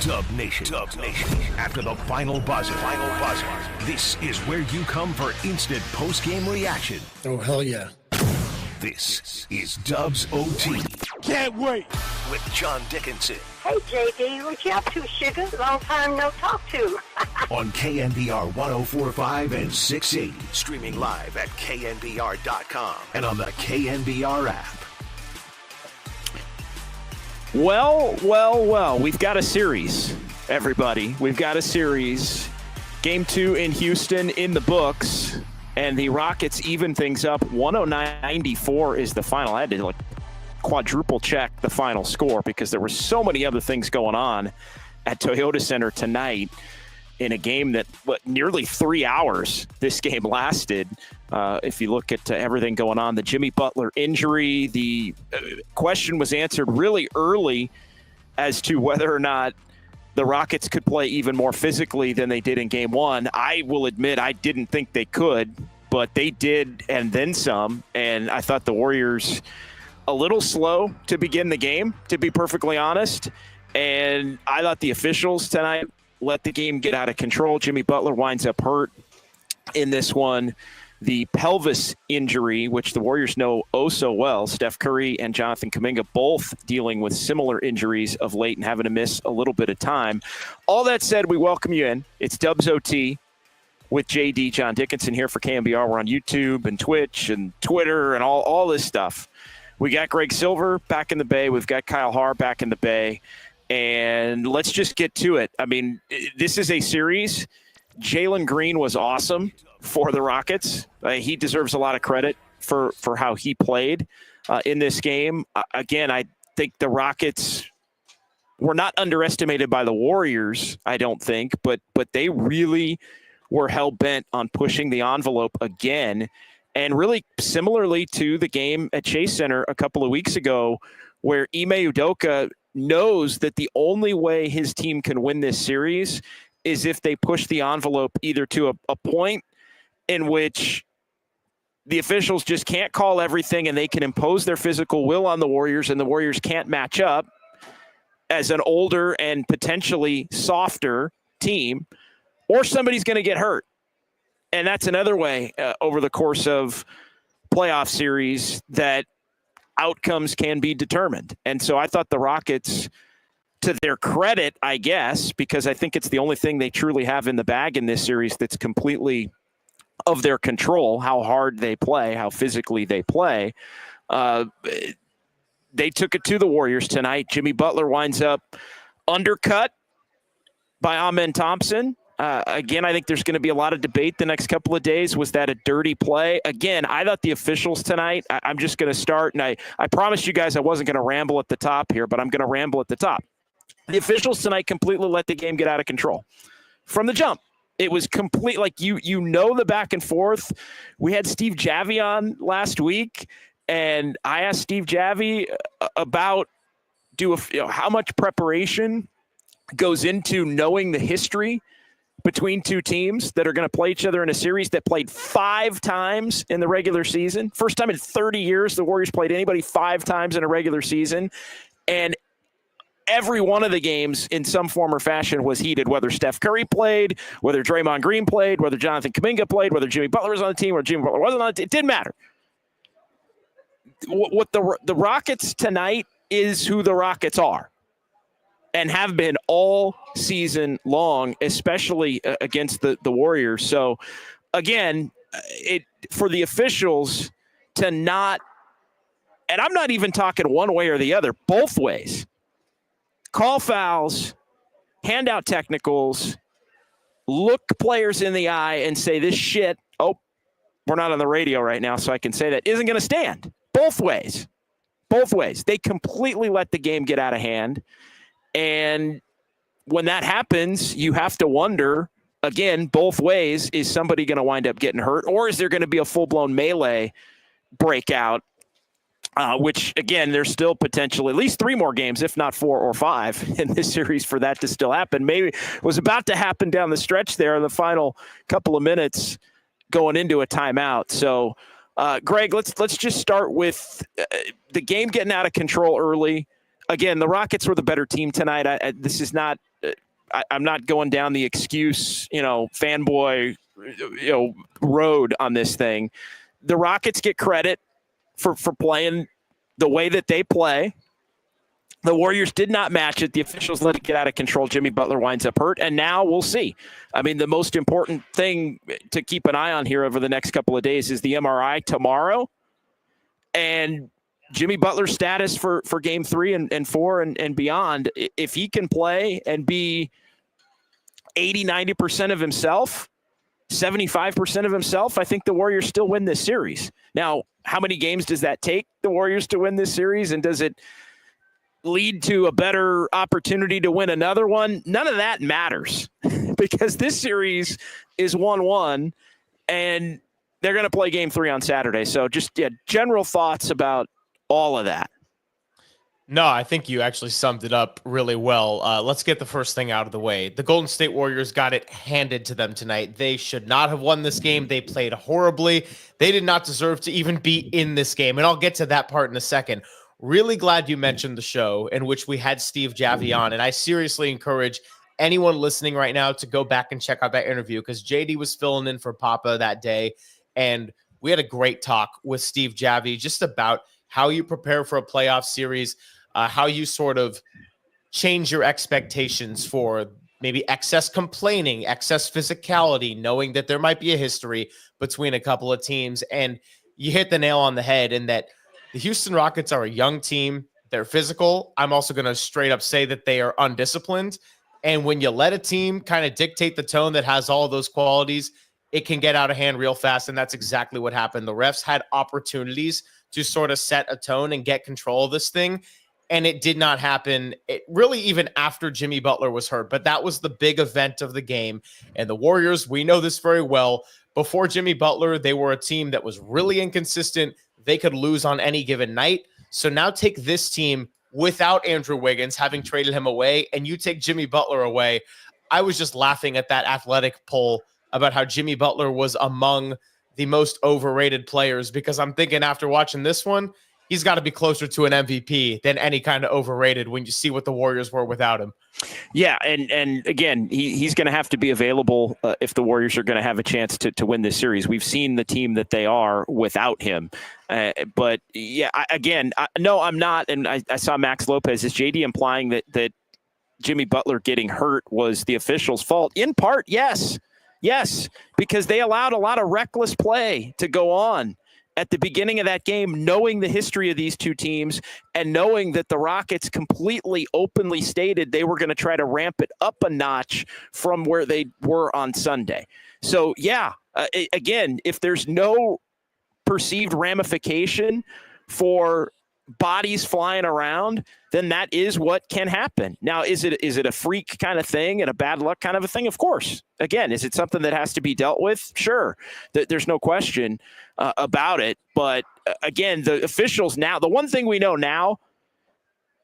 Dub Nation. After the final buzzer. This is where you come for instant post-game reaction. Oh, hell yeah. This is Dub's OT. Can't wait. With John Dickinson. Hey, JD, what you up to, sugar? Long time no talk to. On KNBR 104.5 and 680. Streaming live at KNBR.com and on the KNBR app. Well. We've got a series, everybody. We've got a series. Game 2 in Houston in the books. And the Rockets even things up. 109-94 is the final. I had to quadruple check the final score because there were so many other things going on at Toyota Center tonight in a game that nearly 3 hours this game lasted. If you look at everything going on, the Jimmy Butler injury, the question was answered really early as to whether or not the Rockets could play even more physically than they did in game 1. I will admit I didn't think they could, but they did and then some. And I thought the Warriors a little slow to begin the game, to be perfectly honest. And I thought the officials tonight let the game get out of control. Jimmy Butler winds up hurt in this one. The pelvis injury, which the Warriors know oh so well, Steph Curry and Jonathan Kuminga both dealing with similar injuries of late and having to miss a little bit of time. All that said, we welcome you in. It's Dubs OT with JD, John Dickinson here for KNBR. We're on YouTube and Twitch and Twitter and all this stuff. We got Greg Silver back in the Bay. We've got Kyle Haar back in the Bay. And let's just get to it. I mean, this is a series. Jalen Green was awesome for the Rockets. He deserves a lot of credit for how he played in this game. Again, I think the Rockets were not underestimated by the Warriors, I don't think, but they really were hell-bent on pushing the envelope again. And really similarly to the game at Chase Center a couple of weeks ago, where Ime Udoka knows that the only way his team can win this series is if they push the envelope either to a point in which the officials just can't call everything and they can impose their physical will on the Warriors and the Warriors can't match up as an older and potentially softer team, or somebody's going to get hurt. And that's another way over the course of playoff series that outcomes can be determined. And so I thought the Rockets, to their credit, I guess, because I think it's the only thing they truly have in the bag in this series that's completely of their control, how hard they play, how physically they play. They took it to the Warriors tonight. Jimmy Butler winds up undercut by Amen Thompson. Again, I think there's going to be a lot of debate the next couple of days. Was that a dirty play? Again, I thought the officials tonight, I'm just going to start, and I promised you guys I wasn't going to ramble at the top here, but I'm going to ramble at the top. The officials tonight completely let the game get out of control from the jump. It was complete, like you know the back and forth. We had Steve Javie on last week, and I asked Steve Javie about how much preparation goes into knowing the history between two teams that are going to play each other in a series that played 5 times in the regular season. First time in 30 years the Warriors played anybody 5 times in a regular season. And every one of the games in some form or fashion was heated, whether Steph Curry played, whether Draymond Green played, whether Jonathan Kuminga played, whether Jimmy Butler was on the team or Jimmy Butler wasn't on the team. It didn't matter. What the Rockets tonight is who the Rockets are and have been all season long, especially against the Warriors. So, again, for the officials to not, and I'm not even talking one way or the other, both ways, call fouls, hand out technicals, look players in the eye and say this shit, we're not on the radio right now, so I can say that, isn't going to stand. Both ways. Both ways. They completely let the game get out of hand. And when that happens, you have to wonder, again, both ways, is somebody going to wind up getting hurt, or is there going to be a full-blown melee breakout, which, again, there's still potentially at least 3 more games, if not 4 or 5 in this series for that to still happen. Maybe it was about to happen down the stretch there in the final couple of minutes going into a timeout. So, Greg, let's just start with the game getting out of control early. again, the Rockets were the better team tonight. This is not. I'm not going down the excuse, fanboy, road on this thing. The Rockets get credit for playing the way that they play. The Warriors did not match it. The officials let it get out of control. Jimmy Butler winds up hurt, and now we'll see. I mean, the most important thing to keep an eye on here over the next couple of days is the MRI tomorrow, and Jimmy Butler's status for game 3 and 4 and beyond. If he can play and be 80, 90% of himself, 75% of himself, I think the Warriors still win this series. Now, how many games does that take the Warriors to win this series? And does it lead to a better opportunity to win another one? None of that matters because this series is 1-1 and they're going to play game 3 on Saturday. So just general thoughts about all of that. No, I think you actually summed it up really well. Let's get the first thing out of the way. The Golden State Warriors got it handed to them tonight. They should not have won this game. They played horribly. They did not deserve to even be in this game. And I'll get to that part in a second. Really glad you mentioned the show in which we had Steve Javi on. And I seriously encourage anyone listening right now to go back and check out that interview because JD was filling in for Papa that day. And we had a great talk with Steve Javi just about how you prepare for a playoff series, how you sort of change your expectations for maybe excess complaining, excess physicality, knowing that there might be a history between a couple of teams. And you hit the nail on the head in that the Houston Rockets are a young team. They're physical. I'm also going to straight up say that they are undisciplined. And when you let a team kind of dictate the tone that has all of those qualities, it can get out of hand real fast. And that's exactly what happened. The refs had opportunities to sort of set a tone and get control of this thing. And it did not happen really even after Jimmy Butler was hurt. But that was the big event of the game. And the Warriors, we know this very well. Before Jimmy Butler, they were a team that was really inconsistent. They could lose on any given night. So now take this team without Andrew Wiggins, having traded him away, and you take Jimmy Butler away. I was just laughing at that athletic poll about how Jimmy Butler was among the most overrated players because I'm thinking after watching this one, he's got to be closer to an MVP than any kind of overrated when you see what the Warriors were without him. Yeah, and again, he's going to have to be available if the Warriors are going to have a chance to win this series. We've seen the team that they are without him. But, yeah, no, I'm not. And I saw Max Lopez. Is JD implying that Jimmy Butler getting hurt was the officials' fault? In part, yes. Yes, because they allowed a lot of reckless play to go on at the beginning of that game, knowing the history of these two teams and knowing that the Rockets completely openly stated they were going to try to ramp it up a notch from where they were on Sunday. So, yeah, again, if there's no perceived ramification for bodies flying around, then that is what can happen. Now, is it a freak kind of thing and a bad luck kind of a thing? Of course. Again, is it something that has to be dealt with? Sure. There's no question about it. But again, the officials now, the one thing we know now,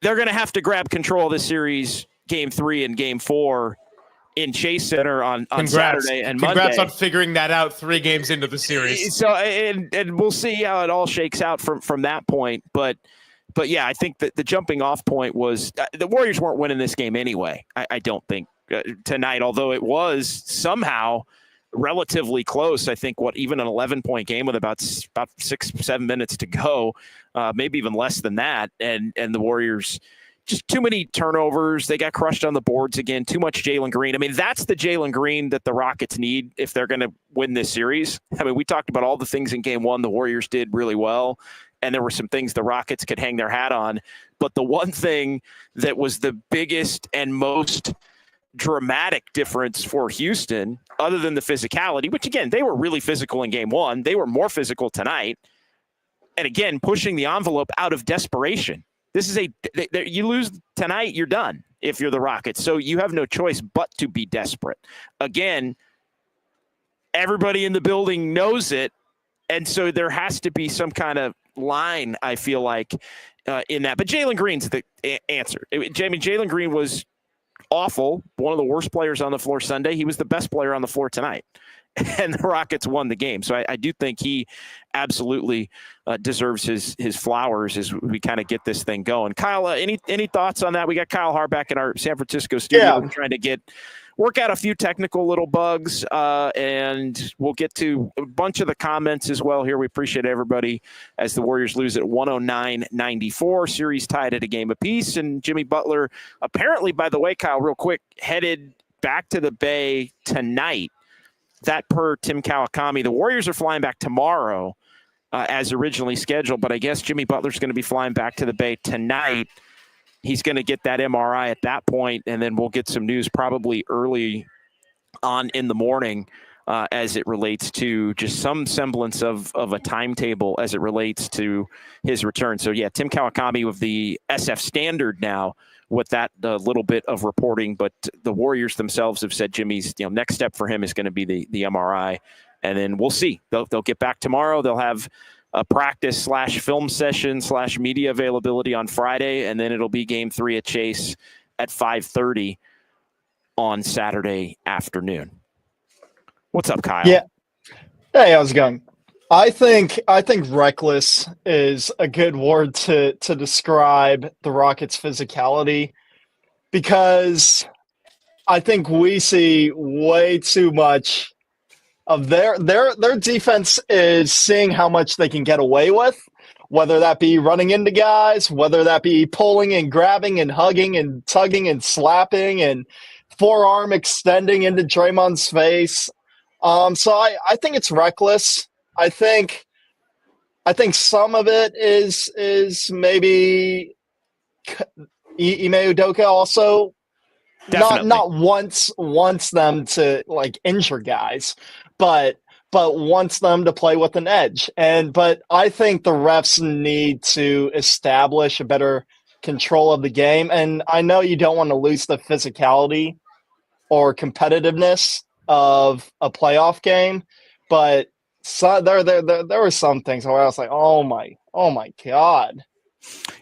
they're going to have to grab control of the series game 3 and game 4 in Chase Center on Saturday and Monday. Congrats on figuring that out 3 games into the series. So, and we'll see how it all shakes out from that point. But yeah, I think that the jumping off point was the Warriors weren't winning this game anyway. I don't think tonight, although it was somehow relatively close. I think even an 11-point game with about 6-7 minutes to go, maybe even less than that. And the Warriors, just too many turnovers. They got crushed on the boards again. Too much Jalen Green. I mean, that's the Jalen Green that the Rockets need if they're going to win this series. I mean, we talked about all the things in game 1 the Warriors did really well, and there were some things the Rockets could hang their hat on. But the one thing that was the biggest and most dramatic difference for Houston, other than the physicality, which, again, they were really physical in game 1. They were more physical tonight. And, again, pushing the envelope out of desperation. This is you lose tonight, you're done if you're the Rockets. So you have no choice but to be desperate. Again, everybody in the building knows it. And so there has to be some kind of line, I feel like, in that. But Jalen Green's the answer. Jalen Green was awful, one of the worst players on the floor Sunday. He was the best player on the floor tonight. and the Rockets won the game. So I do think he absolutely deserves his flowers as we kind of get this thing going. Kyle, any thoughts on that? We got Kyle Harback in our San Francisco studio trying to work out a few technical little bugs, and we'll get to a bunch of the comments as well here. We appreciate everybody as the Warriors lose at 109-94, series tied at a game apiece, and Jimmy Butler apparently, by the way, Kyle, real quick, headed back to the Bay tonight. That per Tim Kawakami. The Warriors are flying back tomorrow as originally scheduled, but I guess Jimmy Butler's going to be flying back to the Bay tonight. He's going to get that MRI at that point, and then we'll get some news probably early on in the morning as it relates to just some semblance of a timetable as it relates to his return. So, yeah, Tim Kawakami of the SF Standard now with that little bit of reporting, but the Warriors themselves have said Jimmy's next step for him is going to be the MRI, and then we'll see. They'll get back tomorrow. They'll have a practice / film session / media availability on Friday, and then it'll be game 3 at Chase at 5:30 on Saturday afternoon. What's up, Kyle? Yeah. Hey, how's it going? I think reckless is a good word to describe the Rockets' physicality, because I think we see way too much of their defense is seeing how much they can get away with, whether that be running into guys, whether that be pulling and grabbing and hugging and tugging and slapping and forearm extending into Draymond's face. So I think it's reckless. I think some of it is maybe Ime Udoka also not wants them to injure guys, but wants them to play with an edge. But I think the refs need to establish a better control of the game. And I know you don't want to lose the physicality or competitiveness of a playoff game, but there were some things where I was like, oh my God.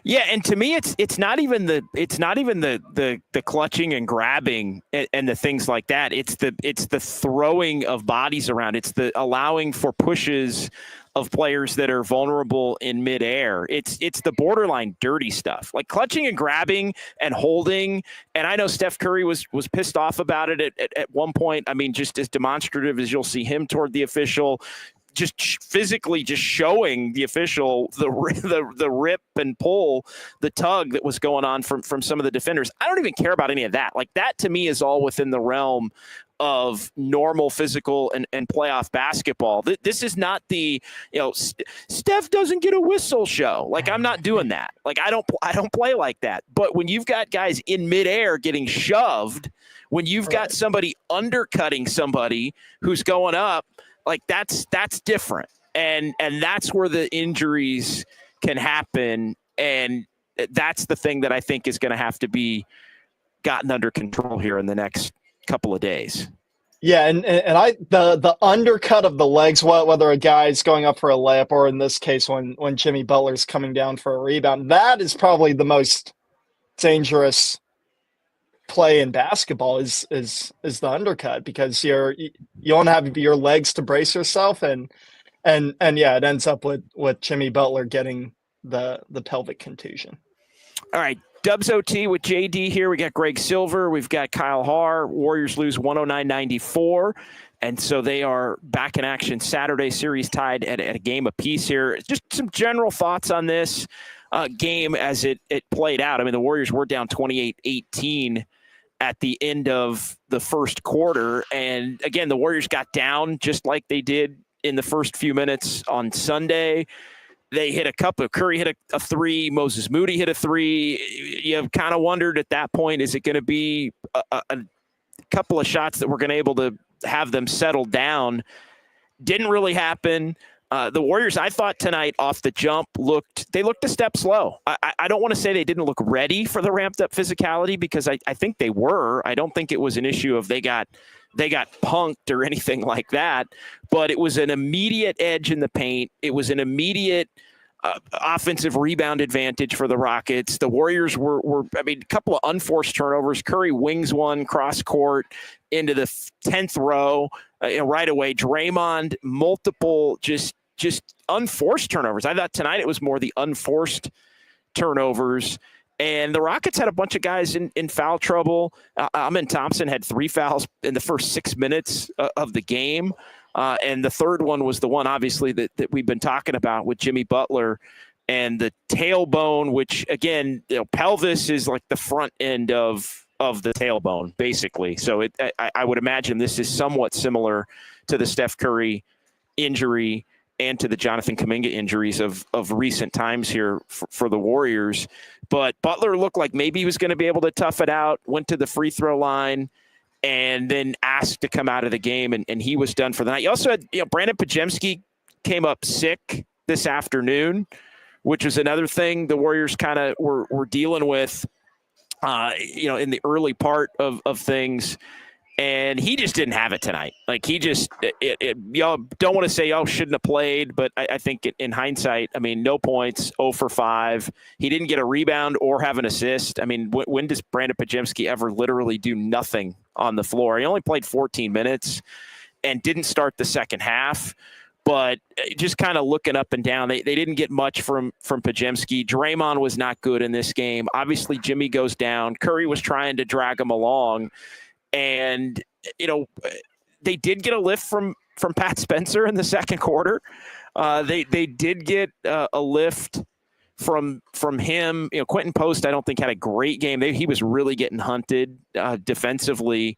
Yeah, and to me, it's not even the clutching and grabbing and the things like that. It's the throwing of bodies around. It's the allowing for pushes of players that are vulnerable in midair. It's the borderline dirty stuff, like clutching and grabbing and holding. And I know Steph Curry was pissed off about it at one point. I mean, just as demonstrative as you'll see him toward the official, just physically just showing the official the rip and pull, the tug that was going on from some of the defenders. I don't even care about any of that. Like, that to me is all within the realm of normal physical and playoff basketball. This is not the, Steph doesn't get a whistle show. Like, I'm not doing that. Like, I don't play like that. But when you've got guys in midair getting shoved, when you've got somebody undercutting somebody who's going up, like, that's different. And that's where the injuries can happen. And that's the thing that I think is going to have to be gotten under control here in the next couple of days. Yeah, and the undercut of the legs, whether a guy's going up for a layup or in this case when Jimmy Butler's coming down for a rebound, that is probably the most dangerous play in basketball is the undercut, because you don't have your legs to brace yourself, and yeah, it ends up with Jimmy Butler getting the pelvic contusion. All right. Dubs OT with JD here. We got Greg Silver. We've got Kyle Haar. Warriors lose 109-94. And so they are back in action Saturday, series tied at a game apiece here. Just some general thoughts on this game as it played out. I mean, the Warriors were down 28-18 at the end of the first quarter. And again, the Warriors got down just like they did in the first few minutes on Sunday. They hit a couple. Curry hit a three. Moses Moody hit a three. You kind of wondered at that point, is it going to be a couple of shots that were going to able to have them settle down? Didn't really happen. The Warriors, I thought tonight off the jump, looked a step slow. I don't want to say they didn't look ready for the ramped up physicality, because I think they were. I don't think it was an issue of they got punked or anything like that, but it was an immediate edge in the paint. It was an immediate offensive rebound advantage for the Rockets. The Warriors were a couple of unforced turnovers. Curry wings one cross court into the 10th row right away. Draymond, multiple just unforced turnovers. I thought tonight it was more the unforced turnovers. And the Rockets had a bunch of guys in foul trouble. Amin Thompson had 3 fouls in the first 6 minutes of the game. And the third one was the one, obviously, that we've been talking about with Jimmy Butler and the tailbone, which, again, pelvis is like the front end of the tailbone, basically. So I would imagine this is somewhat similar to the Steph Curry injury and to the Jonathan Kuminga injuries of recent times here for the Warriors. But Butler looked like maybe he was going to be able to tough it out, went to the free throw line, and then asked to come out of the game, and he was done for the night. You also had, Brandon Podziemski came up sick this afternoon, which was another thing the Warriors kind of were dealing with, in the early part of things. And he just didn't have it tonight. Like, he just y'all don't want to say, shouldn't have played. But I think in hindsight, no points, 0 for 5. He didn't get a rebound or have an assist. When does Brandon Podziemski ever literally do nothing on the floor? He only played 14 minutes and didn't start the second half. But just kind of looking up and down, they didn't get much from Podziemski. Draymond was not good in this game. Obviously, Jimmy goes down. Curry was trying to drag him along. And, they did get a lift from Pat Spencer in the second quarter. They did get a lift from him. Quentin Post, I don't think, had a great game. He was really getting hunted defensively.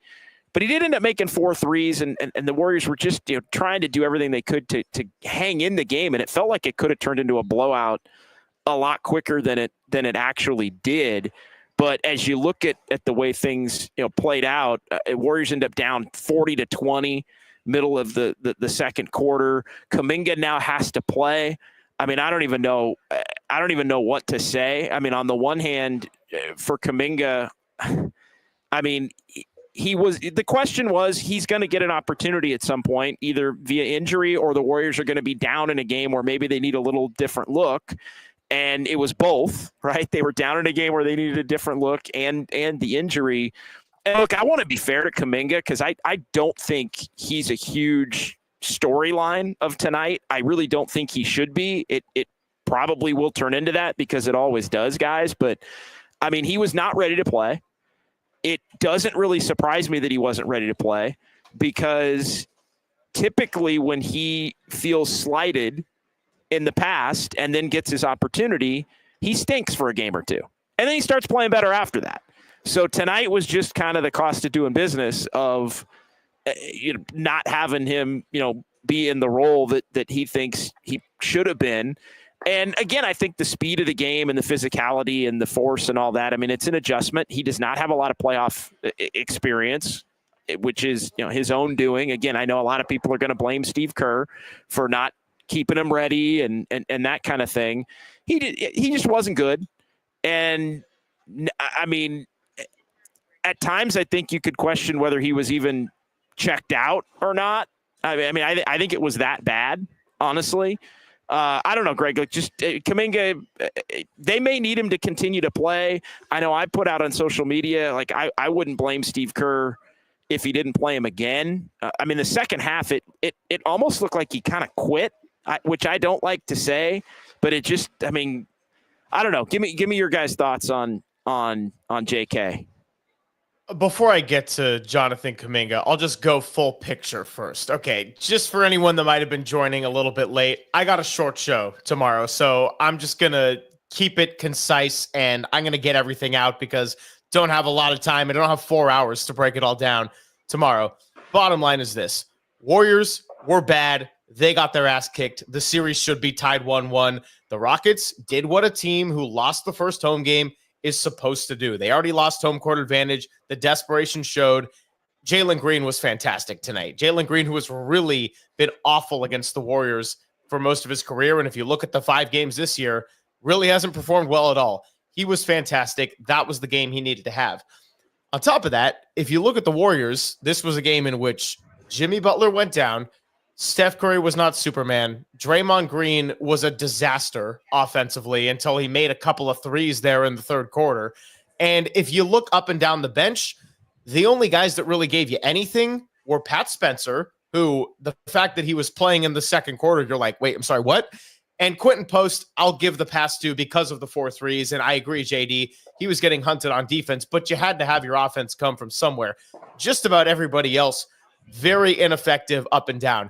But he did end up making 4 threes, and the Warriors were just trying to do everything they could to hang in the game. And it felt like it could have turned into a blowout a lot quicker than it actually did. But as you look at the way things played out, Warriors end up down 40-20, middle of the second quarter. Kaminga now has to play. I don't even know what to say. On the one hand, for Kaminga, the question was he's going to get an opportunity at some point, either via injury or the Warriors are going to be down in a game where maybe they need a little different look. And it was both, right? They were down in a game where they needed a different look and the injury. And look, I want to be fair to Kuminga because I don't think he's a huge storyline of tonight. I really don't think he should be. It probably will turn into that because it always does, guys. But, he was not ready to play. It doesn't really surprise me that he wasn't ready to play because typically when he feels slighted in the past and then gets his opportunity, he stinks for a game or two. And then he starts playing better after that. So tonight was just kind of the cost of doing business of not having him, be in the role that he thinks he should have been. And again, I think the speed of the game and the physicality and the force and all that, it's an adjustment. He does not have a lot of playoff experience, which is, his own doing. Again, I know a lot of people are going to blame Steve Kerr for not keeping him ready and that kind of thing. He just wasn't good. And at times I think you could question whether he was even checked out or not. I think it was that bad, honestly. I don't know, Greg, Kaminga, they may need him to continue to play. I know I put out on social media, I wouldn't blame Steve Kerr if he didn't play him again. The second half, it almost looked like he kind of quit. Which I don't like to say, but it just, I don't know. Give me your guys' thoughts on JK. Before I get to Jonathan Kuminga, I'll just go full picture first. Okay, just for anyone that might have been joining a little bit late, I got a short show tomorrow, so I'm just going to keep it concise, and I'm going to get everything out because don't have a lot of time. I don't have 4 hours to break it all down tomorrow. Bottom line is this. Warriors were bad. They got their ass kicked. The series should be tied 1-1. The Rockets did what a team who lost the first home game is supposed to do. They already lost home court advantage. The desperation showed. Jalen Green was fantastic tonight. Jalen Green, who has really been awful against the Warriors for most of his career, and if you look at the 5 games this year, really hasn't performed well at all. He was fantastic. That was the game he needed to have. On top of that, if you look at the Warriors, this was a game in which Jimmy Butler went down. Steph Curry was not Superman. Draymond Green was a disaster offensively until he made a couple of threes there in the third quarter. And if you look up and down the bench, the only guys that really gave you anything were Pat Spencer, who the fact that he was playing in the second quarter, you're like, wait, I'm sorry, what? And Quentin Post, I'll give the pass to because of the 4 threes. And I agree, JD, he was getting hunted on defense, but you had to have your offense come from somewhere. Just about everybody else, very ineffective up and down.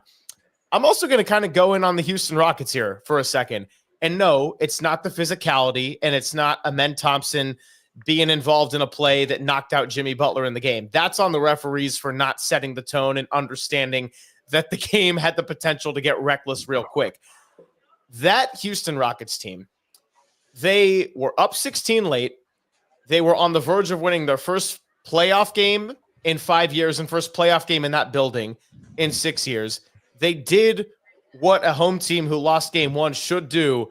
I'm also going to kind of go in on the Houston Rockets here for a second. And no, it's not the physicality, and it's not Amen Thompson being involved in a play that knocked out Jimmy Butler in the game. That's on the referees for not setting the tone and understanding that the game had the potential to get reckless real quick. That Houston Rockets team, they were up 16 late. They were on the verge of winning their first playoff game in 5 years and first playoff game in that building in 6 years. They did what a home team who lost game one should do.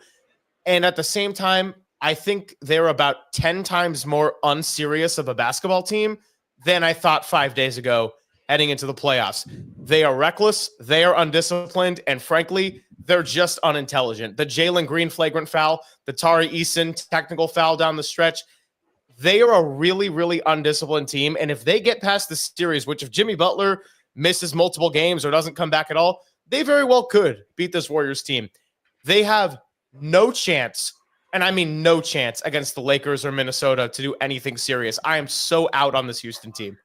And at the same time, I think they're about 10 times more unserious of a basketball team than I thought 5 days ago heading into the playoffs. They are reckless, they are undisciplined, and frankly, they're just unintelligent. The Jalen Green flagrant foul, the Tari Eason technical foul down the stretch, they are a really, really undisciplined team. And if they get past the series, which if Jimmy Butler misses multiple games or doesn't come back at all, they very well could beat this Warriors team. They have no chance, and I mean no chance, against the Lakers or Minnesota to do anything serious. I am so out on this Houston team.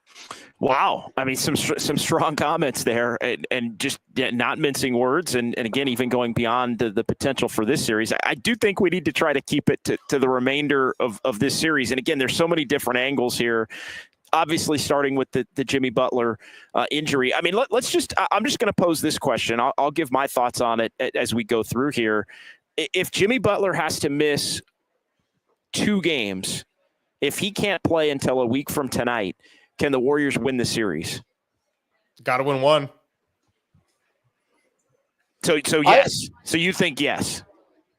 Wow. I mean, some strong comments there, and just not mincing words. And again, even going beyond the potential for this series, I do think we need to try to keep it to the remainder of this series. And again, there's so many different angles here. Obviously, starting with the Jimmy Butler injury. I mean, I'm just going to pose this question. I'll give my thoughts on it as we go through here. If Jimmy Butler has to miss 2 games, if he can't play until a week from tonight, can the Warriors win the series? Got to win one. So yes. So you think yes.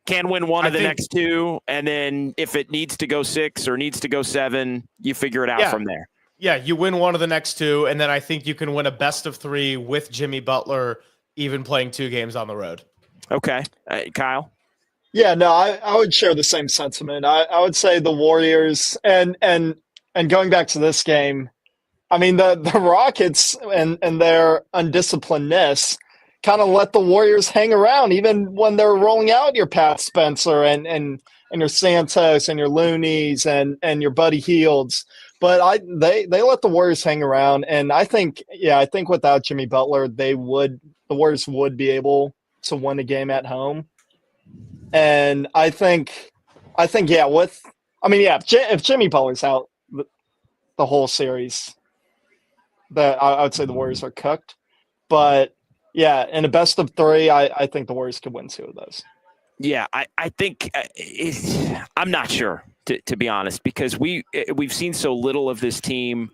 Can win one of the next 2, and then if it needs to go 6 or needs to go 7, you figure it out from there. Yeah, you win one of the next 2, and then I think you can win a best of 3 with Jimmy Butler even playing 2 games on the road. Okay. Kyle? Yeah, no, I would share the same sentiment. I would say the Warriors, and going back to this game, I mean, the Rockets and their undisciplinedness kind of let the Warriors hang around, even when they're rolling out your Pat Spencer and your Santos and your Loonies and your Buddy Hields. But they let the Warriors hang around, and I think without Jimmy Butler, the Warriors would be able to win a game at home. And I think if Jimmy Butler's out the whole series, that I would say the Warriors are cooked. But yeah, in a best of 3, I think the Warriors could win 2 of those. Yeah, I think I'm not sure, to be honest, because we've seen so little of this team.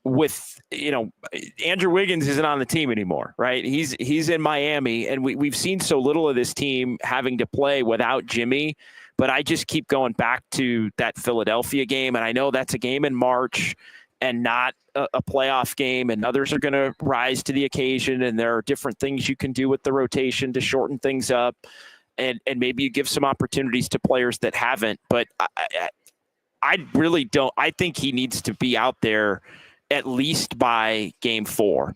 With Andrew Wiggins isn't on the team anymore, right? He's in Miami, and we've seen so little of this team having to play without Jimmy. But I just keep going back to that Philadelphia game, and I know that's a game in March and not a playoff game, and others are going to rise to the occasion, and there are different things you can do with the rotation to shorten things up, and maybe you give some opportunities to players that haven't. But I really don't. I think he needs to be out there at least by game 4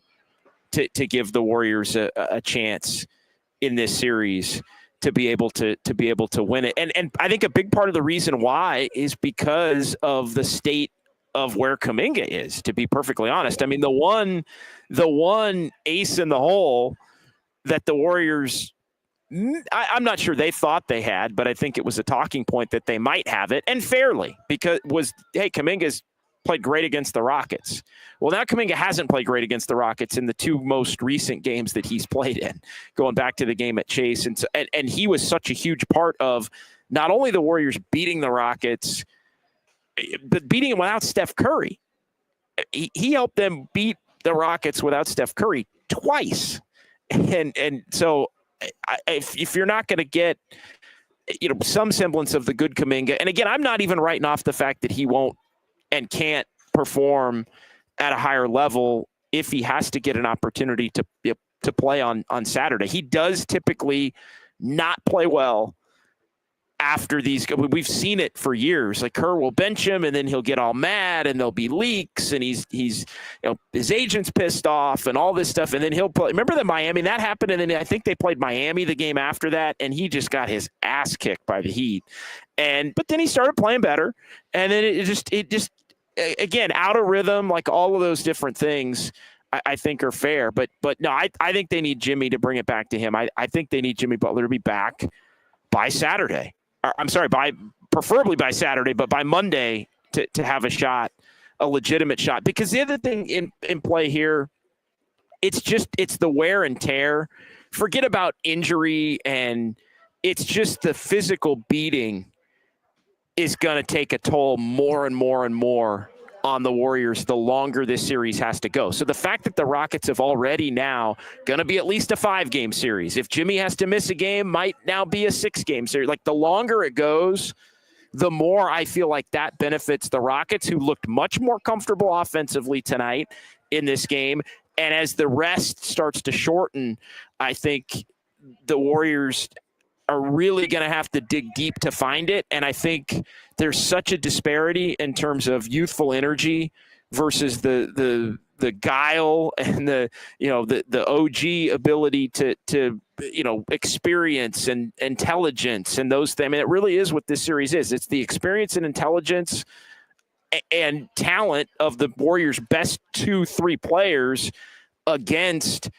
to give the Warriors a chance in this series to be able to win it. And I think a big part of the reason why is because of the state of where Kuminga is, to be perfectly honest. I mean, the one ace in the hole that the Warriors, I'm not sure they thought they had, but I think it was a talking point that they might have it, and fairly, because Kuminga's played great against the Rockets. Well, now Kuminga hasn't played great against the Rockets in the 2 most recent games that he's played in, going back to the game at Chase. And he was such a huge part of not only the Warriors beating the Rockets, but beating them without Steph Curry. He helped them beat the Rockets without Steph Curry twice. And so if you're not going to get some semblance of the good Kuminga, and again, I'm not even writing off the fact that he won't and can't perform at a higher level if he has to get an opportunity to to play on Saturday. He does typically not play well after these. We've seen it for years. Like Kerr will bench him and then he'll get all mad and there'll be leaks and he's his agent's pissed off and all this stuff. And then he'll play. Remember that Miami, that happened. And then I think they played Miami the game after that. And he just got his ass kicked by the Heat. But then he started playing better. And then it just again, out of rhythm, like all of those different things I think are fair. But no, I think they need Jimmy to bring it back to him. I think they need Jimmy Butler to be back by Saturday. I'm sorry, preferably by Saturday, but by Monday to have a legitimate shot. Because the other thing in play here, it's the wear and tear. Forget about injury, and it's just the physical beating is going to take a toll more and more and more on the Warriors the longer this series has to go. So the fact that the Rockets have already now going to be at least a 5-game series. If Jimmy has to miss a game, might now be a 6-game series. Like the longer it goes, the more I feel like that benefits the Rockets, who looked much more comfortable offensively tonight in this game. And as the rest starts to shorten, I think the Warriors are really going to have to dig deep to find it. And I think there's such a disparity in terms of youthful energy versus the guile and the OG ability to experience and intelligence and those things. I mean, it really is what this series is. It's the experience and intelligence and talent of the Warriors' best 2-3 players against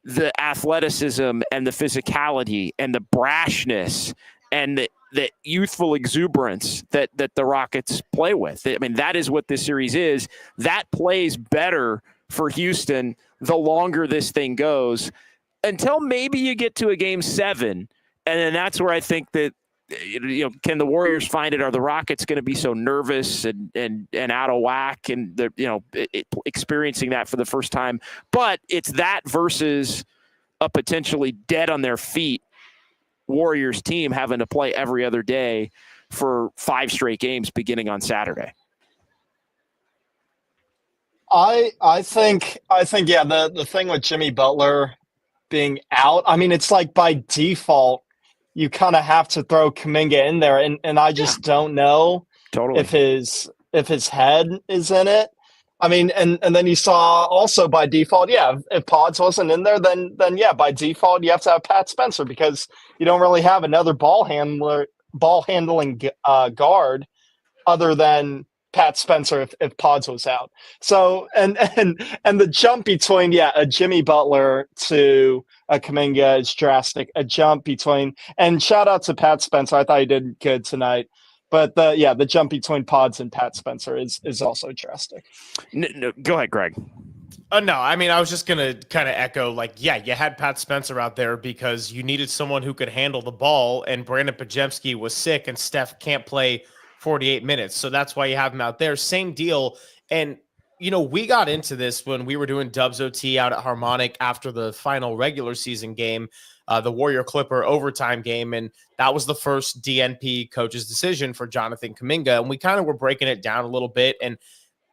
the athleticism and the physicality and the brashness and the youthful exuberance that the Rockets play with. I mean, that is what this series is. That plays better for Houston the longer this thing goes, until maybe you get to a game 7. And then that's where I think that, can the Warriors find it? Are the Rockets going to be so nervous and out of whack and they're, experiencing that for the first time? But it's that versus a potentially dead on their feet Warriors team having to play every other day for 5 straight games beginning on Saturday. I think yeah, the thing with Jimmy Butler being out, I mean, it's like by default you kind of have to throw Kuminga in there, and I just don't know if his head is in it. I mean, and then you saw also by default, yeah, if Pods wasn't in there, then yeah, by default you have to have Pat Spencer, because you don't really have another ball handling guard other than Pat Spencer if Pods was out. So and the jump between a Jimmy Butler to a Kaminga is drastic. A jump between, and shout out to Pat Spencer. I thought he did good tonight. But the jump between Pods and Pat Spencer is also drastic. No, go ahead, Greg. No, I mean, I was just going to kind of echo, you had Pat Spencer out there because you needed someone who could handle the ball, and Brandon Podziemski was sick, and Steph can't play 48 minutes. So that's why you have him out there. Same deal. And, we got into this when we were doing Dubs OT out at Harmonic after the final regular season game, the Warrior Clipper overtime game. And that was the first DNP coach's decision for Jonathan Kuminga. And we kind of were breaking it down a little bit. And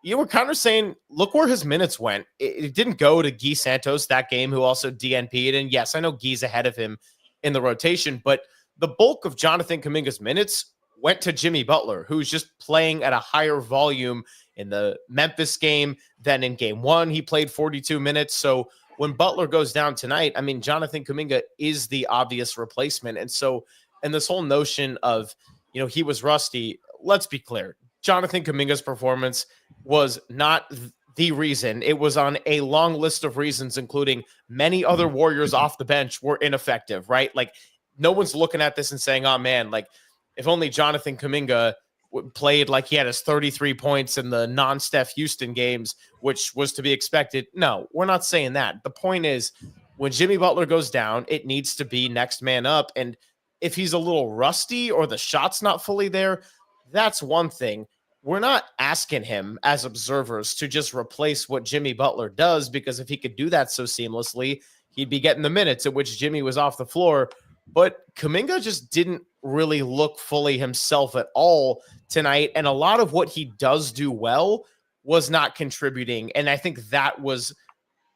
you were kind of saying, look where his minutes went. It didn't go to Guy Santos that game, who also DNP'd. And yes, I know Guy's ahead of him in the rotation, but the bulk of Jonathan Kuminga's minutes went to Jimmy Butler, who's just playing at a higher volume in the Memphis game than in game 1. He played 42 minutes. So when Butler goes down tonight, I mean, Jonathan Kuminga is the obvious replacement. And so, and this whole notion of, he was rusty, let's be clear. Jonathan Kuminga's performance was not the reason. It was on a long list of reasons, including many other Warriors off the bench were ineffective, right? Like, no one's looking at this and saying, oh man, like, if only Jonathan Kuminga played like he had his 33 points in the non-Steph Houston games, which was to be expected. No, we're not saying that. The point is, when Jimmy Butler goes down, it needs to be next man up. And if he's a little rusty or the shot's not fully there, that's one thing. We're not asking him as observers to just replace what Jimmy Butler does, because if he could do that so seamlessly, he'd be getting the minutes at which Jimmy was off the floor. But Kuminga just didn't really look fully himself at all tonight. And a lot of what he does do well was not contributing. And I think that was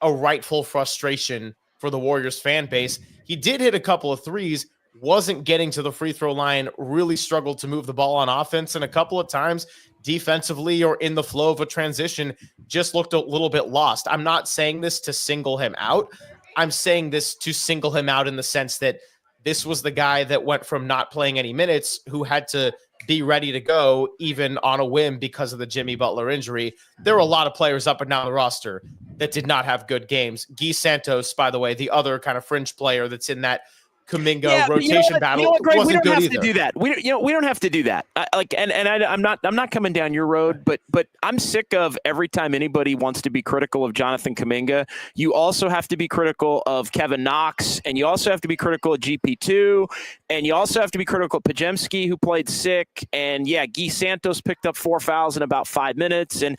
a rightful frustration for the Warriors fan base. He did hit a couple of threes, wasn't getting to the free throw line, really struggled to move the ball on offense, and a couple of times defensively or in the flow of a transition just looked a little bit lost. I'm not saying this to single him out. I'm saying this to single him out in the sense that this was the guy that went from not playing any minutes, who had to be ready to go even on a whim because of the Jimmy Butler injury. There were a lot of players up and down the roster that did not have good games. Guy Santos, by the way, the other kind of fringe player that's in that Kuminga rotation battle. You know what, Greg, we wasn't don't good have either. to do that. We don't have to do that. I'm not coming down your road, but I'm sick of every time anybody wants to be critical of Jonathan Kuminga. You also have to be critical of Kevin Knox, and you also have to be critical of GP2, and you also have to be critical of Pajemski, who played sick, and Guy Santos picked up 4 fouls in about 5 minutes, and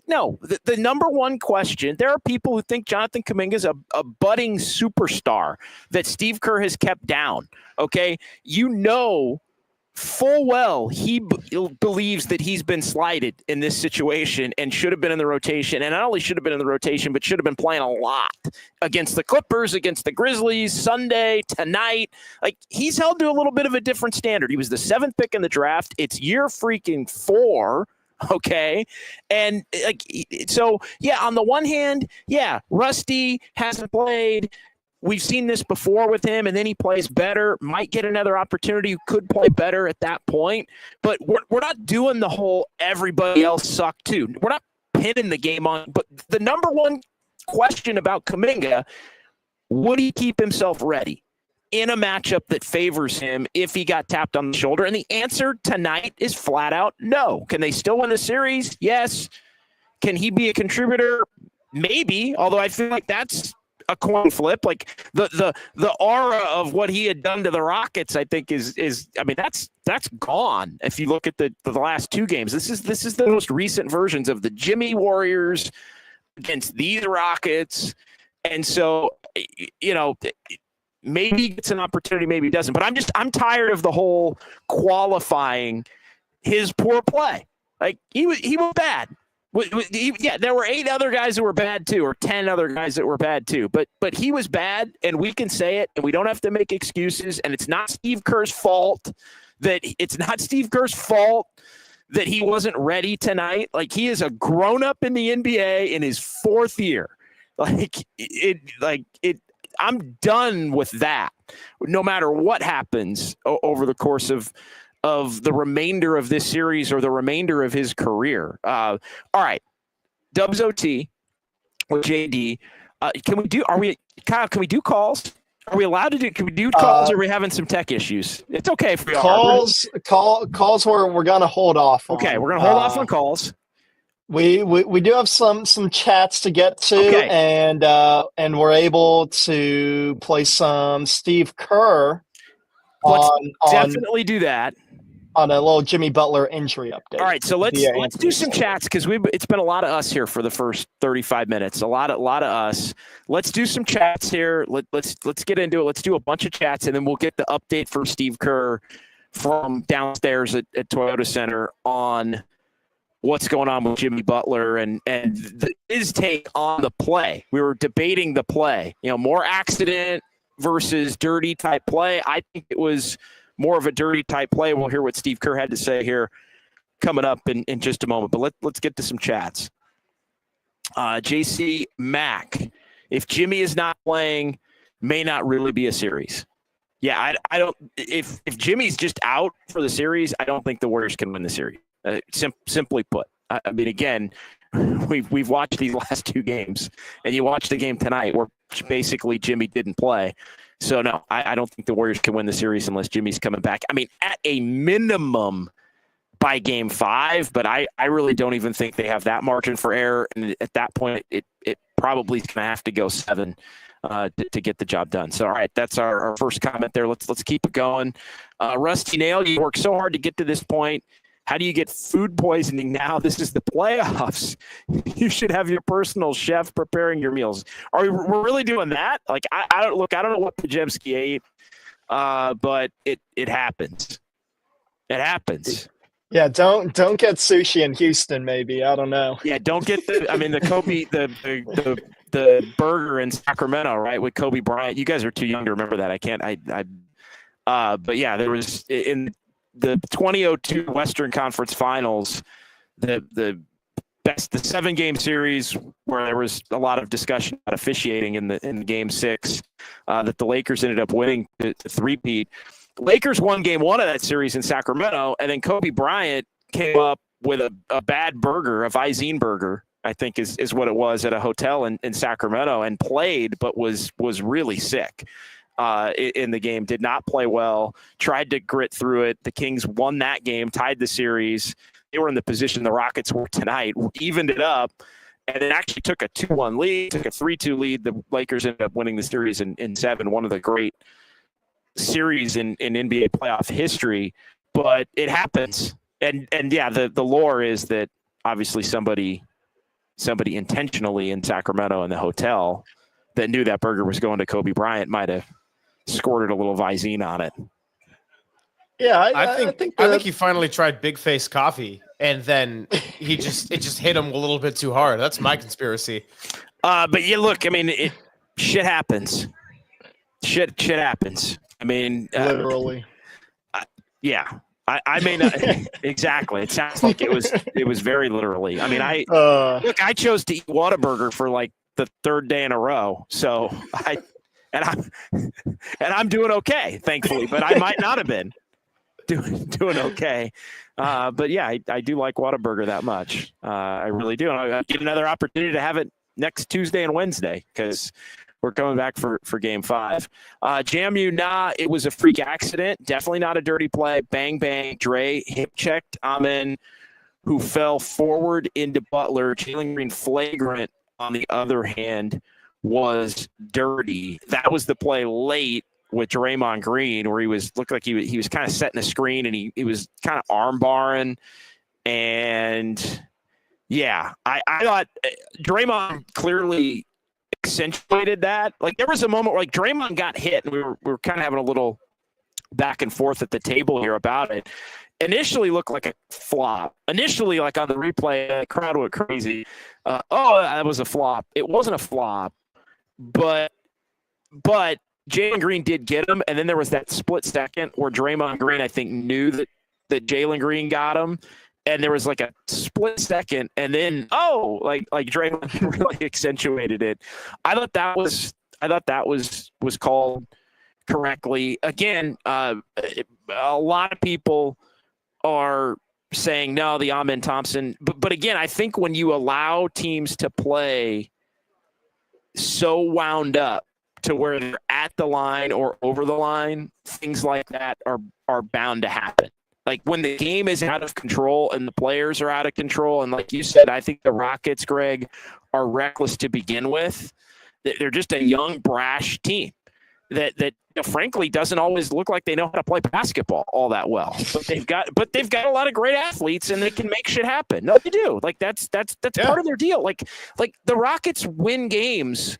no, the number one question. There are people who think Jonathan Kuminga is a budding superstar that Steve Kerr has kept down. Okay, full well he believes that he's been slighted in this situation and should have been in the rotation, and not only should have been in the rotation, but should have been playing a lot against the Clippers, against the Grizzlies, Sunday, tonight. He's held to a little bit of a different standard. He was the 7th pick in the draft. It's year freaking 4. Okay. And on the one hand, Rusty hasn't played. We've seen this before with him, and then he plays better, might get another opportunity, could play better at that point. But we're not doing the whole everybody else sucked too. We're not pinning the game on. But the number one question about Kuminga, would he keep himself ready in a matchup that favors him if he got tapped on the shoulder? And the answer tonight is flat out no. Can they still win the series? Yes. Can he be a contributor? Maybe, although I feel like that's a coin flip. The aura of what he had done to the Rockets, I think that's gone. If you look at the last 2 games, this is the most recent versions of the Jimmy Warriors against these Rockets. And so, maybe he gets an opportunity, maybe he doesn't. But I'm tired of the whole qualifying his poor play. He was bad. There were 8 other guys that were bad too, or 10 other guys that were bad too. But he was bad, and we can say it, and we don't have to make excuses. And it's not Steve Kerr's fault that he wasn't ready tonight. He is a grown up in the NBA in his 4th year. I'm done with that. No matter what happens over the course of the remainder of this series or the remainder of his career. All right, Dubs OT with JD. Can we do calls? Are we allowed to do? Can we do calls? Or are we having some tech issues? It's okay if we calls. Calls. We're gonna hold off. Okay, we're gonna hold off on calls. We do have some chats to get to, okay. and we're able to play some Steve Kerr. Let's definitely do that on a little Jimmy Butler injury update. All right, so let's do some chats because it's been a lot of us here for the first 35 minutes. A lot of us. Let's do some chats here. Let's get into it. Let's do a bunch of chats, and then we'll get the update from Steve Kerr from downstairs at Toyota Center on what's going on with Jimmy Butler and his take on the play. We were debating the play, more accident versus dirty type play. I think it was more of a dirty type play. We'll hear what Steve Kerr had to say here coming up in just a moment, but let's get to some chats. JC Mack, if Jimmy is not playing, may not really be a series. Yeah, I don't, if Jimmy's just out for the series, I don't think the Warriors can win the series. Simply put, I mean, again, we've watched these last 2 games, and you watch the game tonight where basically Jimmy didn't play. So no, I don't think the Warriors can win the series unless Jimmy's coming back. I mean, at a minimum by game 5, but I really don't even think they have that margin for error. And at that point, it probably is going to have to go 7 to get the job done. So all right, that's our first comment there. Let's keep it going. Rusty Nail, you worked so hard to get to this point. How do you get food poisoning now? This is the playoffs. You should have your personal chef preparing your meals. We're really doing that? I don't know what Pajemski ate, but it happens. It happens. Yeah, don't get sushi in Houston. Maybe, I don't know. Yeah, don't get the Kobe the the burger in Sacramento, right, with Kobe Bryant. You guys are too young to remember that. I can't. But yeah, there was in the 2002 Western Conference Finals, the 7-game series where there was a lot of discussion about officiating in Game 6, that the Lakers ended up winning to three-peat. Lakers won Game 1 of that series in Sacramento, and then Kobe Bryant came up with a bad burger, a Visine burger, I think is what it was, at a hotel in Sacramento, and played, but was really sick in the game. Did not play well, tried to grit through it. The Kings won that game, tied the series. They were in the position the Rockets were tonight, evened it up, and it actually took a 2-1 lead, took a 3-2 lead. The Lakers ended up winning the series in 7, one of the great series in NBA playoff history. But it happens. And yeah, the lore is that obviously somebody intentionally in Sacramento in the hotel that knew that burger was going to Kobe Bryant might have squirted a little Visine on it. Yeah, I think he finally tried Big Face coffee, and then it just hit him a little bit too hard. That's my conspiracy. But yeah, look, I mean, shit happens. Shit happens. I mean, literally. Yeah. I may not exactly. It sounds like it was very literally. I mean, I chose to eat Whataburger for like the 3rd day in a row. So I'm doing okay, thankfully, but I might not have been doing okay. But yeah, I do like Whataburger that much. I really do. And I'll get another opportunity to have it next Tuesday and Wednesday because we're coming back for Game 5. Jamu, it was a freak accident. Definitely not a dirty play. Bang, bang. Dre hip-checked Amen, who fell forward into Butler. Jalen Green flagrant, on the other hand, was dirty. That was the play late with Draymond Green where looked like he was kind of setting a screen and he was kind of arm barring. And, yeah, I thought Draymond clearly – accentuated that. Like there was a moment where like Draymond got hit and we were kind of having a little back and forth at the table here about it. Initially looked like a flop. Initially, like on the replay, the crowd went crazy. That was a flop. It wasn't a flop, but Jalen Green did get him. And then there was that split second where Draymond Green, I think, knew that Jalen Green got him. And there was like a split second, and then like Draymond really accentuated it. I thought that was called correctly. Again, a lot of people are saying no, the Amen Thompson. But again, I think when you allow teams to play so wound up to where they're at the line or over the line, things like that are bound to happen. Like when the game is out of control and the players are out of control, and like you said, I think the Rockets, Greg, are reckless to begin with. They're just a young, brash team that frankly doesn't always look like they know how to play basketball all that well. But they've got a lot of great athletes and they can make shit happen. No, they do. Like that's part of their deal. Like the Rockets win games.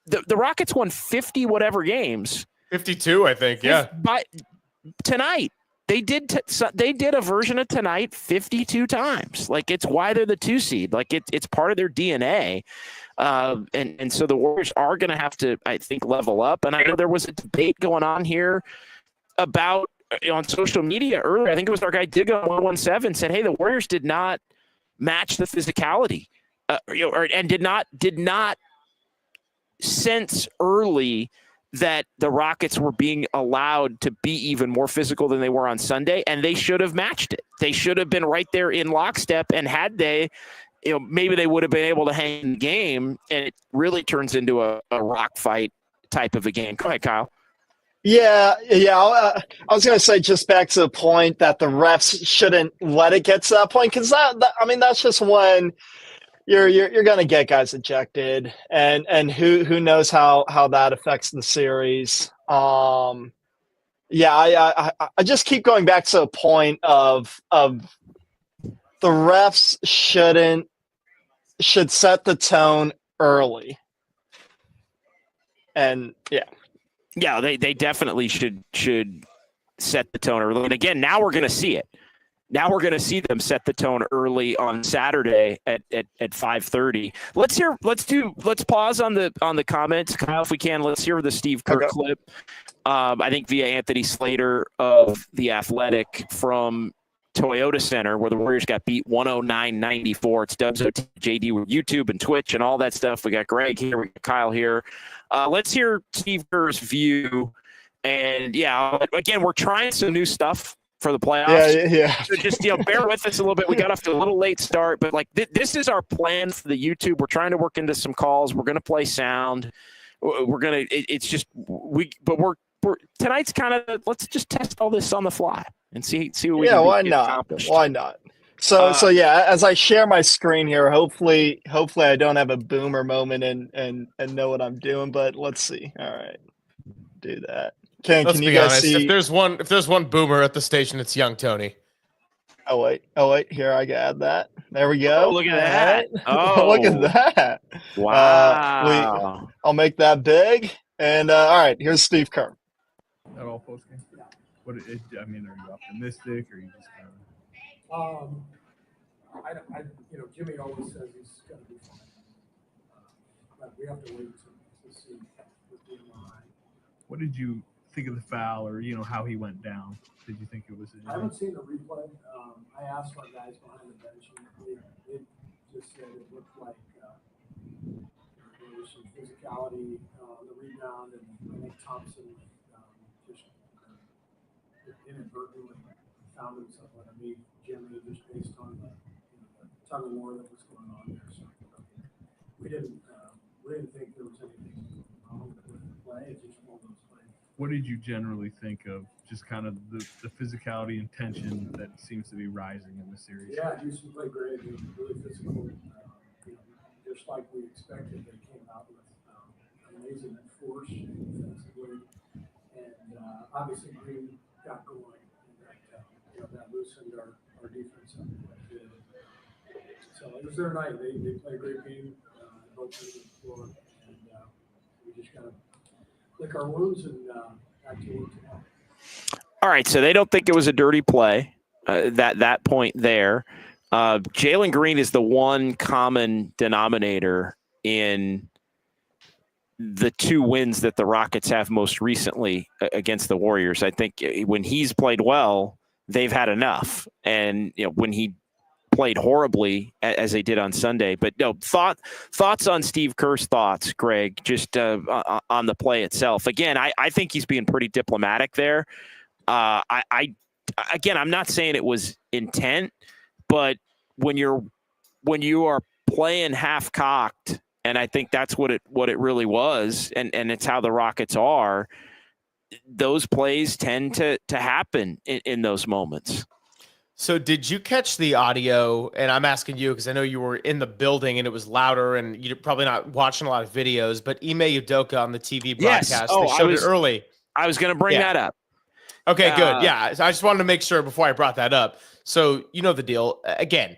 The Rockets won 50 whatever games. 52, I think. Yeah. By tonight. They did a version of tonight 52 times. Like it's why they're the 2 seed. Like it's part of their DNA. And so the Warriors are going to have to, I think, level up. And I know there was a debate going on here about on social media earlier. I think it was our guy Digga 117 said, "Hey, the Warriors did not match the physicality, and did not sense early." That the Rockets were being allowed to be even more physical than they were on Sunday, and they should have matched it. They should have been right there in lockstep, and had they, maybe they would have been able to hang in the game, and it really turns into a rock fight type of a game. Go ahead, Kyle. Yeah. I was going to say just back to the point that the refs shouldn't let it get to that point because that's just when you're going to get guys ejected, and who knows how that affects the series. I just keep going back to the point of the refs should set the tone early, and they definitely should set the tone early. And again, now we're going to see it. Now we're going to see them set the tone early on Saturday at 5:30. Let's pause on the comments, Kyle, if we can. Let's hear the Steve Kerr clip. I think via Anthony Slater of The Athletic from Toyota Center, where the Warriors got beat 109-94. It's Dubs JD with YouTube and Twitch and all that stuff. We got Greg here, we got Kyle here. Let's hear Steve Kerr's view. And yeah, again, we're trying some new stuff for the playoffs. Yeah. So just bear with us a little bit. We got off to a little late start, but like this is our plan for the YouTube. We're trying to work into some calls. We're going to play sound. We're going to. It's just we're tonight's kind of, let's just test all this on the fly and see what we can why get not? accomplished. Why not? So yeah, as I share my screen here, hopefully I don't have a boomer moment and know what I'm doing, but let's see. All right. Do that. Let's Can you be guys honest. see? If there's one boomer at the station, it's young Tony. Oh wait, here I got that. There we go. Oh, look at that. Right. Oh, Look at that. Wow. I'll make that big. And all right, here's Steve Kerr. At all postgame? Yeah. Are you optimistic or are you just kind of? Jimmy always says he's going to be fine. But we have to wait to see with the MRI. What did you think of the foul, or how he went down? Did you think it was? I haven't seen the replay. I asked our guys behind the bench, and they just said it looked like there was some physicality on the rebound, and I think Thompson just inadvertently found himself underneath Jimmy just based on the tug of war that was going on there. So we didn't think there was anything wrong with the play. It's just one of those plays. What did you generally think of just kind of the physicality and tension that seems to be rising in the series? Yeah, Houston played great. They were really physical. Just like we expected, they came out with amazing force defensively, and obviously Green got going. And that loosened our defense up quite a bit. So it was their night. They played a great game. Both ends of the floor, and we just got to lick our wounds and back to work tomorrow. All right, so they don't think it was a dirty play. That point there. Jalen Green is the one common denominator in the two wins that the Rockets have most recently against the Warriors. I think when he's played well, they've had enough. And when he played horribly, as they did on Sunday. But no, thoughts on Steve Kerr's thoughts, Greg, just on the play itself. Again, I think he's being pretty diplomatic there. I'm not saying it was intent, but when you are playing half cocked, and I think that's what it really was, and it's how the Rockets are, those plays tend to happen in those moments. So did you catch the audio? And I'm asking you because I know you were in the building and it was louder and you're probably not watching a lot of videos, but Ime Udoka on the TV broadcast, they showed it early. I was going to bring that up. Okay, good. Yeah, I just wanted to make sure before I brought that up. So you know the deal. Again,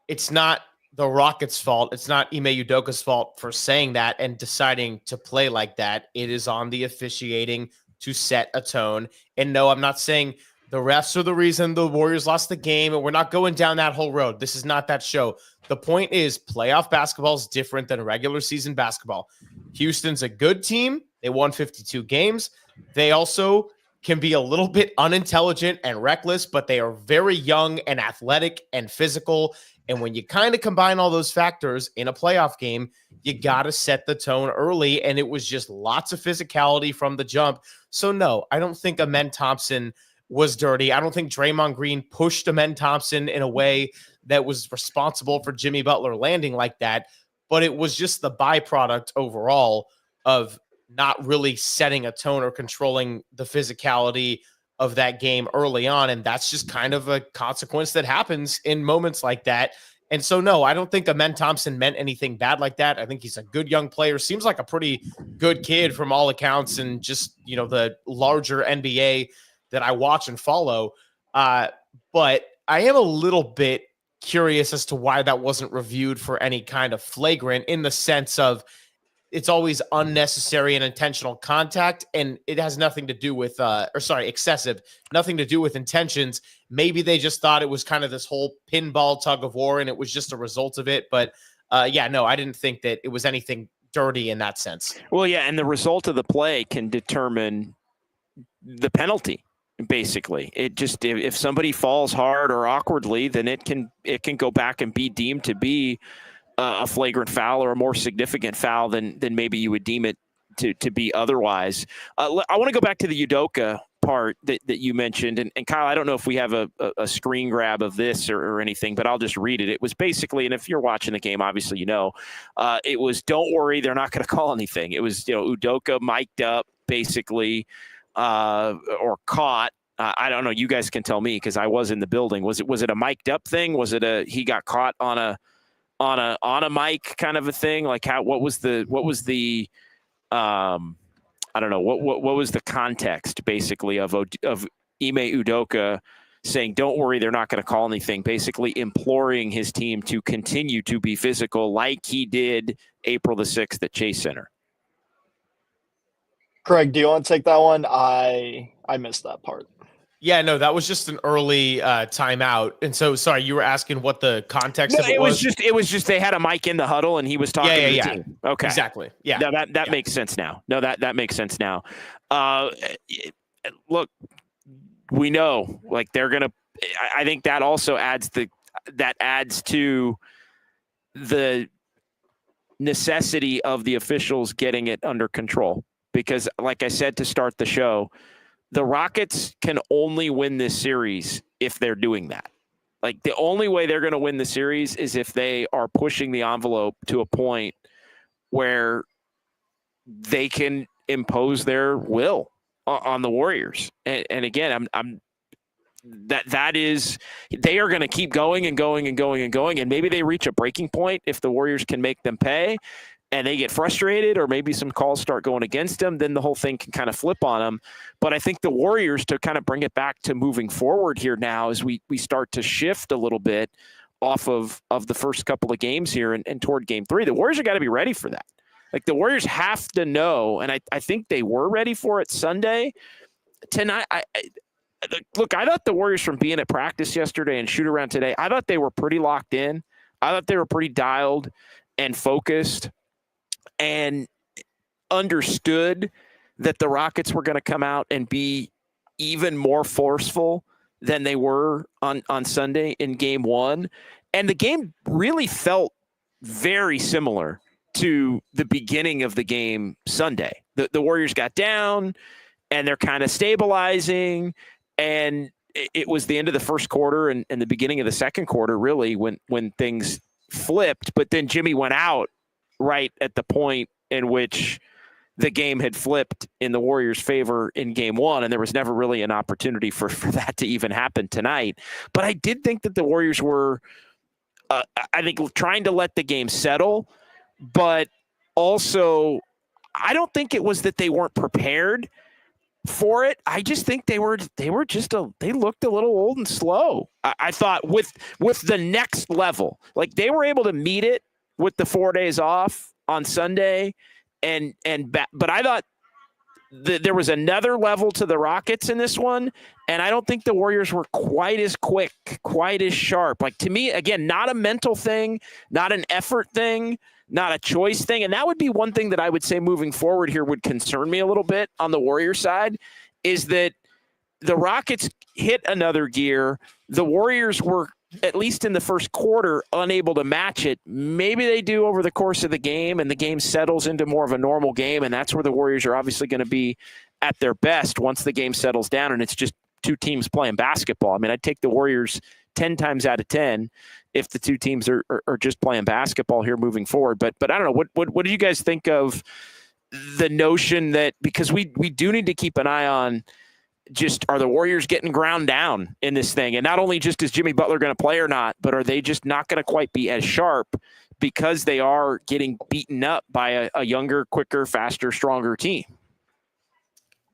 it's not the Rockets' fault. It's not Ime Udoka's fault for saying that and deciding to play like that. It is on the officiating to set a tone. And no, I'm not saying the refs are the reason the Warriors lost the game, and we're not going down that whole road. This is not that show. The point is playoff basketball is different than regular season basketball. Houston's a good team. They won 52 games. They also can be a little bit unintelligent and reckless, but they are very young and athletic and physical. And when you kind of combine all those factors in a playoff game, you got to set the tone early. And it was just lots of physicality from the jump. So no, I don't think Amen Thompson was dirty. I don't think Draymond Green pushed Amen Thompson in a way that was responsible for Jimmy Butler landing like that. But it was just the byproduct overall of not really setting a tone or controlling the physicality of that game early on. And that's just kind of a consequence that happens in moments like that. And so, no, I don't think Amen Thompson meant anything bad like that. I think he's a good young player. Seems like a pretty good kid from all accounts and just, the larger NBA that I watch and follow. But I am a little bit curious as to why that wasn't reviewed for any kind of flagrant, in the sense of it's always unnecessary and intentional contact, and it has nothing to do with excessive, nothing to do with intentions. Maybe they just thought it was kind of this whole pinball tug of war, and it was just a result of it. But I didn't think that it was anything dirty in that sense. Well, yeah, and the result of the play can determine the penalty. Basically, it just, if somebody falls hard or awkwardly, then it can go back and be deemed to be a flagrant foul or a more significant foul than maybe you would deem it to be otherwise. I want to go back to the Udoka part that you mentioned. And Kyle, I don't know if we have a screen grab of this or anything, but I'll just read it. It was basically, and if you're watching the game, obviously, it was, don't worry, they're not going to call anything. It was, Udoka mic'd up basically, or caught. I don't know. You guys can tell me, because I was in the building. Was it a mic'd up thing? Was it he got caught on a mic kind of a thing? Like what was the I don't know, what was the context basically of Ime Udoka saying, don't worry, they're not going to call anything, basically imploring his team to continue to be physical like he did April the 6th at Chase Center? Craig, do you want to take that one? I missed that part. Yeah, no, that was just an early timeout. And so, sorry, you were asking what the context of it was? It was just they had a mic in the huddle and he was talking to the team. Okay. Exactly. Yeah. No, that makes sense now. No, that makes sense now. Look, we know, like, they're going to – I think that also adds to the necessity of the officials getting it under control. Because, like I said to start the show, the Rockets can only win this series if they're doing that. Like, the only way they're going to win the series is if they are pushing the envelope to a point where they can impose their will on the Warriors. And again, that is, they are going to keep going and going and going and going. And maybe they reach a breaking point if the Warriors can make them pay and they get frustrated, or maybe some calls start going against them, then the whole thing can kind of flip on them. But I think the Warriors, to kind of bring it back to moving forward here now, as we start to shift a little bit off of the first couple of games here and toward game 3, the Warriors have got to be ready for that. Like, the Warriors have to know, and I think they were ready for it Sunday. Tonight, look, I thought the Warriors, from being at practice yesterday and shoot around today, I thought they were pretty locked in. I thought they were pretty dialed and focused and understood that the Rockets were going to come out and be even more forceful than they were on Sunday in game 1. And the game really felt very similar to the beginning of the game Sunday. The Warriors got down and they're kind of stabilizing, and it was the end of the first quarter and the beginning of the second quarter, really, when things flipped. But then Jimmy went out right at the point in which the game had flipped in the Warriors' favor in game 1, and there was never really an opportunity for that to even happen tonight. But I did think that the Warriors were, I think, trying to let the game settle, but also I don't think it was that they weren't prepared for it. I just think they looked a little old and slow. I thought with the next level, like, they were able to meet it with the 4 days off on Sunday, but I thought there was another level to the Rockets in this one, and I don't think the Warriors were quite as quick, quite as sharp. Like, to me, again, not a mental thing, not an effort thing, not a choice thing. And that would be one thing that I would say moving forward here would concern me a little bit on the Warriors side, is that the Rockets hit another gear. The Warriors were, at least in the first quarter, unable to match it. Maybe they do over the course of the game, and the game settles into more of a normal game, and that's where the Warriors are obviously going to be at their best once the game settles down and it's just two teams playing basketball. I mean, I'd take the Warriors 10 times out of 10 if the two teams are just playing basketball here moving forward. But I don't know, what do you guys think of the notion that, because we do need to keep an eye on, just, are the Warriors getting ground down in this thing? And not only just is Jimmy Butler going to play or not, but are they just not going to quite be as sharp because they are getting beaten up by a younger, quicker, faster, stronger team?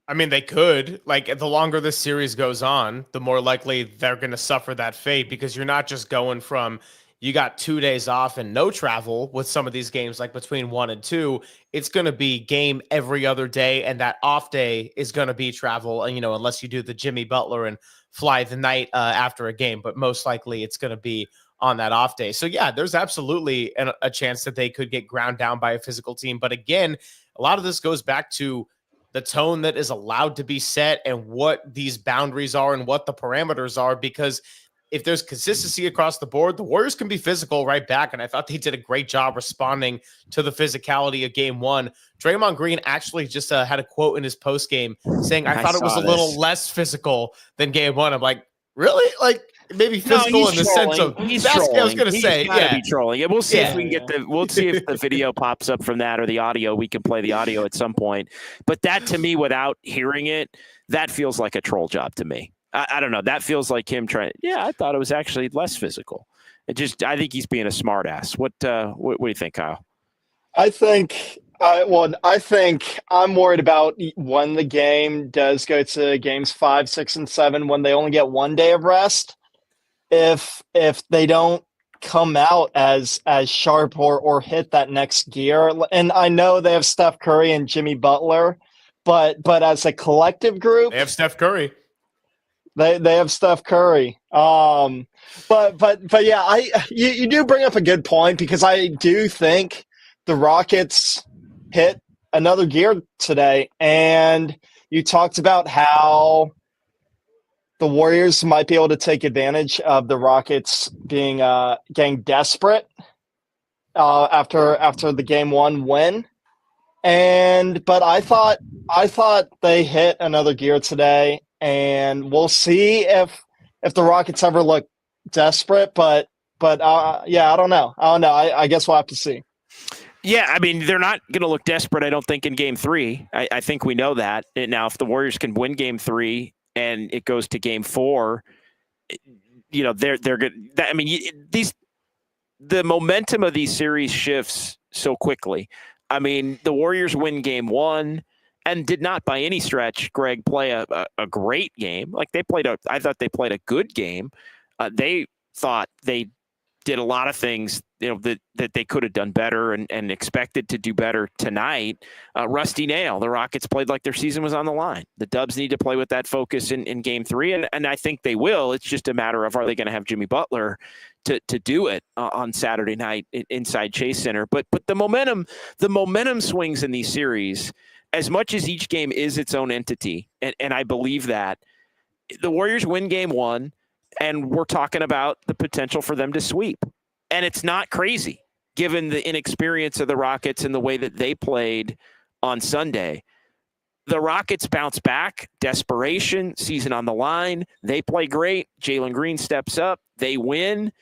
I mean, they could. Like, the longer this series goes on, the more likely they're going to suffer that fate, because you're not just going from, you got 2 days off and no travel with some of these games, like between 1 and 2, it's going to be game every other day. And that off day is going to be travel. And, unless you do the Jimmy Butler and fly the night after a game, but most likely it's going to be on that off day. So yeah, there's absolutely a chance that they could get ground down by a physical team. But again, a lot of this goes back to the tone that is allowed to be set and what these boundaries are and what the parameters are, because if there's consistency across the board, the Warriors can be physical right back. And I thought they did a great job responding to the physicality of game 1. Draymond Green actually just had a quote in his post game saying, I thought it was a little less physical than game 1. I'm like, really? Like, maybe physical in the sense of basketball. I was going to say, be trolling. We'll see if we can we'll see if the video pops up from that or the audio. We can play the audio at some point. But that, to me, without hearing it, that feels like a troll job to me. I don't know. That feels like him trying. Yeah, I thought it was actually less physical. I think he's being a smart ass. What do you think, Kyle? I think I'm worried about when the game does go to games 5, 6, and 7, when they only get 1 day of rest. If they don't come out as sharp or hit that next gear, and I know they have Steph Curry and Jimmy Butler, but as a collective group, they have Steph Curry. They have Steph Curry. But yeah, you do bring up a good point, because I do think the Rockets hit another gear today, and you talked about how the Warriors might be able to take advantage of the Rockets being getting desperate after the game 1 win. But I thought they hit another gear today. And we'll see if the Rockets ever look desperate, but yeah, I don't know. I guess we'll have to see. Yeah, I mean, they're not going to look desperate, I don't think, in game 3. I think we know that. Now, if the Warriors can win game 3 and it goes to game 4, they're good. I mean, the momentum of these series shifts so quickly. I mean, the Warriors win game 1. And did not by any stretch, Greg, play a great game. Like I thought they played a good game. They thought they did a lot of things, that they could have done better and expected to do better tonight. Rusty nail. The Rockets played like their season was on the line. The Dubs need to play with that focus in game 3, and I think they will. It's just a matter of, are they going to have Jimmy Butler to do it on Saturday night inside Chase Center? But the momentum swings in these series. As much as each game is its own entity, and I believe that, the Warriors win game 1, and we're talking about the potential for them to sweep. And it's not crazy, given the inexperience of the Rockets and the way that they played on Sunday. The Rockets bounce back, desperation, season on the line. They play great. Jalen Green steps up. They win.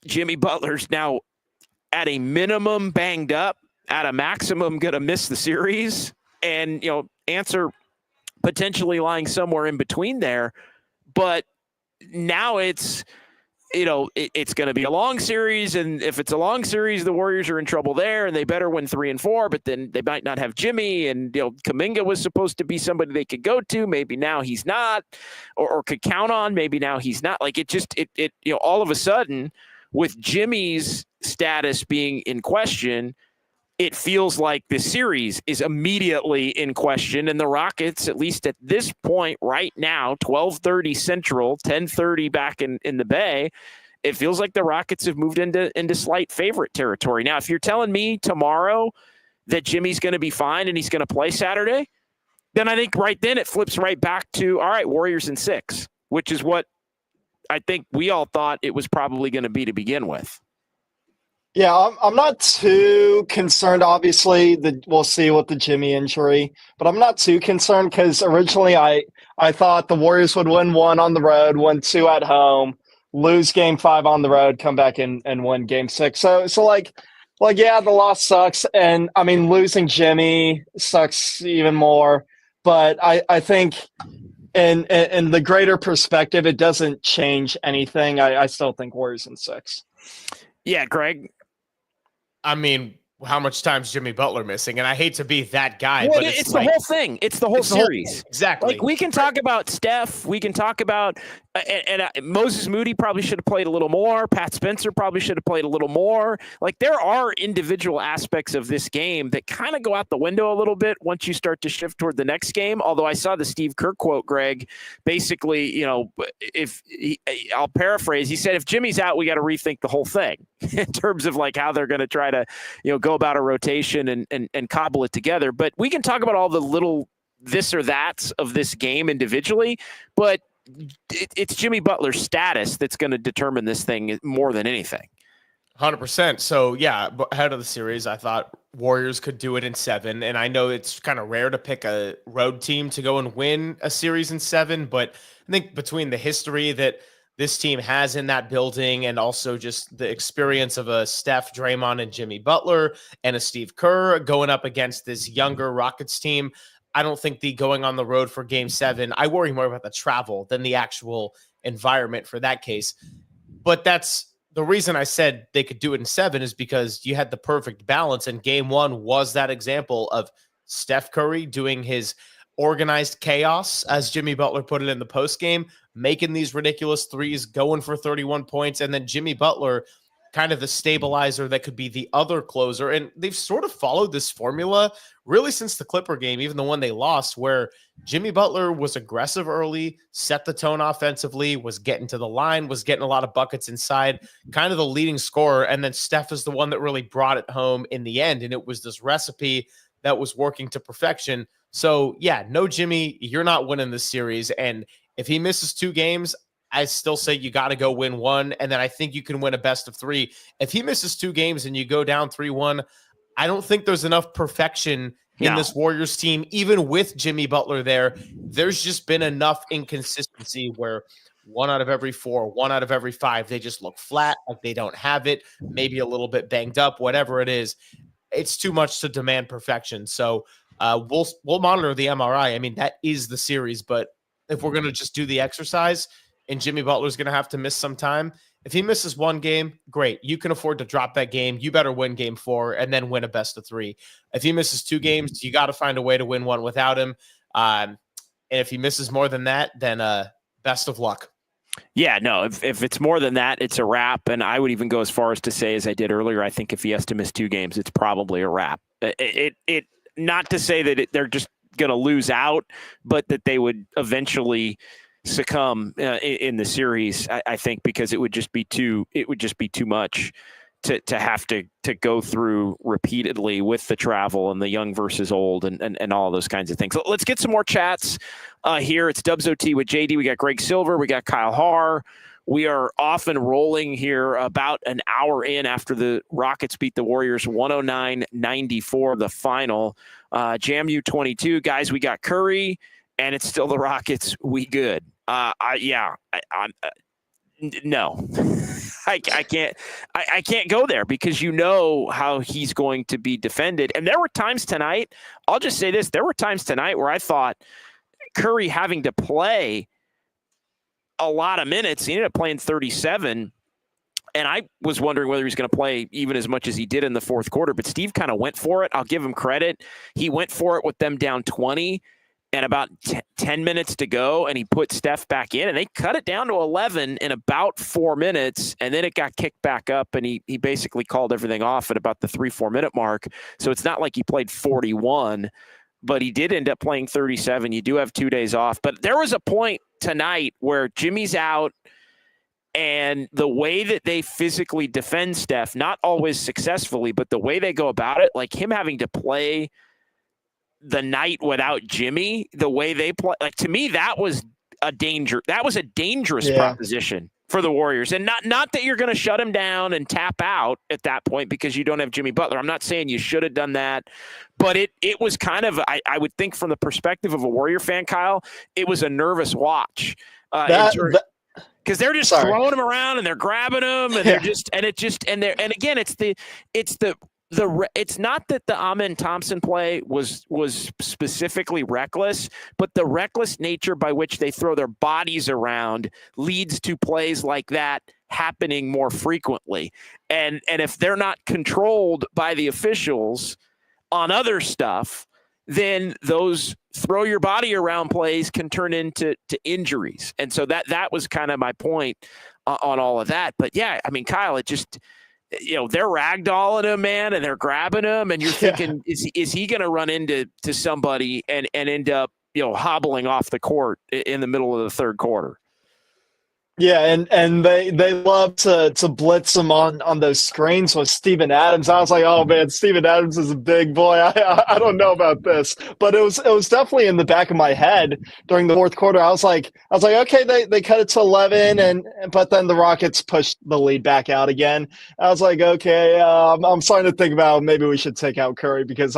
Jimmy Butler's now at a minimum banged up. At a maximum, going to miss the series, and answer potentially lying somewhere in between there. But now it's it's going to be a long series, and if it's a long series, the Warriors are in trouble there, and they better win 3 and 4. But then they might not have Jimmy, and Kuminga was supposed to be somebody they could go to. Maybe now he's not, or could count on. Maybe now he's not. Like it all of a sudden, with Jimmy's status being in question, it feels like the series is immediately in question, and the Rockets, at least at this point right now, 12:30 Central, 10:30 back in the Bay, it feels like the Rockets have moved into slight favorite territory. Now, if you're telling me tomorrow that Jimmy's going to be fine and he's going to play Saturday, then I think right then it flips right back to, all right, Warriors in 6, which is what I think we all thought it was probably going to be to begin with. Yeah, I'm not too concerned. Obviously, we'll see with the Jimmy injury, but I'm not too concerned, because originally I thought the Warriors would win 1 on the road, win 2 at home, lose game 5 on the road, come back and win game 6. So yeah, the loss sucks, and I mean losing Jimmy sucks even more. But I think in the greater perspective, it doesn't change anything. I still think Warriors in 6. Yeah, Greg. I mean, how much time's Jimmy Butler missing? And I hate to be that guy, well, but it's the whole thing. It's the whole series. Exactly. Like, we can talk about Steph. We can talk about And Moses Moody probably should have played a little more. Pat Spencer probably should have played a little more. Like, there are individual aspects of this game that kind of go out the window a little bit once you start to shift toward the next game. Although I saw the Steve Kerr quote, Greg, basically, I'll paraphrase. He said, if Jimmy's out, we got to rethink the whole thing in terms of like how they're going to try to, go about a rotation and cobble it together. But we can talk about all the little this or that's of this game individually, but it's Jimmy Butler's status that's going to determine this thing more than anything. 100%. So, yeah, ahead of the series, I thought Warriors could do it in 7. And I know it's kind of rare to pick a road team to go and win a series in 7. But I think between the history that this team has in that building and also just the experience of a Steph, Draymond, and Jimmy Butler and a Steve Kerr going up against this younger Rockets team, I don't think the going on the road for game 7, I worry more about the travel than the actual environment for that case. But that's the reason I said they could do it in 7 is because you had the perfect balance. And game 1 was that example of Steph Curry doing his organized chaos, as Jimmy Butler put it in the postgame, making these ridiculous threes, going for 31 points. And then Jimmy Butler, kind of the stabilizer that could be the other closer. And they've sort of followed this formula really since the Clipper game, even the one they lost, where Jimmy Butler was aggressive early, set the tone offensively, was getting to the line, was getting a lot of buckets inside, kind of the leading scorer. And then Steph is the one that really brought it home in the end. And it was this recipe that was working to perfection. So yeah, no Jimmy, you're not winning this series. And if he misses 2 games, I still say you got to go win 1, and then I think you can win a best of 3. If he misses 2 games and you go down 3-1, I don't think there's enough perfection in this Warriors team, even with Jimmy Butler there. There's just been enough inconsistency where 1 out of every 4, 1 out of every 5, they just look flat, like they don't have it, maybe a little bit banged up, whatever it is. It's too much to demand perfection. So we'll monitor the MRI. I mean, that is the series, but if we're going to just do the exercise, and Jimmy Butler's going to have to miss some time. If he misses 1 game, great. You can afford to drop that game. You better win game 4 and then win a best of 3. If he misses 2 games, you got to find a way to win 1 without him. And if he misses more than that, then best of luck. Yeah, no, if it's more than that, it's a wrap. And I would even go as far as to say, as I did earlier, I think if he has to miss 2 games, it's probably a wrap. It not to say that they're just going to lose out, but that they would eventually succumb in the series, I think, because it would just be too much to have to go through repeatedly with the travel and the young versus old and all those kinds of things. So let's get some more chats here. It's Dubs OT with JD. We got Greg Silver. We got Kyle Haar. We are off and rolling here about an hour in after the Rockets beat the Warriors 109-94, the final. JAMU 22. Guys, we got Curry, and it's still the Rockets. We good. No, I can't go there because you know how he's going to be defended. And there were times tonight, I'll just say this, there were times tonight where I thought Curry having to play a lot of minutes, he ended up playing 37. And I was wondering whether he's going to play even as much as he did in the fourth quarter, but Steve kind of went for it. I'll give him credit. He went for it with them down 20 and about 10 minutes to go, and he put Steph back in, and they cut it down to 11 in about 4 minutes, and then it got kicked back up, and he basically called everything off at about the 3-4 minute mark. So it's not like he played 41, but he did end up playing 37. You do have 2 days off. But there was a point tonight where Jimmy's out, and the way that they physically defend Steph, not always successfully, but the way they go about it, like him having to play the night without Jimmy, the way they play, like to me, that was a danger. That was a dangerous proposition for the Warriors. And not that you're going to shut him down and tap out at that point because you don't have Jimmy Butler. I'm not saying you should have done that, but it was kind of, I would think from the perspective of a Warrior fan, Kyle, it was a nervous watch. Because they're just throwing him around and they're grabbing him and it's not that the Amen Thompson play was specifically reckless, but the reckless nature by which they throw their bodies around leads to plays like that happening more frequently. And if they're not controlled by the officials on other stuff, then those throw your body around plays can turn into injuries. And so that was kind of my point on all of that. But yeah, I mean, Kyle, it just, they're ragdolling him, man, and they're grabbing him, and you're thinking, is he going to run into somebody and end up, hobbling off the court in the middle of the third quarter? Yeah, and they love to blitz him on those screens with Steven Adams. I was like, oh man, Steven Adams is a big boy. I don't know about this, but it was definitely in the back of my head during the fourth quarter. I was like, okay, they cut it to 11, but then the Rockets pushed the lead back out again. I was like, okay, I'm starting to think about maybe we should take out Curry, because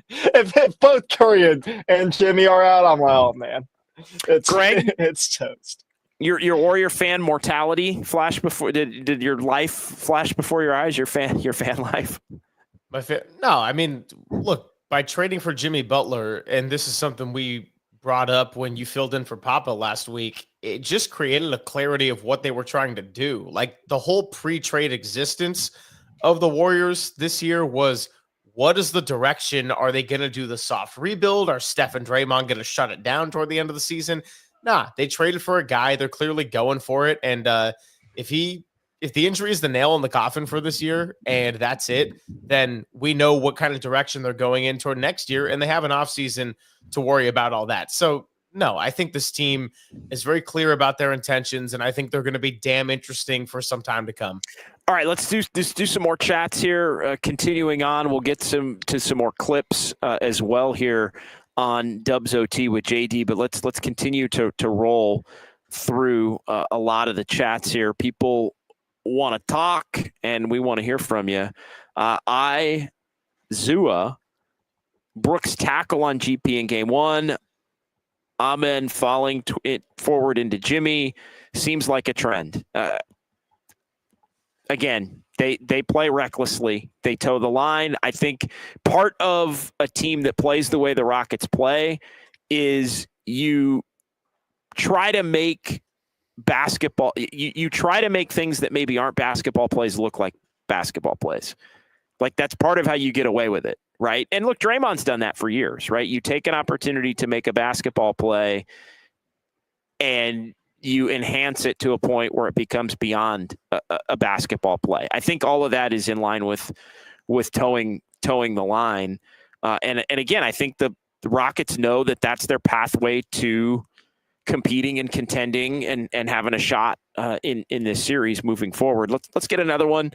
if both Curry and Jimmy are out, I'm like, oh man, it's toast. Your Warrior fan mortality flash before did your life flash before your eyes? Your fan life? No, I mean, look, by trading for Jimmy Butler, and this is something we brought up when you filled in for Papa last week, it just created a clarity of what they were trying to do. Like, the whole pre-trade existence of the Warriors this year was, what is the direction? Are they going to do the soft rebuild? Are Steph and Draymond going to shut it down toward the end of the season? Nah, they traded for a guy. They're clearly going for it. And if the injury is the nail in the coffin for this year and that's it, then we know what kind of direction they're going in toward next year, and they have an offseason to worry about all that. So, no, I think this team is very clear about their intentions, and I think they're going to be damn interesting for some time to come. All right, let's do some more chats here. Continuing on, we'll get to some more clips as well here on Dubs OT with JD, but let's continue to roll through a lot of the chats here. People want to talk, and we want to hear from you. Zua, Brooks tackle on GP in game one. Amen falling forward into Jimmy seems like a trend. Again, they play recklessly. They toe the line. I think part of a team that plays the way the Rockets play is you try to make basketball. You try to make things that maybe aren't basketball plays look like basketball plays. Like, that's part of how you get away with it, right? And look, Draymond's done that for years, right? You take an opportunity to make a basketball play and you enhance it to a point where it becomes beyond a basketball play. I think all of that is in line with towing the line. And again, I think the Rockets know that that's their pathway to competing and contending and having a shot in this series moving forward. Let's get another one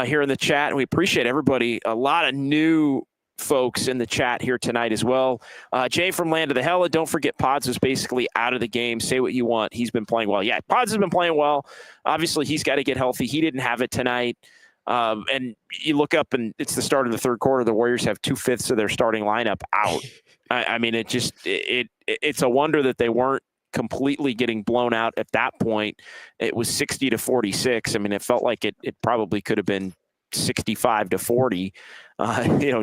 here in the chat. And we appreciate everybody. A lot of new folks in the chat here tonight as well. Jay from Land of the Hella, don't forget Pods was basically out of the game. Say what you want. He's been playing well. Yeah, Pods has been playing well. Obviously, he's got to get healthy. He didn't have it tonight. And you look up and it's the start of the third quarter. The Warriors have 2/5 of their starting lineup out. I mean, it's a wonder that they weren't completely getting blown out at that point. It was 60-46. I mean, it felt like it probably could have been 65-40,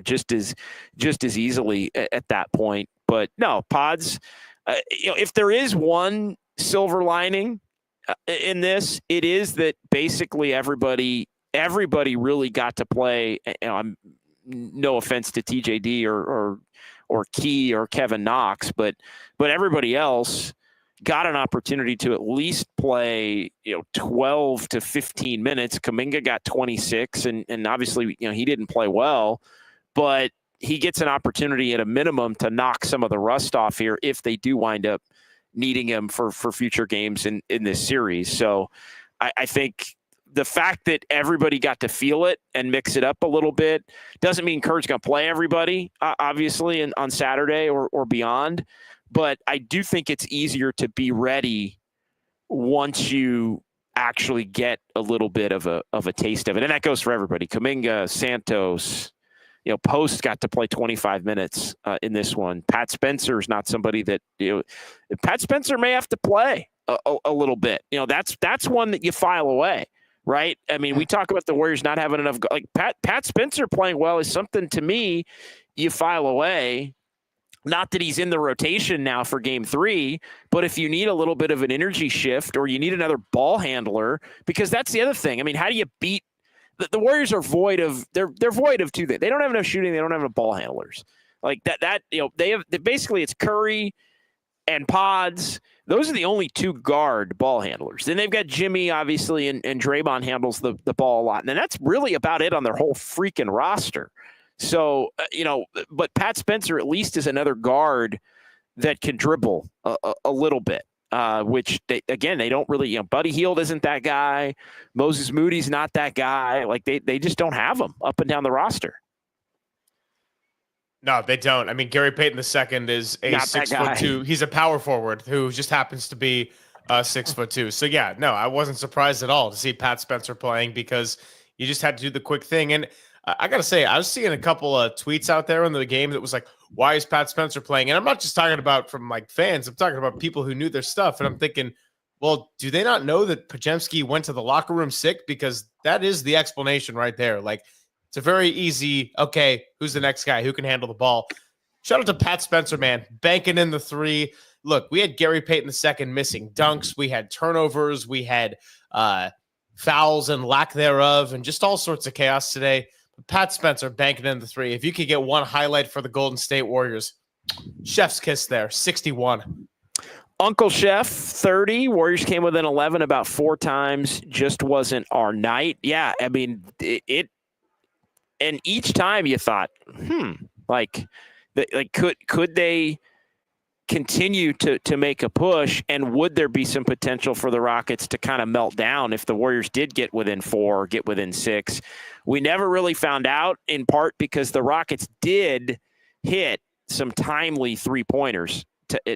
just as easily at that point. But no, Pods, if there is one silver lining in this, it is that basically everybody really got to play. No offense to TJD or Key or Kevin Knox, but everybody else got an opportunity to at least play, 12 to 15 minutes. Kuminga got 26, and obviously, he didn't play well, but he gets an opportunity at a minimum to knock some of the rust off here if they do wind up needing him for future games in this series. So I think the fact that everybody got to feel it and mix it up a little bit doesn't mean Kerr's going to play everybody, obviously, on Saturday or beyond. But I do think it's easier to be ready once you actually get a little bit of a taste of it. And that goes for everybody. Kuminga, Santos, Post got to play 25 minutes in this one. Pat Spencer is not somebody that, Pat Spencer may have to play a little bit. That's one that you file away, right? I mean, we talk about the Warriors not having enough. Like Pat Spencer playing well is something, to me, you file away. Not that he's in the rotation now for game 3, but if you need a little bit of an energy shift or you need another ball handler, because that's the other thing. I mean, how do you beat the Warriors are void of they're void of two things. They don't have enough shooting. They don't have enough ball handlers. Like that basically it's Curry and Pods. Those are the only two guard ball handlers. Then they've got Jimmy, obviously, and Draymond handles the ball a lot. And then that's really about it on their whole freaking roster. So, but Pat Spencer at least is another guard that can dribble a little bit, which, they don't really, Buddy Hield isn't that guy. Moses Moody's not that guy. Like, they just don't have them up and down the roster. No, they don't. I mean, Gary Payton II is a Not 6'2". He's a power forward who just happens to be 6'2". So yeah, no, I wasn't surprised at all to see Pat Spencer playing because you just had to do the quick thing. And I got to say, I was seeing a couple of tweets out there in the game that was like, why is Pat Spencer playing? And I'm not just talking about from like fans. I'm talking about people who knew their stuff. And I'm thinking, well, do they not know that Podziemski went to the locker room sick? Because that is the explanation right there. Like, it's a very easy, okay, who's the next guy? Who can handle the ball? Shout out to Pat Spencer, man, banking in the three. Look, we had Gary Payton II missing dunks. We had turnovers. We had fouls and lack thereof and just all sorts of chaos today. But Pat Spencer banking in the three. If you could get one highlight for the Golden State Warriors, chef's kiss there, 61. Uncle Chef, 30. Warriors came within 11 about 4 times. Just wasn't our night. Yeah, I mean, and each time you thought, could they continue to make a push, and would there be some potential for the Rockets to kind of melt down if the Warriors did get within 4 or get within 6? We never really found out, in part because the Rockets did hit some timely 3-pointers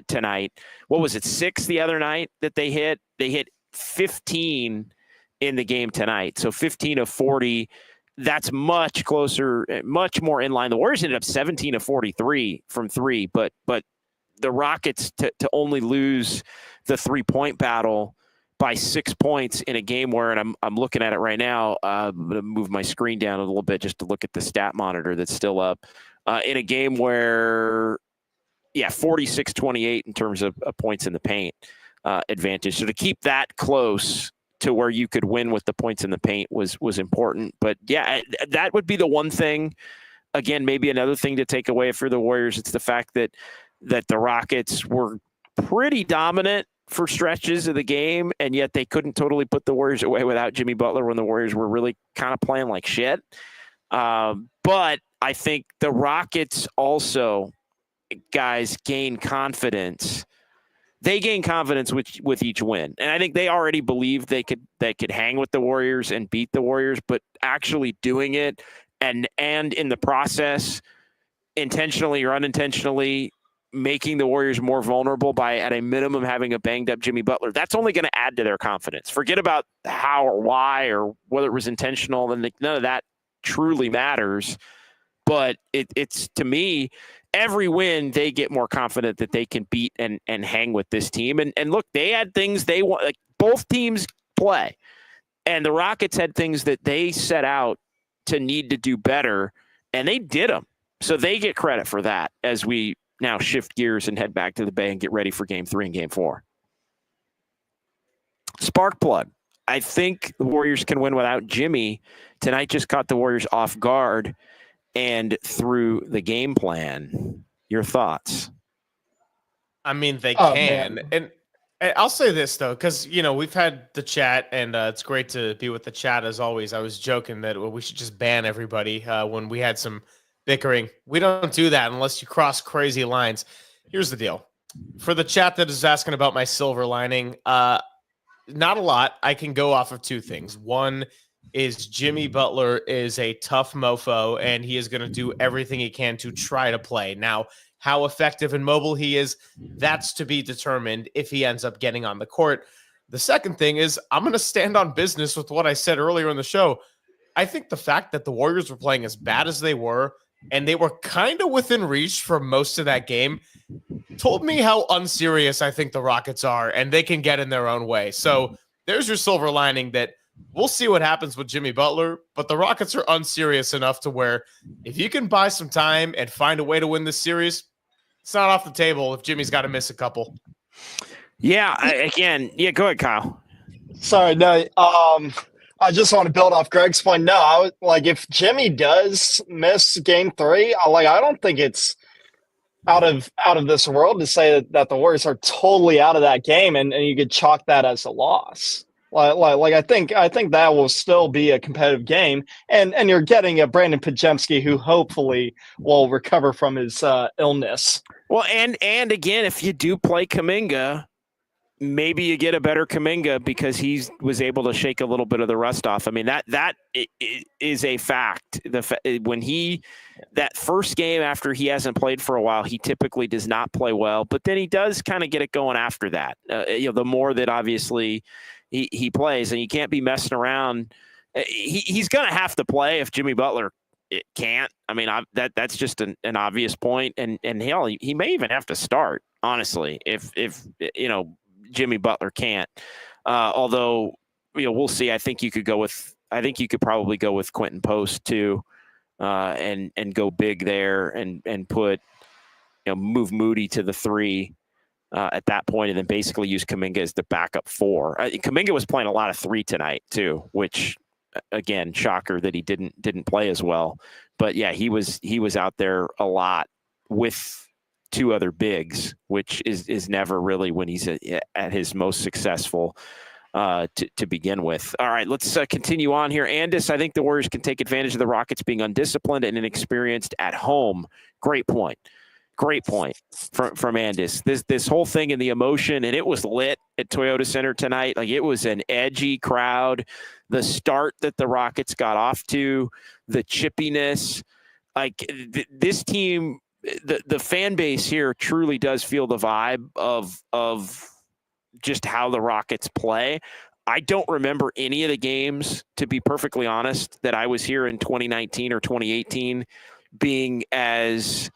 tonight. What was it, 6 the other night that they hit? They hit 15 in the game tonight, so 15 of 40. That's much closer, much more in line. The Warriors ended up 17 of 43 from 3, but the Rockets to only lose the 3-point battle by 6 points in a game where, and I'm looking at it right now, I'm going to move my screen down a little bit just to look at the stat monitor that's still up, in a game where, 46-28 in terms of points in the paint advantage. So to keep that close to where you could win with the points in the paint was important. But yeah, that would be the one thing. Again, maybe another thing to take away for the Warriors, it's the fact that the Rockets were pretty dominant for stretches of the game, and yet they couldn't totally put the Warriors away without Jimmy Butler when the Warriors were really kind of playing like shit. But I think the Rockets also, guys, gain confidence. They gain confidence with each win. And I think they already believed they could hang with the Warriors and beat the Warriors, but actually doing it and in the process, intentionally or unintentionally, making the Warriors more vulnerable by, at a minimum, having a banged up Jimmy Butler, that's only going to add to their confidence. Forget about how or why or whether it was intentional, and none of that truly matters. But it's, to me, every win, they get more confident that they can beat and hang with this team. And look, they had things they want. Like, both teams play, and the Rockets had things that they set out to need to do better, and they did them. So they get credit for that as we now shift gears and head back to the Bay and get ready for Game 3 and Game 4. Spark plug. I think the Warriors can win without Jimmy. Tonight just caught the Warriors off guard and through the game plan. Your thoughts? I mean, they can. And I'll say this, though, because, we've had the chat, and it's great to be with the chat as always. I was joking that we should just ban everybody when we had some bickering. We don't do that unless you cross crazy lines. Here's the deal. For the chat that is asking about my silver lining, not a lot. I can go off of 2 things. One is Jimmy Butler is a tough mofo, and he is going to do everything he can to try to play. Now, how effective and mobile he is, that's to be determined if he ends up getting on the court. The second thing is I'm going to stand on business with what I said earlier in the show. I think the fact that the Warriors were playing as bad as they were, and they were kind of within reach for most of that game, told me how unserious I think the Rockets are, and they can get in their own way. So there's your silver lining, that we'll see what happens with Jimmy Butler, but the Rockets are unserious enough to where if you can buy some time and find a way to win this series, it's not off the table if Jimmy's got to miss a couple. Yeah, go ahead, Kyle. Sorry, no. I just want to build off Greg's point. No, if Jimmy does miss Game 3, I don't think it's out of this world to say that the Warriors are totally out of that game, and you could chalk that as a loss. Like I think that will still be a competitive game, and you're getting a Brandon Pajemski who hopefully will recover from his illness. Well, and again, if you do play Kuminga, maybe you get a better Kaminga because he was able to shake a little bit of the rust off. I mean, that is a fact. That first game after he hasn't played for a while, he typically does not play well, but then he does kind of get it going after that. The more that obviously he plays, and you can't be messing around. He's going to have to play if Jimmy Butler can't. I mean, that's just an obvious point, and hell, he may even have to start, honestly, if Jimmy Butler can't. Although, we'll see. I think you could probably go with Quentin Post too, and go big there and put, move Moody to the 3 at that point, and then basically use Kuminga as the backup 4. Kuminga was playing a lot of 3 tonight too, which again, shocker that he didn't play as well. But yeah, he was out there a lot with 2 other bigs, which is never really when he's at his most successful to begin with. All right, let's continue on here. Andis, I think the Warriors can take advantage of the Rockets being undisciplined and inexperienced at home. Great point from Andis. This whole thing and the emotion, and it was lit at Toyota Center tonight. Like, it was an edgy crowd. The start that the Rockets got off to, the chippiness, like this team, the fan base here truly does feel the vibe of just how the Rockets play. I don't remember any of the games, to be perfectly honest, that I was here in 2019 or 2018 being as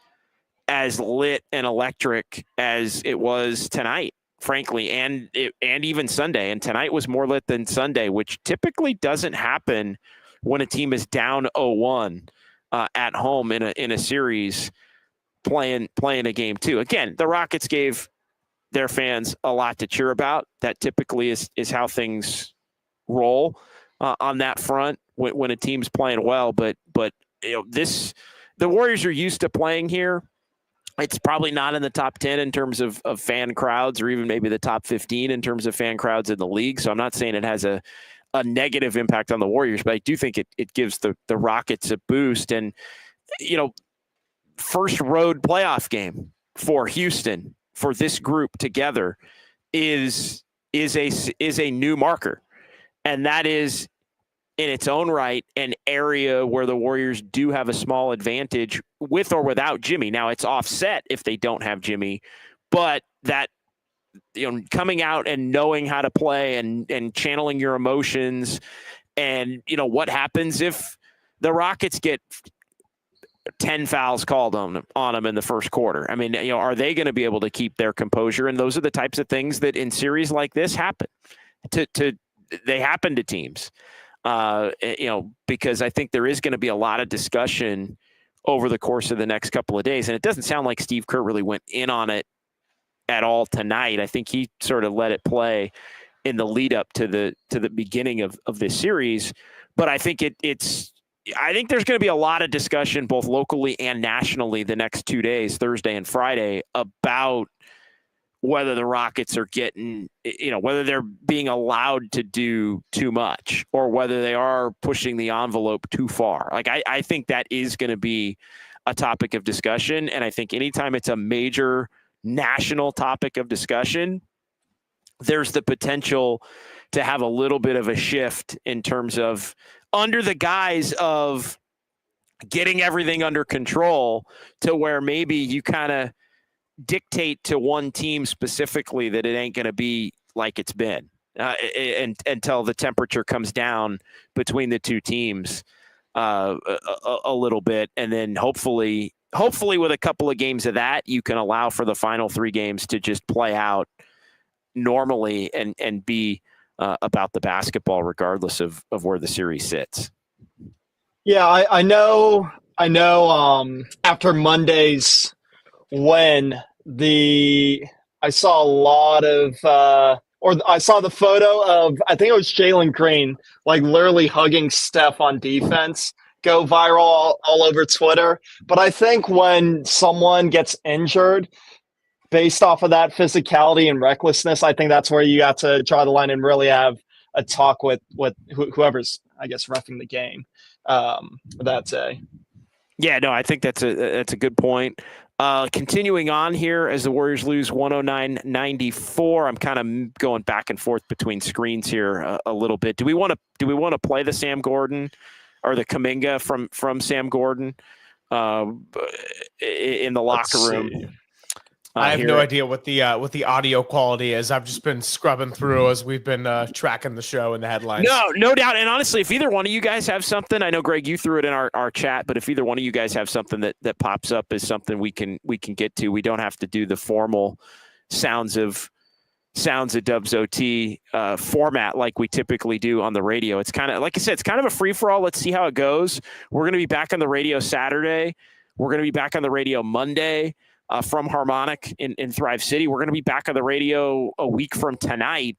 lit and electric as it was tonight, frankly, and even Sunday. And tonight was more lit than Sunday, which typically doesn't happen when a team is down 0-1 at home in a series playing a game 2. Again, the Rockets gave their fans a lot to cheer about. That typically is how things roll on that front when a team's playing well. But the Warriors are used to playing here. It's probably not in the top 10 in terms of fan crowds, or even maybe the top 15 in terms of fan crowds in the league. So I'm not saying it has a negative impact on the Warriors, but I do think it gives the Rockets a boost. And, first road playoff game for Houston for this group together is a new marker. And that is in its own right an area where the Warriors do have a small advantage with or without Jimmy. Now, it's offset if they don't have Jimmy, but that, coming out and knowing how to play and channeling your emotions, and what happens if the Rockets get 10 fouls called on them in the first quarter. I mean, are they going to be able to keep their composure? And those are the types of things that in series like this happen they happen to teams. Because I think there is going to be a lot of discussion over the course of the next couple of days. And it doesn't sound like Steve Kerr really went in on it at all tonight. I think he sort of let it play in the lead up to the beginning of this series. But I think I think there's going to be a lot of discussion both locally and nationally the next 2 days, Thursday and Friday, about whether the Rockets are getting, whether they're being allowed to do too much or whether they are pushing the envelope too far. Like, I think that is going to be a topic of discussion. And I think anytime it's a major national topic of discussion, there's the potential to have a little bit of a shift in terms of, under the guise of getting everything under control, to where maybe you kind of dictate to one team specifically that it ain't going to be like it's been until the temperature comes down between the two teams a little bit. And then hopefully with a couple of games of that, you can allow for the final 3 games to just play out normally and be about the basketball, regardless of where the series sits. Yeah, I know. After Monday's win, I saw a lot of, I saw the photo of, I think it was Jalen Green, like literally hugging Steph on defense, go viral all over Twitter. But I think when someone gets injured based off of that physicality and recklessness, I think that's where you have to draw the line and really have a talk with whoever's, I guess, reffing the game that day. Yeah, no, I think that's a good point. Continuing on here as the Warriors lose 109-94. I'm kind of going back and forth between screens here a little bit. Do we want to play the Sam Gordon or the Kuminga from Sam Gordon in the locker room? I have no idea what the audio quality is. I've just been scrubbing through as we've been tracking the show and the headlines. No doubt. And honestly, if either one of you guys have something, I know Greg, you threw it in our chat, but if either one of you guys have something that pops up as something we can get to, we don't have to do the formal sounds of Dubs OT format like we typically do on the radio. It's kind of, like I said, it's kind of a free for all. Let's see how it goes. We're going to be back on the radio Saturday. We're going to be back on the radio Monday. From Harmonic in Thrive City. We're going to be back on the radio a week from tonight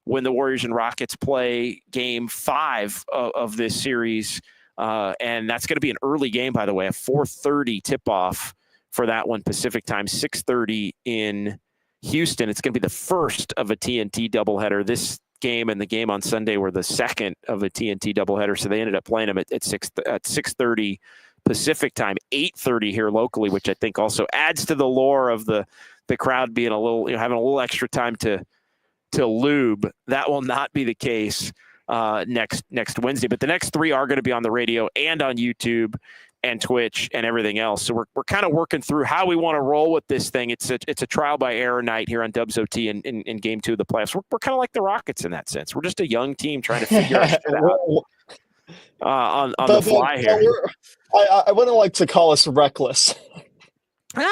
when the Warriors and Rockets play game 5 of this series. And that's going to be an early game, by the way, a 4:30 tip-off for that one Pacific time, 6:30 in Houston. It's going to be the first of a TNT doubleheader. This game and the game on Sunday were the second of a TNT doubleheader, so they ended up playing them at 6:30 Pacific time, 8:30 here locally, which I think also adds to the lore of the crowd being a little, having a little extra time to lube. That will not be the case next Wednesday, but the next 3 are going to be on the radio and on YouTube and Twitch and everything else. So we're kind of working through how we want to roll with this thing. It's a trial by error night here on Dubs OT in game 2 of the playoffs. We're kind of like the Rockets in that sense. We're just a young team trying to figure out on the fly here. I wouldn't like to call us reckless.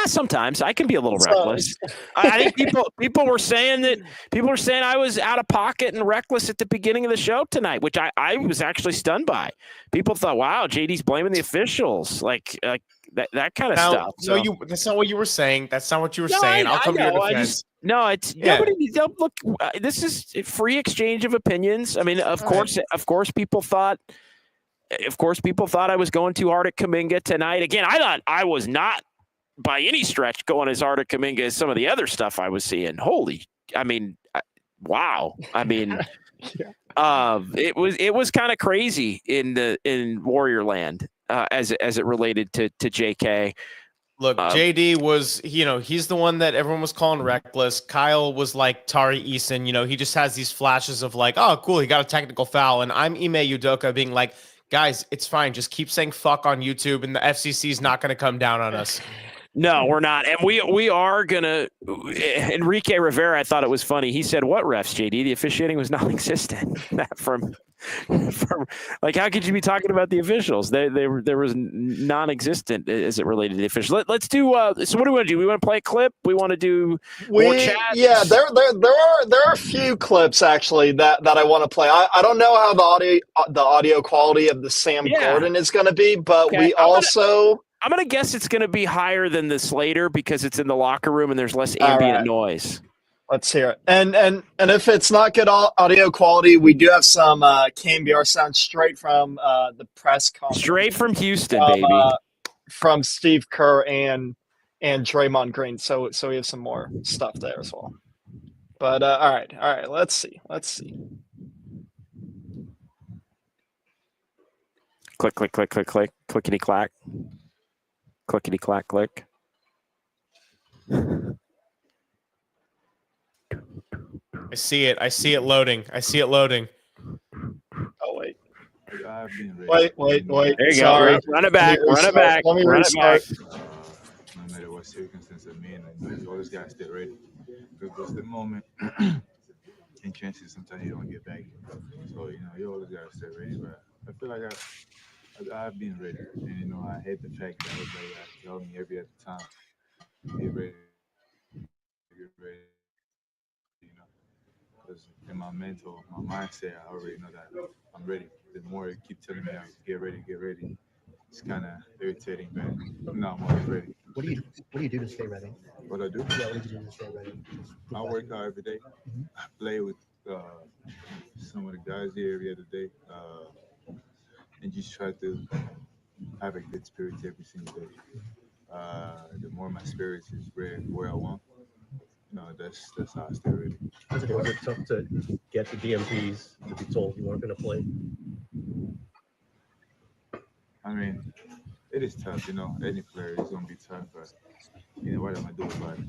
Sometimes I can be a little reckless. I think people were saying I was out of pocket and reckless at the beginning of the show tonight, which I was actually stunned by. People thought, "Wow, JD's blaming the officials," like that kind of stuff. So. No, that's not what you were saying. That's not what you were saying. I'll come to your defense. Nobody. Look, this is a free exchange of opinions. I mean, of course, people thought. Of course, people thought I was going too hard at Kaminga tonight. Again, I thought I was not by any stretch going as hard at Kaminga as some of the other stuff I was seeing. Wow. I mean, it was kind of crazy in Warrior Land as it related to JK. Look, JD was, he's the one that everyone was calling reckless. Kyle was like Tari Eason. He just has these flashes of like, oh, cool, he got a technical foul. And I'm Ime Udoka being like, guys, it's fine. Just keep saying fuck on YouTube, and the FCC is not going to come down on us. No, we're not. And we are going to – Enrique Rivera, I thought it was funny. He said, what refs, JD? The officiating was non-existent. from like, how could you be talking about the officials? There was non-existent as it related to the officials. Let's do so what do we want to do? We want to play a clip? We want to do more chat? Yeah, there are a few clips actually that I want to play. I don't know how the audio quality of the Sam Gordon is going to be, but okay. I'm going to guess it's going to be higher than the Slater because it's in the locker room and there's less ambient noise. Let's hear it. And if it's not good audio quality, we do have some KNBR sound straight from the press conference. Straight from Houston, baby. From Steve Kerr and Draymond Green. So we have some more stuff there as well. But all right. Let's see. Click, click, click, click, click. Clickety clack. Clickety clack, click. I see it loading. Oh, wait. Wait. There you Sorry. go. Run it back. Let me restart. No matter what circumstance I'm in, you always got to stay ready. Because the moment in chances, sometimes you don't get back. So, you always got to stay ready. But I feel like I've been ready. And, I hate the fact that everybody tells me every other time, get ready. Because in my mental, my mindset, I already know that I'm ready. The more you keep telling me, get ready, it's kind of irritating, but no, I'm always ready. What do you do to stay ready? What I do? Yeah, what do you do to stay ready? I work out every day. Mm-hmm. I play with some of the guys here every other day, and just try to have a good spirit every single day. The more my spirits is where I want, that's how I stay ready. Was it tough to get the DMPs to be told you weren't going to play? I mean, it is tough, any player is going to be tough, but, what am I doing about it?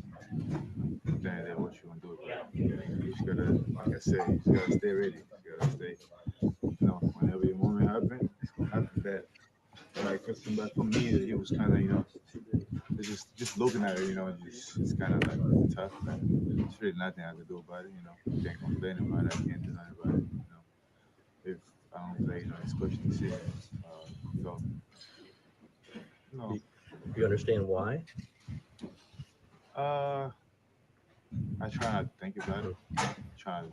At the end of the day, what you want to do about it? You just got to, like I said, you just got to stay ready. You got to stay, whenever your moment happens, it's going to happen bad. Like, for me, it was kind of, just looking at it, it's kind of like tough, but there's really nothing I can do about it, Can't complain about it. I can't do nothing about it, If I don't play, it's coaching decision. So, Do you understand why? I try not to think about it. Try to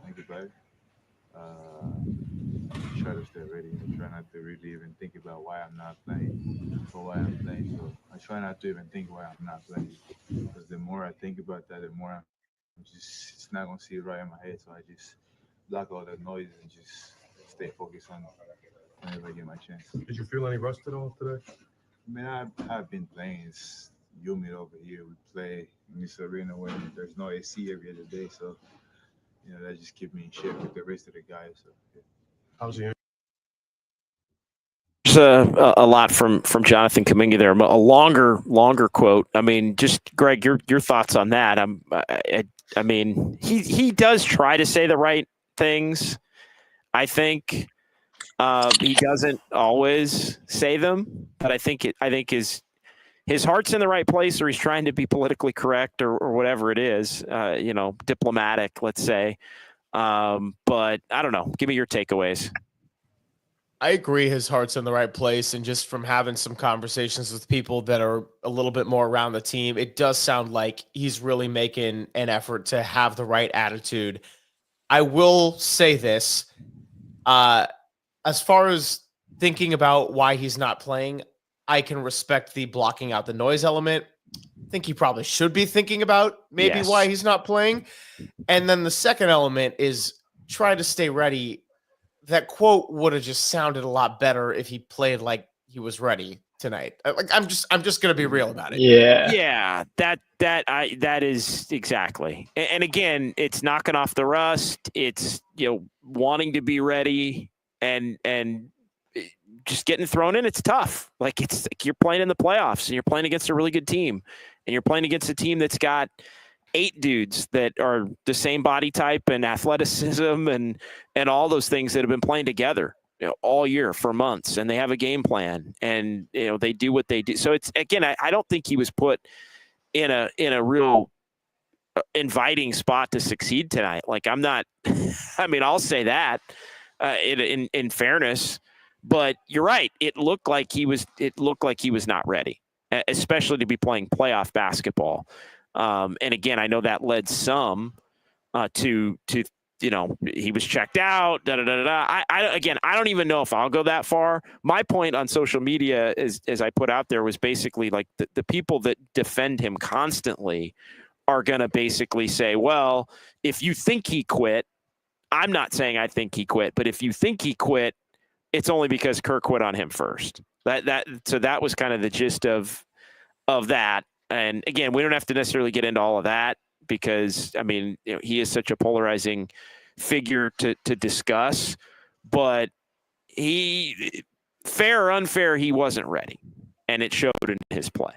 stay ready. Try not to really even think about why I'm not playing or why I'm playing. So I try not to even think why I'm not playing. Because the more I think about that, the more it's not going to see it right in my head. So I just block all that noise and just stay focused on whenever I get my chance. Did you feel any rust at all today? I mean, I've been playing. It's humid over here. We play in this arena when there's no AC every other day. So, that just keeps me in shape with the rest of the guys. So, yeah. How's the There's a lot from Jonathan Kuminga there. A longer quote. I mean, just Greg, your thoughts on that? I mean, he does try to say the right things. I think he doesn't always say them, but I think his heart's in the right place, or he's trying to be politically correct, or whatever it is. Diplomatic, let's say. But I don't know. Give me your takeaways. I agree his heart's in the right place, and just from having some conversations with people that are a little bit more around the team, it does sound like he's really making an effort to have the right attitude. I will say this, as far as thinking about why he's not playing, I can respect the blocking out the noise element. I think he probably should be thinking about maybe why he's not playing. And then the second element is try to stay ready. That quote would have just sounded a lot better if he played like he was ready tonight. I'm just going to be real about it. Yeah, that is exactly. And again, it's knocking off the rust. It's, wanting to be ready and just getting thrown in. It's tough. Like, it's like you're playing in the playoffs and you're playing against a really good team, and you're playing against a team that's got 8 dudes that are the same body type and athleticism and all those things that have been playing together all year for months, and they have a game plan, and they do what they do. So it's, again, I don't think he was put in a real inviting spot to succeed tonight. Like, I'm not. I mean, I'll say that in fairness, but you're right. It looked like he was not ready, especially to be playing playoff basketball. And again, I know that led some to he was checked out. I don't even know if I'll go that far. My point on social media, as I put out there, was basically like the people that defend him constantly are going to basically say, well, if you think he quit, I'm not saying I think he quit, but if you think he quit, it's only because Kerr quit on him first. So that was kind of the gist of that. And again, we don't have to necessarily get into all of that because, I mean, he is such a polarizing figure to discuss. But fair or unfair, he wasn't ready, and it showed in his play.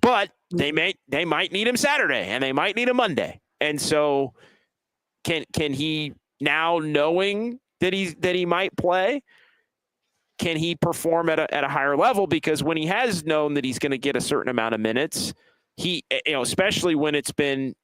But they might need him Saturday, and they might need him Monday. And so, can he, now knowing that he might play, can he perform at a higher level? Because when he has known that he's going to get a certain amount of minutes, he, especially when it's been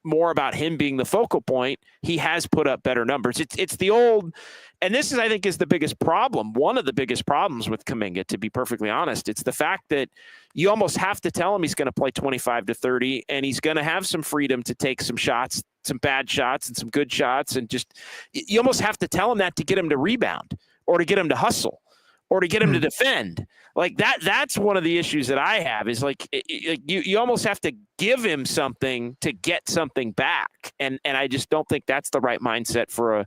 more about him being the focal point, he has put up better numbers. It's the old, and this is, I think, is the biggest problem. One of the biggest problems with Kaminga, to be perfectly honest, it's the fact that you almost have to tell him he's going to play 25 to 30, and he's going to have some freedom to take some shots, some bad shots and some good shots. And just, you almost have to tell him that to get him to rebound, or to get him to hustle, or to get him to defend. Like that's one of the issues that I have, is like you almost have to give him something to get something back. And I just don't think that's the right mindset for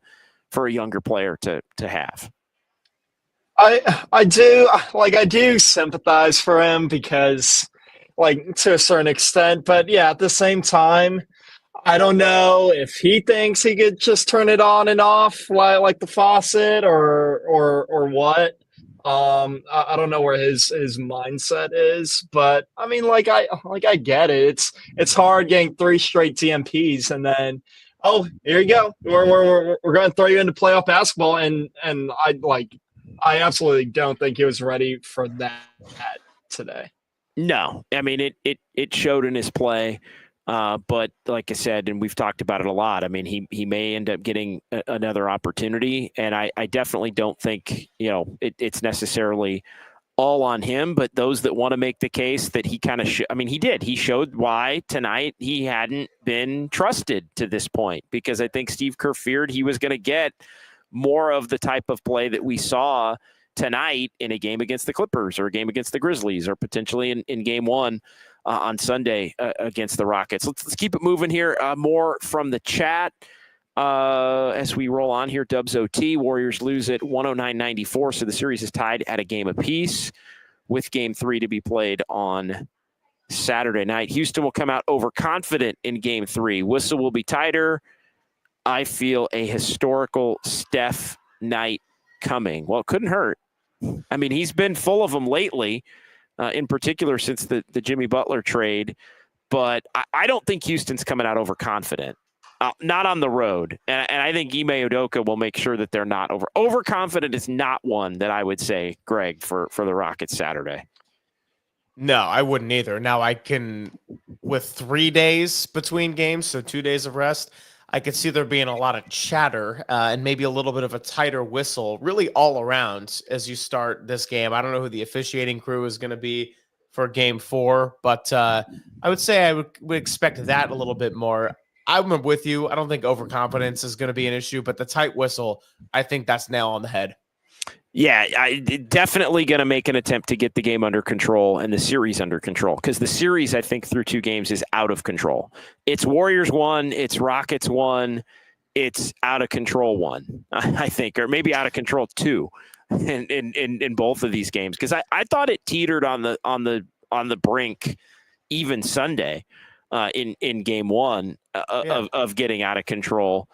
a younger player to have. I do sympathize for him because, like, to a certain extent, but yeah, at the same time, I don't know if he thinks he could just turn it on and off like the faucet or what. I don't know where his mindset is, but I mean, I get it. It's hard getting 3 straight DMPs and then, oh, here you go. We're going to throw you into playoff basketball, and I absolutely don't think he was ready for that today. No, I mean it showed in his play. But like I said, and we've talked about it a lot, I mean, he may end up getting another opportunity. And I definitely don't think, it's necessarily all on him, but those that want to make the case that he kind of he showed why tonight he hadn't been trusted to this point, because I think Steve Kerr feared he was going to get more of the type of play that we saw tonight in a game against the Clippers or a game against the Grizzlies or potentially in game 1 on Sunday against the Rockets. Let's keep it moving here. More from the chat as we roll on here. Dubs OT, Warriors lose at 109-94, so the series is tied at a game apiece with game 3 to be played on Saturday night. Houston will come out overconfident in game 3. Whistle will be tighter. I feel a historical Steph night coming. Well, it couldn't hurt. I mean, he's been full of them lately. In particular since the Jimmy Butler trade, but I don't think Houston's coming out overconfident, not on the road. And I think Ime Udoka will make sure that they're not overconfident is not one that I would say, Greg, for the Rockets Saturday. No, I wouldn't either. Now I can, with 3 days between games, so 2 days of rest, I could see there being a lot of chatter and maybe a little bit of a tighter whistle, really all around as you start this game. I don't know who the officiating crew is going to be for game 4, but I would say I would expect that a little bit more. I'm with you. I don't think overconfidence is going to be an issue, but the tight whistle, I think that's nail on the head. Yeah, I definitely going to make an attempt to get the game under control and the series under control, because the series, I think, through 2 games is out of control. It's Warriors 1, it's Rockets 1, it's out of control 1, I think, or maybe out of control 2 in both of these games, because I thought it teetered on the brink even Sunday in game 1 of getting out of control.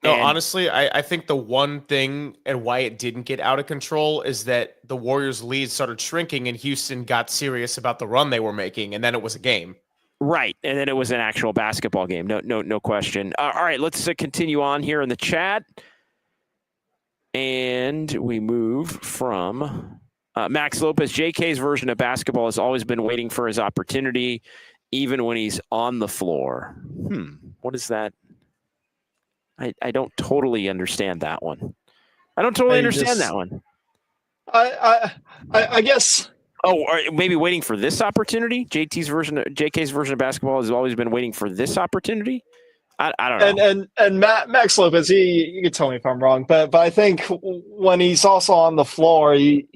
No, honestly, I think the one thing and why it didn't get out of control is that the Warriors' lead started shrinking and Houston got serious about the run they were making, and then it was a game. Right, and then it was an actual basketball game. No question. All right, let's continue on here in the chat. And we move from Max Lopez. JK's version of basketball has always been waiting for his opportunity, even when he's on the floor. What is that? I don't totally understand that one. I don't totally understand that one. I guess. Oh, or maybe waiting for this opportunity. JK's version of basketball has always been waiting for this opportunity. I don't know. And Max Lopez, you can tell me if I'm wrong, but I think when he's also on the floor, he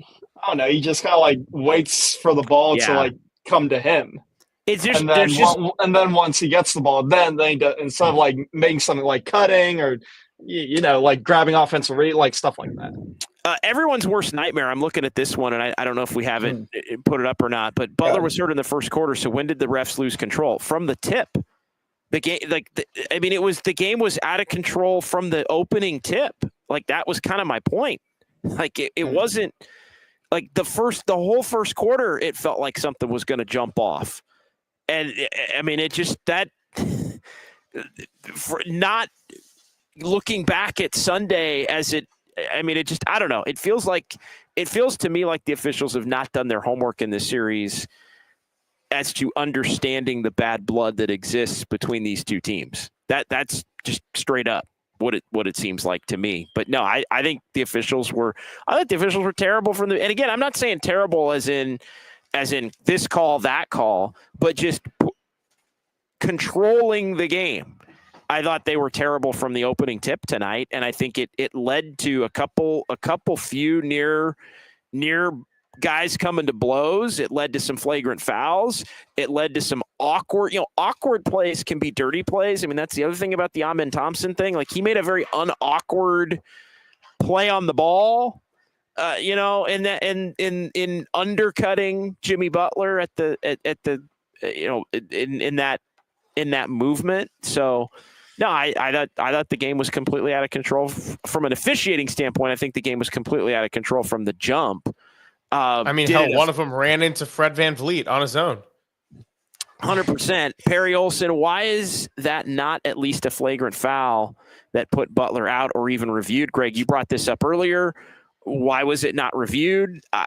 just kind of like waits for the ball to like come to him. And then once he gets the ball, then he does, instead of like making something like cutting or like grabbing offensive read, like stuff like that. Everyone's worst nightmare. I'm looking at this one, and I don't know if we have it put it up or not. But Butler was hurt in the first quarter. So when did the refs lose control? From the tip. The game, the game was out of control from the opening tip. Like, that was kind of my point. Like, it wasn't like the whole first quarter. It felt like something was going to jump off. And I mean, it just for not looking back at Sunday it just, I don't know. It feels to me like the officials have not done their homework in this series as to understanding the bad blood that exists between these two teams. That's just straight up what it seems like to me. But no, I think the officials were terrible from the, and again, I'm not saying terrible as in this call, that call, but just controlling the game. I thought they were terrible from the opening tip tonight, and I think it led to a couple few near guys coming to blows. It led to some flagrant fouls. It led to some awkward plays can be dirty plays. I mean, that's the other thing about the Amen Thompson thing. Like, he made a very unawkward play on the ball. in undercutting Jimmy Butler at the in that movement. So no, I thought the game was completely out of control from an officiating standpoint. I think the game was completely out of control from the jump. One of them ran into Fred VanVleet on his own. 100%. Perry Olsen, why is that not at least a flagrant foul that put Butler out or even reviewed? Greg, you brought this up earlier. Why was it not reviewed? I'm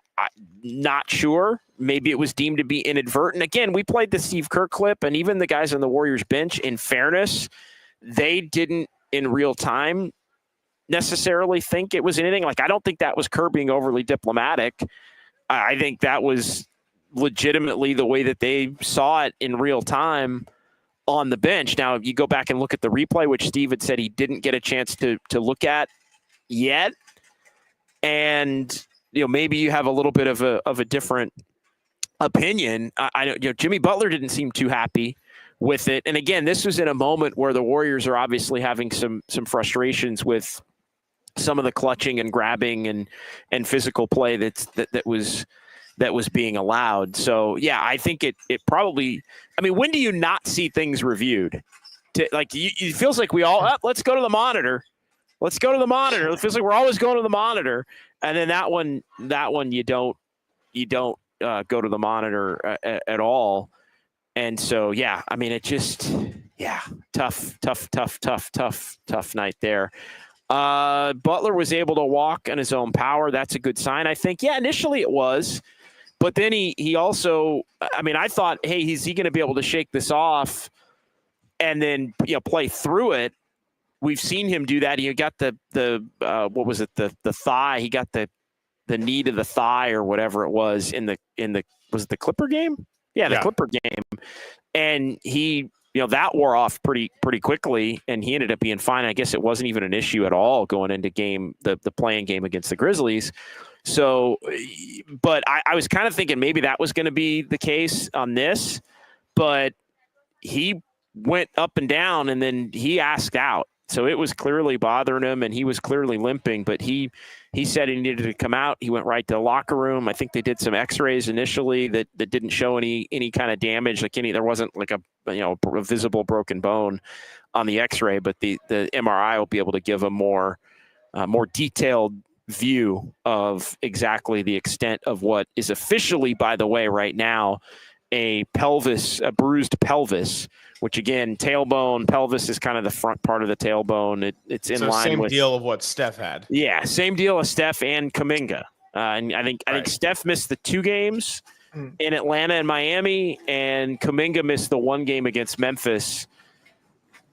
not sure. Maybe it was deemed to be inadvertent. Again, we played the Steve Kerr clip, and even the guys on the Warriors bench, in fairness, they didn't in real time necessarily think it was anything. Like, I don't think that was Kerr being overly diplomatic. I think that was legitimately the way that they saw it in real time on the bench. Now, if you go back and look at the replay, which Steve had said he didn't get a chance to look at yet, and maybe you have a little bit of a different opinion. I know Jimmy Butler didn't seem too happy with it, and again, this was in a moment where the Warriors are obviously having some frustrations with some of the clutching and grabbing and physical play that was being allowed. So yeah, I think it probably. I mean, when do you not see things reviewed? It feels like we all let's go to the monitor. Let's go to the monitor. It feels like we're always going to the monitor, and then that one you don't go to the monitor at all. And so yeah, I mean, it just tough night there. Butler was able to walk on his own power. That's a good sign, I think. Yeah, initially it was. But then he also, I mean, I thought, hey, is he going to be able to shake this off and then play through it? We've seen him do that. He got the what was it, the thigh? He got the knee to the thigh or whatever it was in the was it the Clipper game? Yeah, the Clipper game, and he that wore off pretty quickly, and he ended up being fine. I guess it wasn't even an issue at all going into the playing game against the Grizzlies. So, but I was kind of thinking maybe that was going to be the case on this, but he went up and down and then he asked out. So it was clearly bothering him and he was clearly limping, but he said he needed to come out. He went right to the locker room. I think they did some x-rays initially that didn't show any kind of damage. There wasn't like a visible broken bone on the x-ray, but the MRI will be able to give a more detailed view of exactly the extent of what is officially, by the way, right now, a bruised pelvis, which again, tailbone, pelvis is kind of the front part of the tailbone. It's in line with same deal of what Steph had. Yeah, same deal as Steph and Kuminga. And I think Steph missed the 2 games in Atlanta and Miami, and Kuminga missed the 1 game against Memphis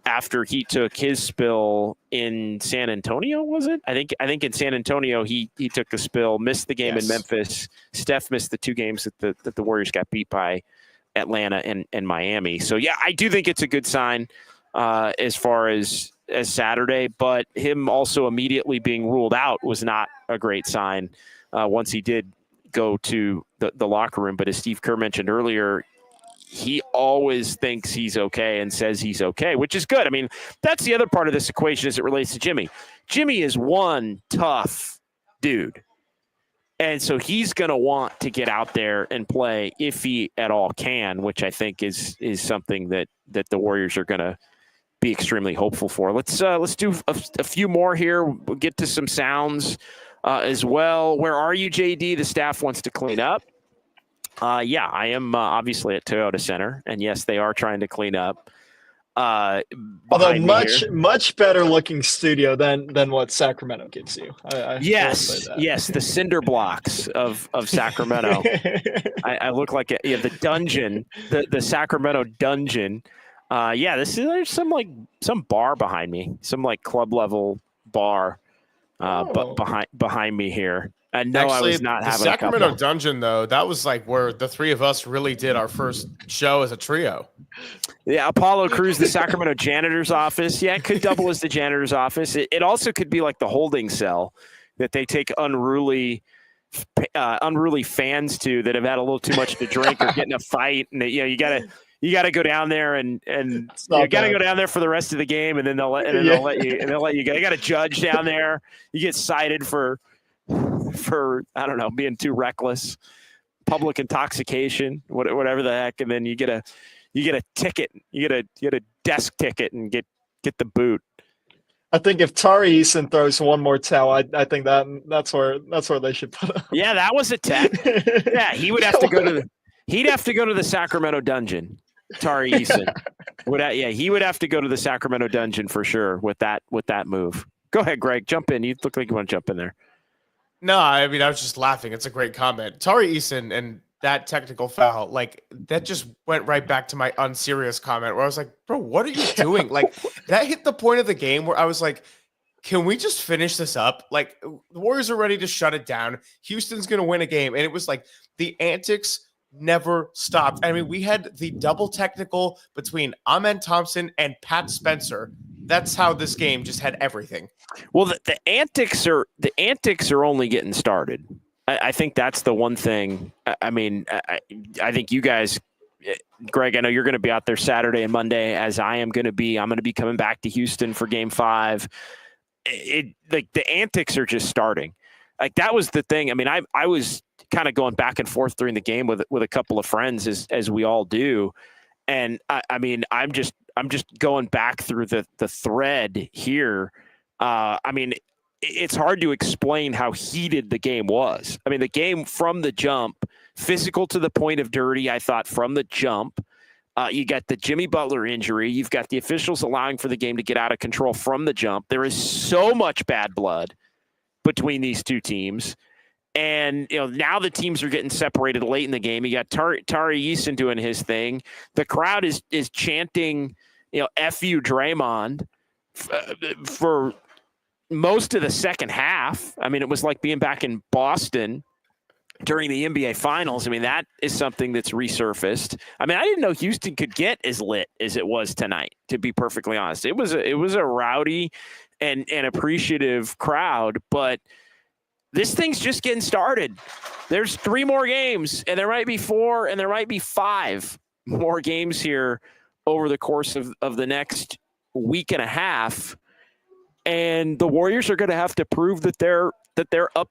after he took his spill in San Antonio, was it? I think in San Antonio he took the spill, missed the game in Memphis. Steph missed the 2 games that the Warriors got beat by Atlanta and Miami. So yeah, I do think it's a good sign as far as Saturday, but him also immediately being ruled out was not a great sign once he did go to the locker room. But as Steve Kerr mentioned earlier, he always thinks he's okay and says he's okay, which is good. I mean, that's the other part of this equation as it relates to Jimmy. Jimmy is one tough dude. And so he's going to want to get out there and play if he at all can, which I think is something that the Warriors are going to be extremely hopeful for. Let's do a few more here. We'll get to some sounds as well. Where are you, JD? The staff wants to clean up. Yeah, I am obviously at Toyota Center, and yes, they are trying to clean up. Although much better looking studio than what Sacramento gives you. Yes, the cinder blocks of Sacramento. I look like the dungeon, the Sacramento dungeon. There's some bar behind me, some like club level bar, but behind me here. And no, actually, I was not having the Sacramento dungeon, though. That was like where the 3 of us really did our first show as a trio. Yeah, Apollo Crews, the Sacramento janitor's office. Yeah, it could double as the janitor's office. It also could be like the holding cell that they take unruly fans to that have had a little too much to drink or get in a fight, and you gotta go down there and you gotta go down there for the rest of the game, and then they'll let you go. You got a judge down there. You get cited for for I don't know, being too reckless, public intoxication, whatever the heck, and then you get a ticket, you get a desk ticket and get the boot. I think if Tari Eason throws one more towel, I think that's where they should put him. Yeah, that was a tech. Yeah, he would have to go to the Sacramento dungeon. Tari Eason. He would have to go to the Sacramento dungeon for sure with that move. Go ahead, Greg. Jump in. You look like you want to jump in there. No, I mean, I was just laughing. It's a great comment. Tari Eason and that technical foul, like, that just went right back to my unserious comment where I was like, bro, what are you doing? Like, that hit the point of the game where I was like, can we just finish this up? Like, the Warriors are ready to shut it down. Houston's going to win a game. And it was like the antics never stopped. I mean, we had the double technical between Amen Thompson and Pat Spencer. That's how this game just had everything. Well, the antics are only getting started. I think that's the one thing. I mean, I think you guys, Greg, I know you're going to be out there Saturday and Monday, as I am going to be. I'm going to be coming back to Houston for Game 5. Like, the antics are just starting. Like, that was the thing. I mean, I was kind of going back and forth during the game with a couple of friends, as we all do, and I mean, I'm just going back through the thread here. I mean, it's hard to explain how heated the game was. I mean, the game from the jump, physical to the point of dirty, I thought, from the jump. You got the Jimmy Butler injury. You've got the officials allowing for the game to get out of control from the jump. There is so much bad blood between these two teams. And, now the teams are getting separated late in the game. You got Tari Eason doing his thing. The crowd is chanting, F you, Draymond, for most of the second half. I mean, it was like being back in Boston during the NBA Finals. I mean, that is something that's resurfaced. I mean, I didn't know Houston could get as lit as it was tonight, to be perfectly honest. It was a rowdy and appreciative crowd, but this thing's just getting started. There's 3 more games, and there might be 4, and there might be 5 more games here over the course of the next week and a half. And the Warriors are going to have to prove that they're up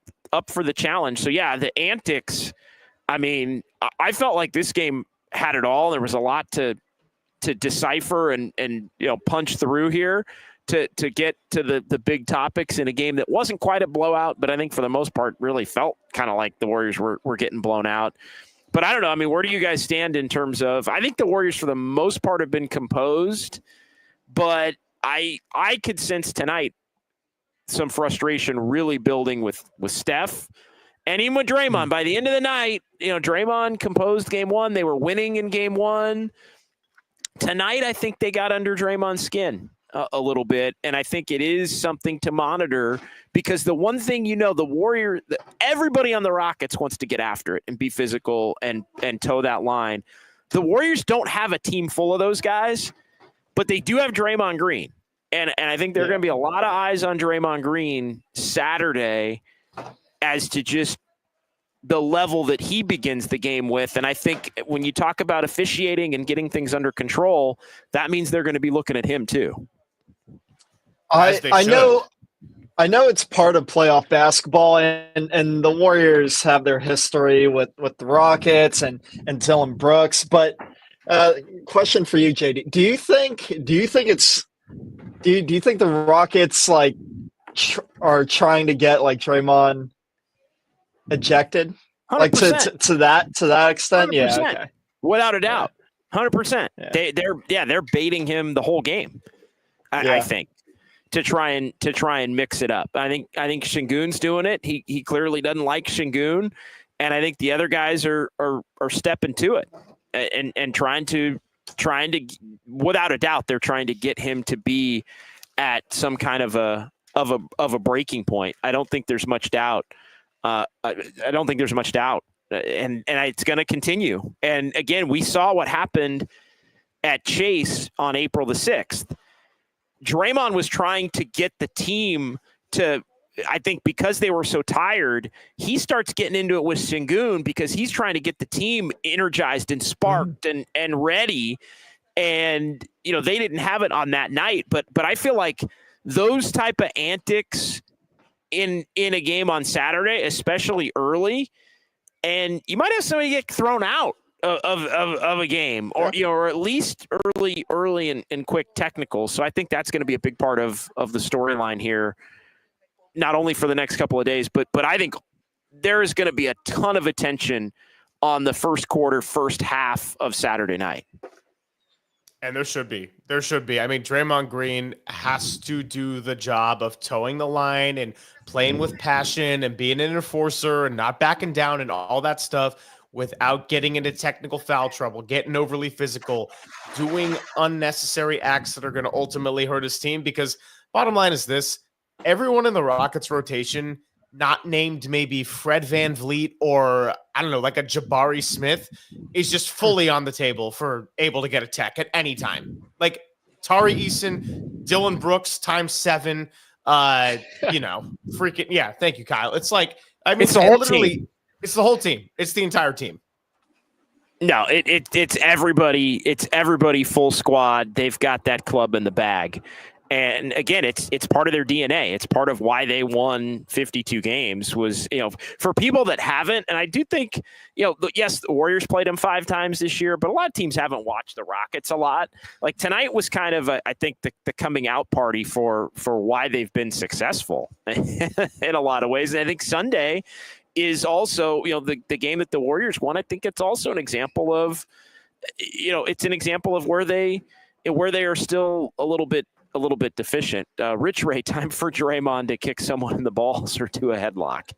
for the challenge. So yeah, the antics. I mean, I felt like this game had it all. There was a lot to decipher and punch through here to get to the big topics in a game that wasn't quite a blowout, but I think for the most part really felt kind of like the Warriors were getting blown out. But I don't know. I mean, where do you guys stand in terms of? I think the Warriors for the most part have been composed, but I could sense tonight some frustration really building with Steph and even with Draymond. By the end of the night, Draymond composed Game 1. They were winning in Game 1. Tonight, I think they got under Draymond's skin a little bit, and I think it is something to monitor because the one thing the everybody on the Rockets wants to get after it and be physical and toe that line. The Warriors don't have a team full of those guys, but they do have Draymond Green. And I think there are going to be a lot of eyes on Draymond Green Saturday as to just the level that he begins the game with. And I think when you talk about officiating and getting things under control, that means they're going to be looking at him too. I know it's part of playoff basketball, and the Warriors have their history with the Rockets and Dillon Brooks. But question for you, JD: Do you think the Rockets are trying to get Draymond ejected, 100%. to that extent? 100%. Yeah, okay. Without a doubt, 100%. They're baiting him the whole game. I think to try and mix it up. I think Şengün's doing it. He clearly doesn't like Şengün, and I think the other guys are stepping to it and trying to without a doubt they're trying to get him to be at some kind of a breaking point. I don't think there's much doubt. I don't think there's much doubt, and it's going to continue. And again, we saw what happened at Chase on April the 6th. Draymond was trying to get the team to, I think because they were so tired, he starts getting into it with Şengün because he's trying to get the team energized and sparked and ready. And, they didn't have it on that night. But I feel like those type of antics in a game on Saturday, especially early, and you might have somebody get thrown out of a game, or or at least early and quick technicals. So I think that's going to be a big part of the storyline here, not only for the next couple of days, but I think there is going to be a ton of attention on the first quarter, first half of Saturday night. And there should be. I mean, Draymond Green has to do the job of towing the line and playing with passion and being an enforcer and not backing down and all that stuff without getting into technical foul trouble, getting overly physical, doing unnecessary acts that are going to ultimately hurt his team. Because bottom line is this, everyone in the Rockets rotation, not named maybe Fred VanVleet or, I don't know, like a Jabari Smith, is just fully on the table for able to get a tech at any time. Like Tari Eason, Dylan Brooks times 7, freaking, yeah, thank you, Kyle. It's like, I mean, it's the whole team. It's the whole team. It's the entire team. No, it's everybody. It's everybody full squad. They've got that club in the bag. And again, it's part of their DNA. It's part of why they won 52 games was, for people that haven't, and I do think, yes, the Warriors played them 5 times this year, but a lot of teams haven't watched the Rockets a lot. Like tonight was kind of, I think, the coming out party for why they've been successful in a lot of ways. And I think Sunday is also, the game that the Warriors won. I think it's also an example of, it's an example of where they are still a little bit deficient. Rich Ray, time for Draymond to kick someone in the balls or do a headlock.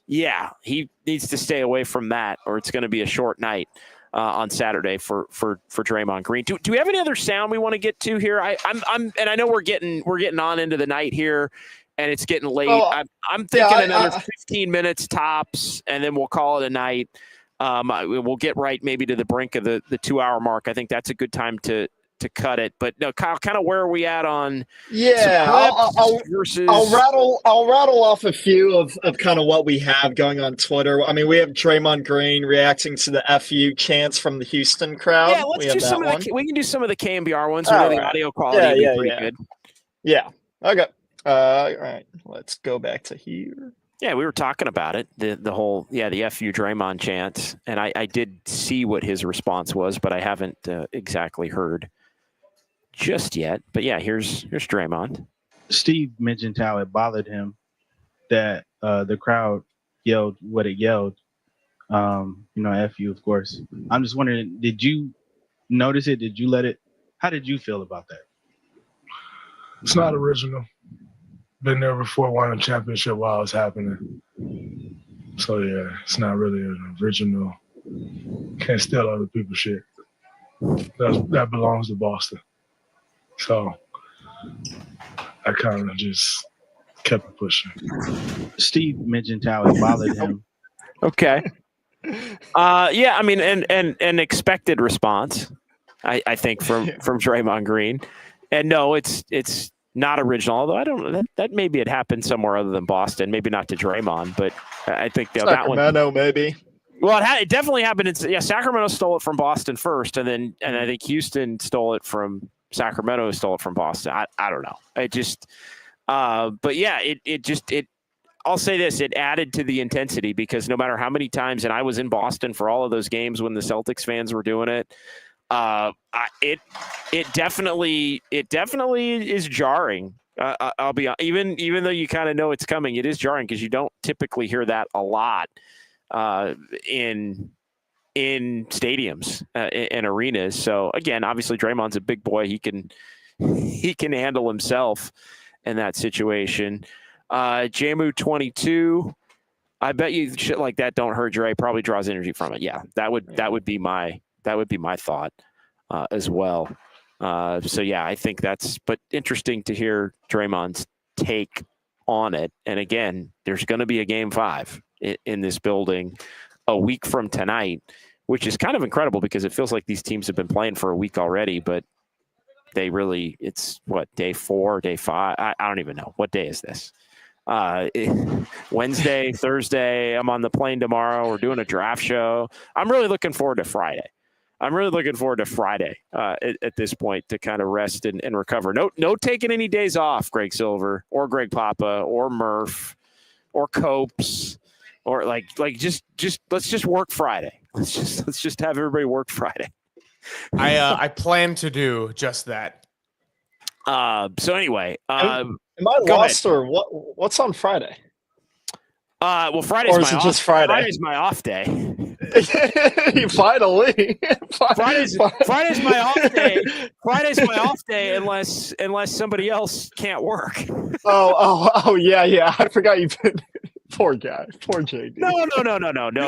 Yeah, he needs to stay away from that, or it's going to be a short night on Saturday for Draymond Green. Do we have any other sound we want to get to here? I'm and I know we're getting on into the night here, and it's getting late. I'm thinking another 15 minutes tops, and then we'll call it a night. We'll get right maybe to the brink of the 2-hour mark. I think that's a good time to cut it. But no, Kyle, kind of where are we at on? Yeah, I'll rattle off a few of kind of what we have going on Twitter. I mean, we have Draymond Green reacting to the FU chants from the Houston crowd. Yeah, let's do some of we can do some of the KNBR ones. We know the audio quality will be pretty good. Yeah. Okay. All right. Let's go back to here. Yeah, we were talking about it, the whole, the FU Draymond chants, and I did see what his response was, but I haven't exactly heard just yet. But yeah, here's Draymond. Steve mentioned how it bothered him that the crowd yelled what it yelled. FU, of course. I'm just wondering, did you notice it? Did you let it? How did you feel about that? It's not original. Been there before, won a championship while it's happening. So yeah, it's not really an original. Can't steal other people's shit. That belongs to Boston. So I kind of just kept it pushing. Steve mentioned how it bothered him. Okay. Yeah, I mean, and an expected response, I think from Draymond Green. And no, it's not original, although I don't know that maybe it happened somewhere other than Boston, maybe not to Draymond, but I think that one. Sacramento, maybe. Well, it definitely happened. Sacramento stole it from Boston first, and I think Houston stole it from Sacramento, stole it from Boston. I don't know. It just, but yeah, I'll say this: it added to the intensity because no matter how many times, and I was in Boston for all of those games when the Celtics fans were doing it. It definitely is jarring. I'll be even though you kind of know it's coming, it is jarring because you don't typically hear that a lot in stadiums and arenas. So again, obviously Draymond's a big boy. He can handle himself in that situation. Jamu 22. I bet you shit like that don't hurt Dre. Probably draws energy from it. Yeah, that would be my thought as well. So yeah, I think but interesting to hear Draymond's take on it. And again, there's going to be a game 5 in this building a week from tonight, which is kind of incredible because it feels like these teams have been playing for a week already, but it's what, day 4, day 5? I don't even know. What day is this? Wednesday, Thursday. I'm on the plane tomorrow. We're doing a draft show. I'm really looking forward to Friday. At this point to kind of rest and recover. No taking any days off, Greg Silver or Greg Papa or Murph. or Copes or like just let's just work Friday. Let's just have everybody work Friday. I plan to do just that. So anyway, am I lost or what's on Friday? Well, Friday's or is my it off. just Friday? Friday's my off day. Finally, Friday's my off day. Friday's my off day unless somebody else can't work. Oh, yeah. I forgot you. Poor guy. Poor JD. No.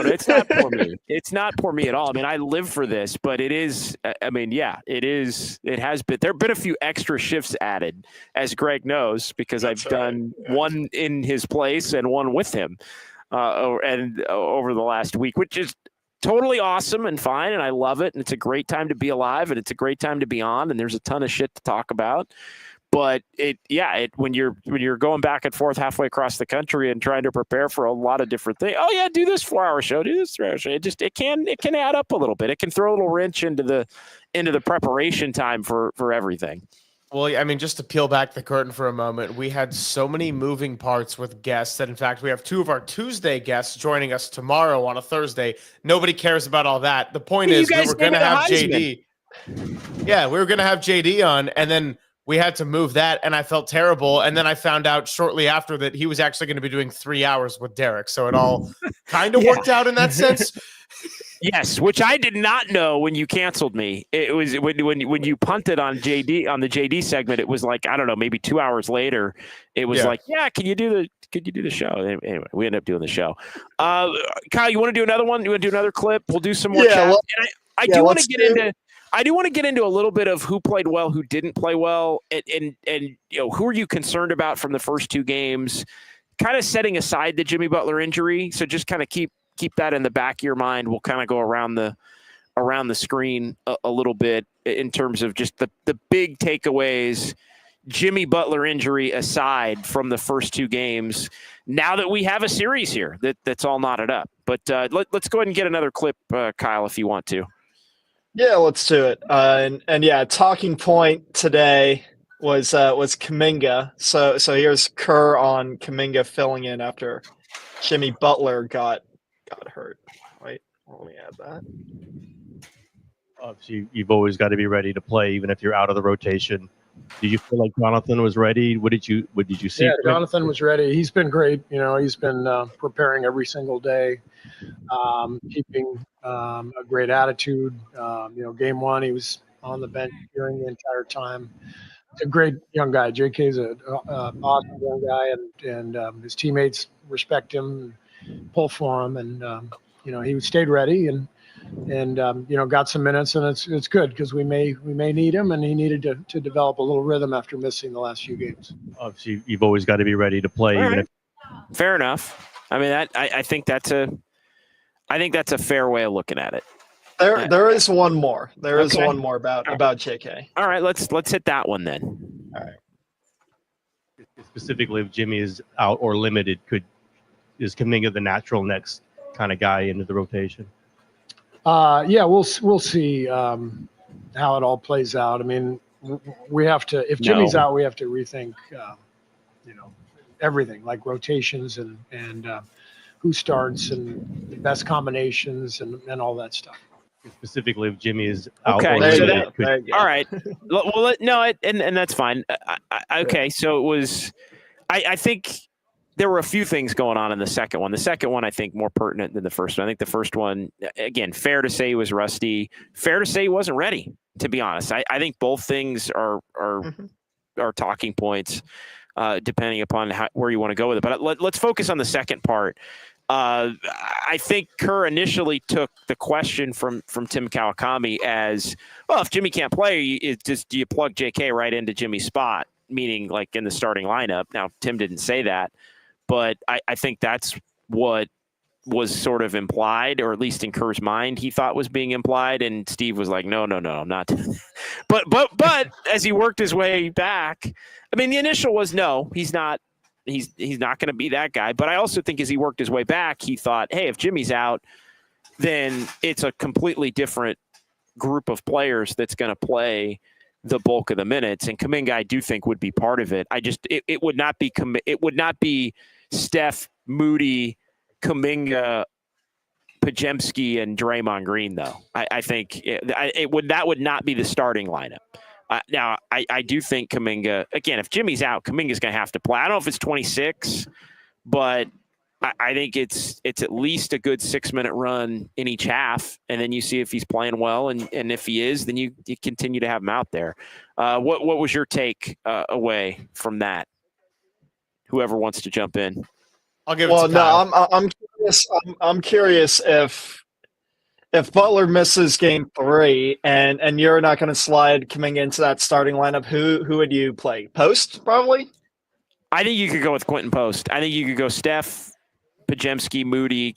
It's not poor me. It's not poor me at all. I mean, I live for this, but it is. I mean, yeah, it is. It has been. There have been a few extra shifts added, as Greg knows, because I've done one in his place and one with him, and over the last week, which is totally awesome and fine, and I love it, and it's a great time to be alive, and it's a great time to be on, and there's a ton of shit to talk about. But when you're going back and forth halfway across the country and trying to prepare for a lot of different things. Oh yeah, do this 4-hour show, do this 3-hour show. It can add up a little bit. It can throw a little wrench into the preparation time for everything. Well, I mean, just to peel back the curtain for a moment, we had so many moving parts with guests that, in fact, we have 2 of our Tuesday guests joining us tomorrow on a Thursday. Nobody cares about all that. The point is, we were going to have JD. Yeah, we were going to have JD on, and then we had to move that, and I felt terrible. And then I found out shortly after that he was actually going to be doing 3 hours with Derek. So it all kind of worked out in that sense. Yes, which I did not know when you canceled me. It was when you punted on the JD segment. It was like, I don't know, maybe 2 hours later. It was like, yeah, can you do the show? Anyway, we ended up doing the show. Kyle, you want to do another one? You want to do another clip? We'll do some more chat. Well, and I do want to get into a little bit of who played well, who didn't play well, and who are you concerned about from the first 2 games? Kind of setting aside the Jimmy Butler injury, so just kind of keep that in the back of your mind. We'll kind of go around the screen a little bit in terms of just the big takeaways. Jimmy Butler injury aside from the first 2 games. Now that we have a series here that's all knotted up, but let's go ahead and get another clip, Kyle, if you want to. Yeah, let's do it. And yeah, talking point today was Kuminga. So here's Kerr on Kuminga filling in after Jimmy Butler got hurt. Wait, let me add that. Obviously, you've always got to be ready to play, even if you're out of the rotation. Did you feel like Jonathan was ready? What did you see? Yeah, Jonathan was ready. He's been great. He's been preparing every single day, keeping a great attitude. Game 1, he was on the bench during the entire time. He's a great young guy. JK is an awesome young guy, and his teammates respect him, and pull for him, and he stayed ready and got some minutes, and it's good because we may need him, and he needed to develop a little rhythm after missing the last few games. Obviously, you've always got to be ready to play. Fair enough. I mean, I think that's a fair way of looking at it. There is one more. There is one more about JK. All right, let's hit that one then. All right. Specifically, if Jimmy is out or limited, is Kaminga the natural next kind of guy into the rotation? Yeah, we'll see how it all plays out. I mean, we have to. If Jimmy's out, we have to rethink, everything like rotations and who starts and the best combinations and all that stuff. Specifically, if Jimmy is out. Okay, or all right. Well, no, and that's fine. Okay, so it was. I think there were a few things going on in the second one. The second one, I think, more pertinent than the first one. I think the first one, again, fair to say he was rusty. Fair to say he wasn't ready, to be honest. I think both things are talking points, depending upon where you want to go with it. But let's focus on the second part. I think Kerr initially took the question from Tim Kawakami as, well, if Jimmy can't play, do you plug JK right into Jimmy's spot, meaning like in the starting lineup? Now, Tim didn't say that. But I think that's what was sort of implied, or at least in Kerr's mind, he thought was being implied. And Steve was like, no, I'm not. but as he worked his way back, I mean, the initial was no, he's not going to be that guy. But I also think as he worked his way back, he thought, hey, if Jimmy's out, then it's a completely different group of players that's going to play the bulk of the minutes. And Kuminga, I do think, would be part of it. It would not be Steph, Moody, Kuminga, Pajemski, and Draymond Green, though. I think that would not be the starting lineup. Now, I do think Kaminga, again, if Jimmy's out, Kaminga's going to have to play. I don't know if it's 26, but I think it's at least a good 6-minute run in each half, and then you see if he's playing well, and if he is, then you continue to have him out there. What was your take away from that? Whoever wants to jump in. I'll give it to Kyle. I'm curious. I'm curious if Butler misses game 3 and you're not going to slide Kuminga into that starting lineup, who would you play? Post, probably? I think you could go with Quentin Post. I think you could go Steph, Pajemski, Moody,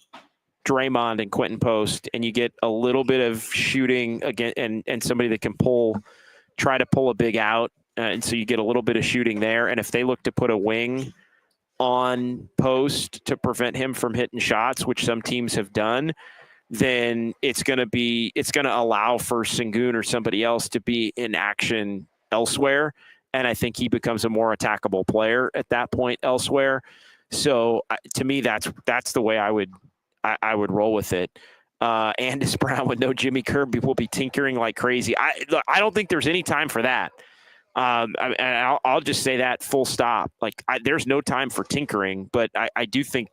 Draymond, and Quentin Post, and you get a little bit of shooting again and somebody that can try to pull a big out. And so you get a little bit of shooting there. And if they look to put a wing on Post to prevent him from hitting shots, which some teams have done, then it's going to allow for Sengun or somebody else to be in action elsewhere. And I think he becomes a more attackable player at that point elsewhere. So to me, that's the way I would roll with it. Andis Brown with no Jimmy Kerr will be tinkering like crazy. I don't think there's any time for that. I'll just say that full stop. Like there's no time for tinkering, but I do think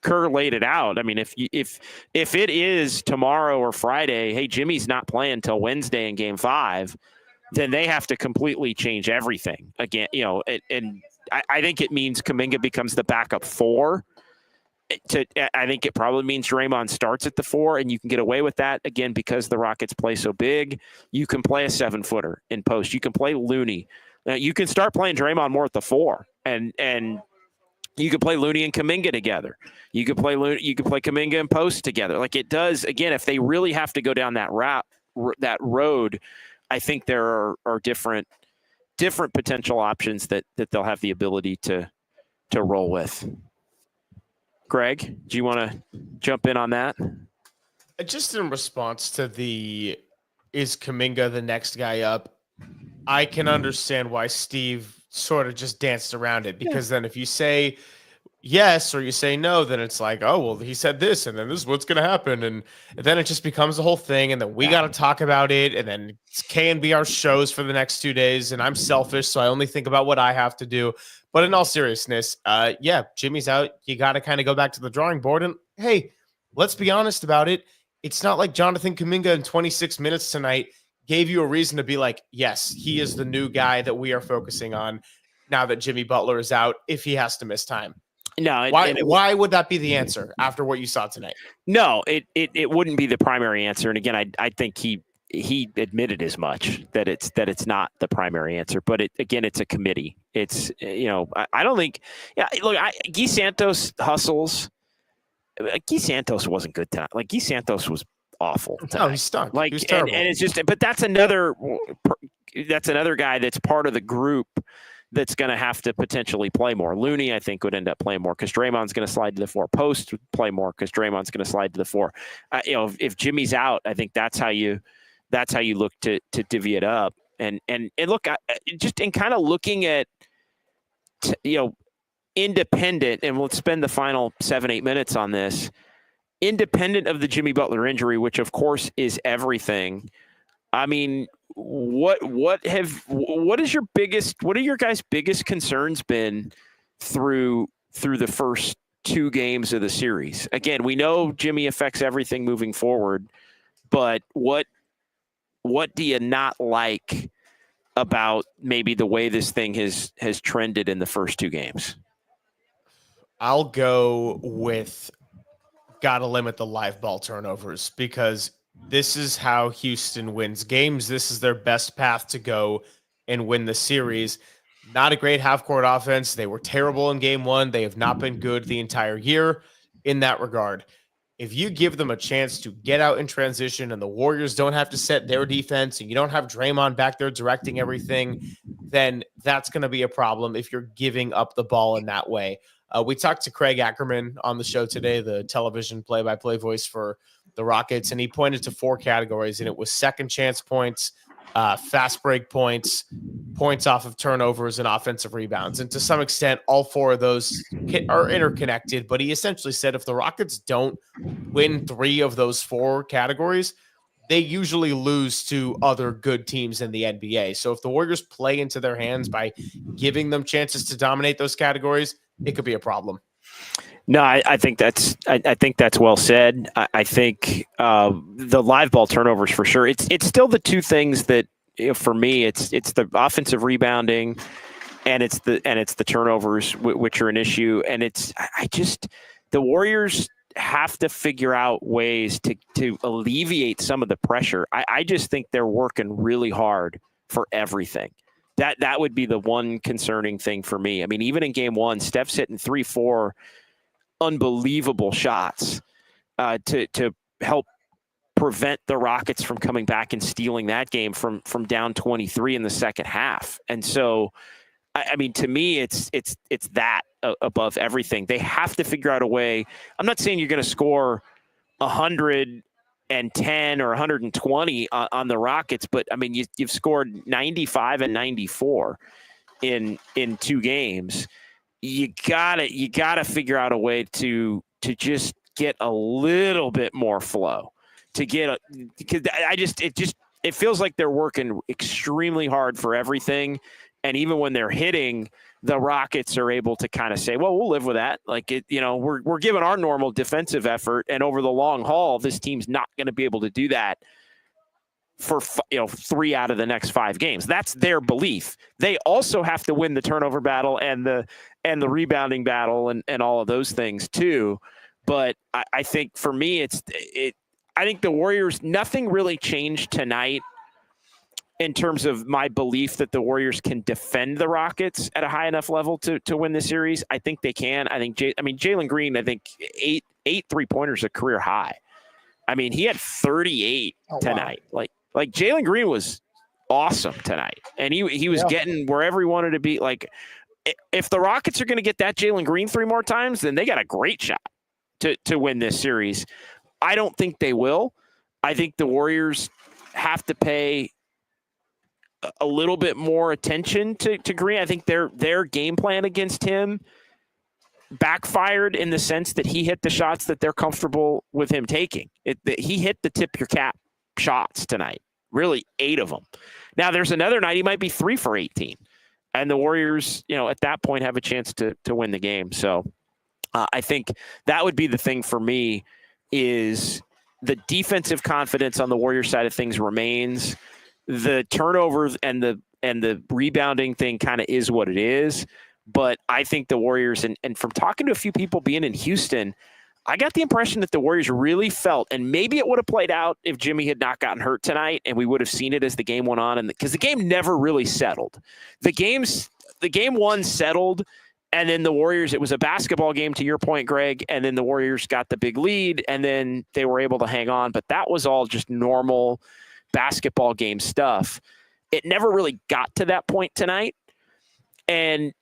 Kerr laid it out. I mean, if it is tomorrow or Friday, hey, Jimmy's not playing till Wednesday in Game 5, then they have to completely change everything again. And I think it means Kaminga becomes the backup 4. I think it probably means Draymond starts at the 4, and you can get away with that again because the Rockets play so big. You can play a 7-footer in post. You can play Looney. You can start playing Draymond more at the 4, and you can play Looney and Kaminga together. You could play Kaminga and Post together. Like it does again. If they really have to go down that road, I think there are different potential options that they'll have the ability to roll with. Greg, do you want to jump in on that? Just in response to is Kuminga the next guy up? I can understand why Steve sort of just danced around it, because then if you say yes or you say no, then it's like, oh, well, he said this and then this is what's going to happen. And then it just becomes a whole thing. And then we got to talk about it. And then it's KNBR shows for the next 2 days. And I'm selfish, so I only think about what I have to do. But in all seriousness, Jimmy's out. You got to kind of go back to the drawing board. And hey, let's be honest about it. It's not like Jonathan Kuminga in 26 minutes tonight gave you a reason to be like, yes, he is the new guy that we are focusing on now that Jimmy Butler is out, if he has to miss time. No. Why would that be the answer after what you saw tonight? No, it wouldn't be the primary answer. And again, I think he admitted as much that it's not the primary answer, but it's a committee. It's, I don't think, look, Guy Santos hustles. Guy Santos wasn't good tonight. Like Guy Santos was awful tonight. No, he stunk. Like, he was terrible. And it's just, but that's another guy that's part of the group that's going to have to potentially play more. Looney, I think, would end up playing more because Draymond's going to slide to the 4. Post would play more because Draymond's going to slide to the 4. If Jimmy's out, I think that's how you look to divvy it up. And look, just in kind of looking at, independent, and we'll spend the final 7-8 minutes on this, independent of the Jimmy Butler injury, which of course is everything. I mean, what are your guys' biggest concerns been through the first 2 games of the series? Again, we know Jimmy affects everything moving forward, but what do you not like about maybe the way this thing has trended in the first 2 games? I'll go with gotta limit the live ball turnovers, because this is how Houston wins games. This is their best path to go and win the series. Not a great half-court offense. They were terrible in game 1. They have not been good the entire year in that regard. If you give them a chance to get out in transition and the Warriors don't have to set their defense and you don't have Draymond back there directing everything, then that's going to be a problem if you're giving up the ball in that way. We talked to Craig Ackerman on the show today, the television play-by-play voice for the Rockets, and he pointed to 4 categories, and it was second chance points, fast break points, points off of turnovers, and offensive rebounds. And to some extent, all four of those are interconnected. But he essentially said if the Rockets don't win 3 of those 4 categories, they usually lose to other good teams in the NBA. So if the Warriors play into their hands by giving them chances to dominate those categories, it could be a problem. No, I think that's well said. I think the live ball turnovers for sure. It's still the two things that, for me, it's the offensive rebounding, and it's the turnovers, which are an issue. And the Warriors have to figure out ways to alleviate some of the pressure. I just think they're working really hard for everything. That would be the one concerning thing for me. I mean, even in game 1, Steph's hitting 3-4 unbelievable shots to help prevent the Rockets from coming back and stealing that game from down 23 in the second half. And so, I mean, to me, it's that above everything. They have to figure out a way. I'm not saying you're going to score 110 or 120 on the Rockets, but I mean, you've scored 95 and 94 in 2 games. You gotta figure out a way to just get a little bit more flow, because it feels like they're working extremely hard for everything. And even when they're hitting, the Rockets are able to kind of say, well, we'll live with that. Like, we're giving our normal defensive effort, and over the long haul, this team's not going to be able to do that for 3 out of the next 5 games. That's their belief. They also have to win the turnover battle and the rebounding battle and all of those things too. But I think for me, I think the Warriors, nothing really changed tonight in terms of my belief that the Warriors can defend the Rockets at a high enough level to win the series. I think they can. I think Jalen Green, I think 8 3-pointers a career high. I mean, he had 38 tonight. Wow. Like Jalen Green was awesome tonight, and he was getting wherever he wanted to be. Like, if the Rockets are going to get that Jalen Green 3 more times, then they got a great shot to win this series. I don't think they will. I think the Warriors have to pay a little bit more attention to Green. I think their game plan against him backfired in the sense that he hit the shots that they're comfortable with him taking. He hit the tip your cap shots tonight, really 8 of them. Now there's another night he might be 3 for 18, and the Warriors, at that point have a chance to win the game. So I think that would be the thing for me, is the defensive confidence on the Warriors side of things remains. The turnovers and the rebounding thing kind of is what it is. But I think the Warriors, and from talking to a few people being in Houston, I got the impression that the Warriors really felt, and maybe it would have played out if Jimmy had not gotten hurt tonight, and we would have seen it as the game went on, and because the game never really settled. The game 1 settled, and then the Warriors, it was a basketball game to your point, Greg, and then the Warriors got the big lead, and then they were able to hang on, but that was all just normal basketball game stuff. It never really got to that point tonight.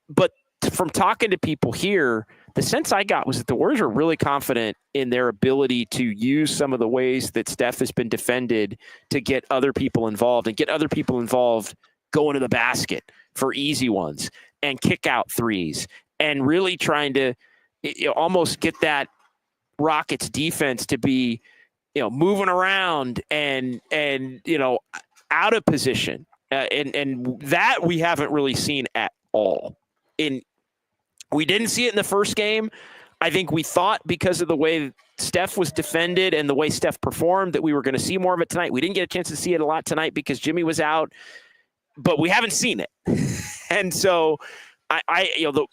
But from talking to people here, the sense I got was that the Warriors are really confident in their ability to use some of the ways that Steph has been defended to get other people involved, and get other people involved going to the basket for easy ones and kick out threes, and really trying to almost get that Rockets defense to be, moving around and out of position. And that we haven't really seen at all. We didn't see it in the first game. I think we thought, because of the way Steph was defended and the way Steph performed, that we were going to see more of it tonight. We didn't get a chance to see it a lot tonight because Jimmy was out, but we haven't seen it. And so the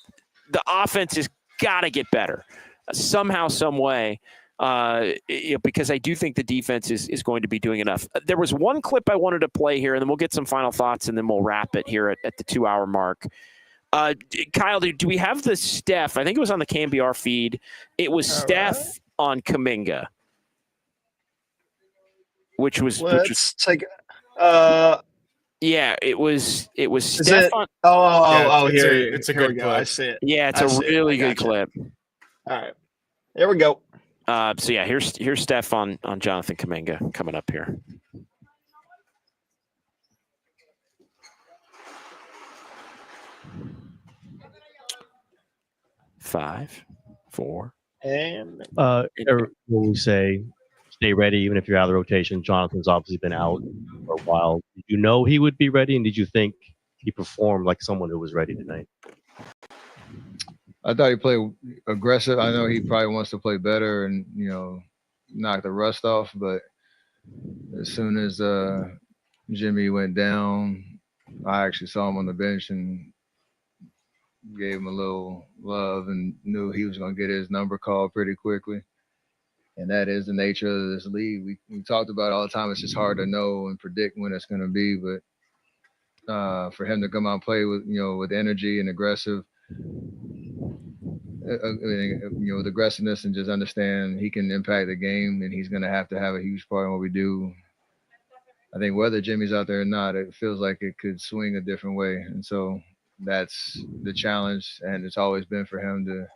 offense has got to get better somehow, some way. Because I do think the defense is going to be doing enough. There was one clip I wanted to play here, and then we'll get some final thoughts, and then we'll wrap it here at the 2-hour mark. Kyle, do we have the Steph? I think it was on the KNBR feed. It was all Steph right on Kuminga, which was take. Yeah, it was Steph on. It's a good clip. I see it. Yeah, it's a really good clip. All right, here we go. So yeah, here's Steph on Jonathan Kuminga coming up here. 5, 4, and when we say stay ready, even if you're out of the rotation, Jonathan's obviously been out for a while. Did you know he would be ready, and did you think he performed like someone who was ready tonight? I thought he played aggressive. I know he probably wants to play better and, knock the rust off. But as soon as Jimmy went down, I actually saw him on the bench and gave him a little love and knew he was going to get his number called pretty quickly. And that is the nature of this league. We talked about it all the time. It's just hard to know and predict when it's going to be. But for him to come out and play with energy and aggressive, with aggressiveness and just understand he can impact the game and he's going to have a huge part in what we do. I think whether Jimmy's out there or not, it feels like it could swing a different way. And so that's the challenge. And it's always been for him to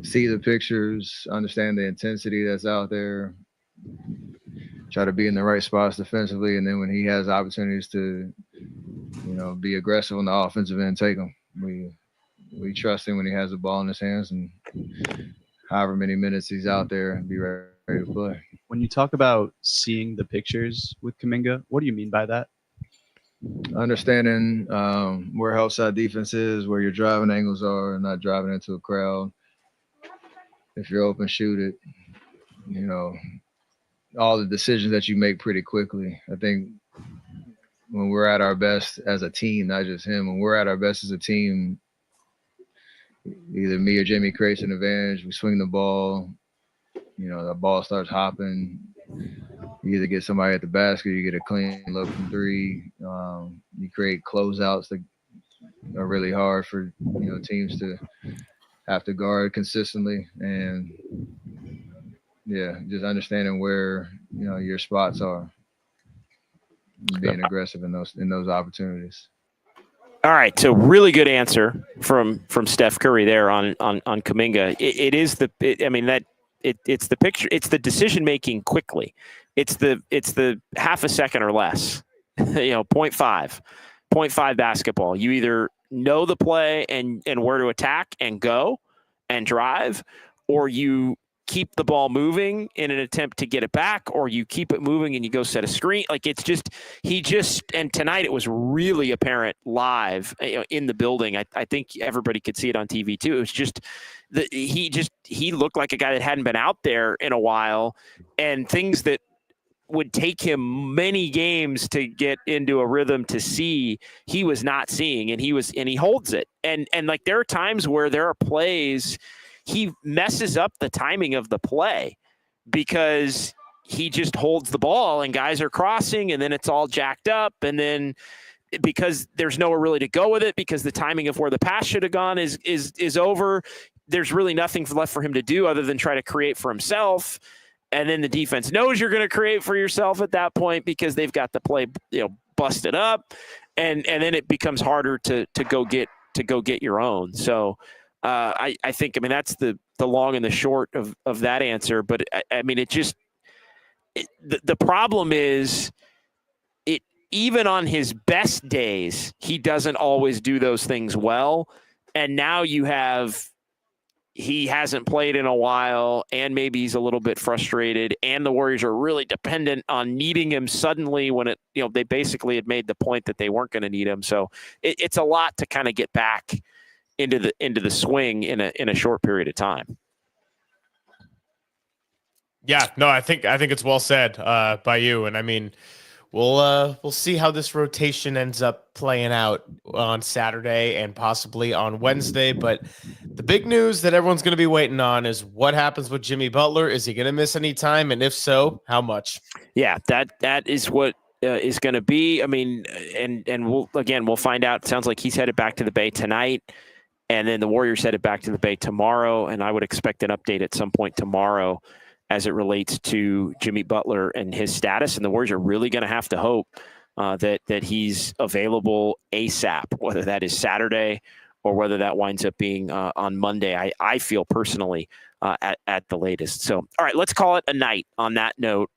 see the pictures, understand the intensity that's out there, try to be in the right spots defensively. And then when he has opportunities to, be aggressive on the offensive end, take them. We trust him when he has the ball in his hands, and however many minutes he's out there, be ready to play. When you talk about seeing the pictures with Kuminga, what do you mean by that? Understanding where help side defense is, where your driving angles are, and not driving into a crowd. If you're open, shoot it. All the decisions that you make pretty quickly. I think when we're at our best as a team, not just him, when we're at our best as a team, either me or Jimmy creates an advantage. We swing the ball, the ball starts hopping. You either get somebody at the basket, you get a clean look from three. You create closeouts that are really hard for teams to have to guard consistently. And just understanding where your spots are, being aggressive in those opportunities. All right, so really good answer from Steph Curry there on Kaminga. It's the picture. It's the decision making quickly. It's the half a second or less. 0.5 basketball. You either know the play and where to attack and go and drive, or you keep the ball moving in an attempt to get it back, or you keep it moving and you go set a screen. Like and tonight it was really apparent live in the building. I think everybody could see it on TV too. It was just he looked like a guy that hadn't been out there in a while, and things that would take him many games to get into a rhythm to see, he was not seeing, and he holds it. And like there are times where there are plays he messes up the timing of the play because he just holds the ball and guys are crossing and then it's all jacked up. And then because there's nowhere really to go with it because the timing of where the pass should have gone is over, there's really nothing left for him to do other than try to create for himself. And then the defense knows you're going to create for yourself at that point because they've got the play, busted up. And then it becomes harder to go get your own. So, I think, that's the long and the short of that answer. But the problem is even on his best days, he doesn't always do those things well. And now he hasn't played in a while and maybe he's a little bit frustrated and the Warriors are really dependent on needing him suddenly when they basically had made the point that they weren't going to need him. So it's a lot to kind of get back into the swing in a short period of time. Yeah, no, I think it's well said by you. And we'll see how this rotation ends up playing out on Saturday and possibly on Wednesday. But the big news that everyone's going to be waiting on is what happens with Jimmy Butler. Is he going to miss any time? And if so, how much? Yeah, that is what is going to be. And we'll find out. It sounds like he's headed back to the Bay tonight. And then the Warriors headed back to the Bay tomorrow, and I would expect an update at some point tomorrow as it relates to Jimmy Butler and his status. And the Warriors are really going to have to hope that he's available ASAP, whether that is Saturday or whether that winds up being on Monday. I feel personally at the latest. So, all right, let's call it a night on that note.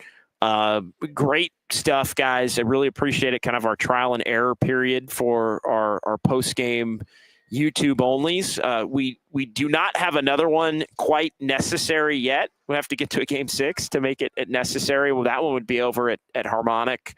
Great stuff, guys. I really appreciate it. Kind of our trial and error period for our post-game YouTube onlys. We do not have another one quite necessary yet. We have to get to a game 6 to make it necessary. Well, that one would be over at Harmonic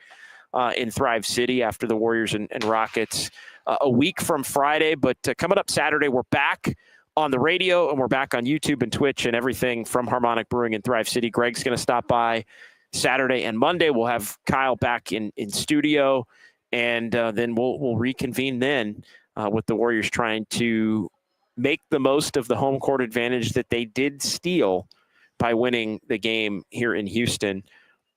in Thrive City after the Warriors and Rockets a week from Friday. But coming up Saturday, we're back on the radio and we're back on YouTube and Twitch and everything from Harmonic Brewing in Thrive City. Greg's going to stop by Saturday and Monday. We'll have Kyle back in studio, and then we'll reconvene then with the Warriors trying to make the most of the home court advantage that they did steal by winning the game here in Houston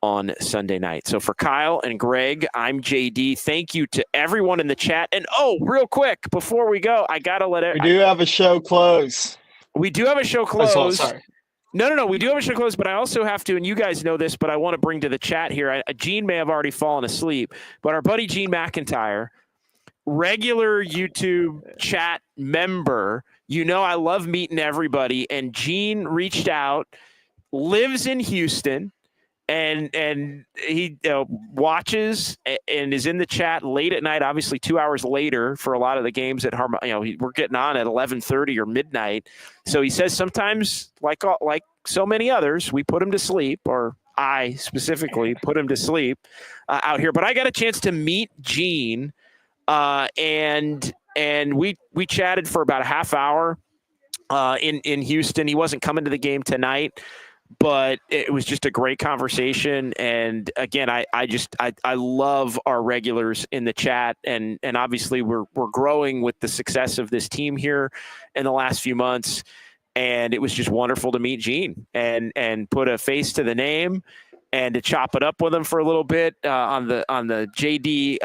on Sunday night. So for Kyle and Greg, I'm JD. Thank you to everyone in the chat. And real quick, before we go, I got to let it. We do have a show close. We do have a show close. Oh, sorry. No. We do have a show close, but I also have to, and you guys know this, but I want to bring to the chat here. Gene may have already fallen asleep, but our buddy Gene McIntyre, regular YouTube chat member, I love meeting everybody. And Gene reached out, lives in Houston, and he watches and is in the chat late at night, obviously 2 hours later for a lot of the games at we're getting on at 11:30 or midnight. So he says sometimes, like so many others, we put him to sleep, or I specifically put him to sleep out here. But I got a chance to meet Gene, and we chatted for about a half hour in Houston. He wasn't coming to the game tonight, but it was just a great conversation. And again, I love our regulars in the chat, and obviously we're growing with the success of this team here in the last few months. And it was just wonderful to meet Gene and put a face to the name and to chop it up with him for a little bit on the JD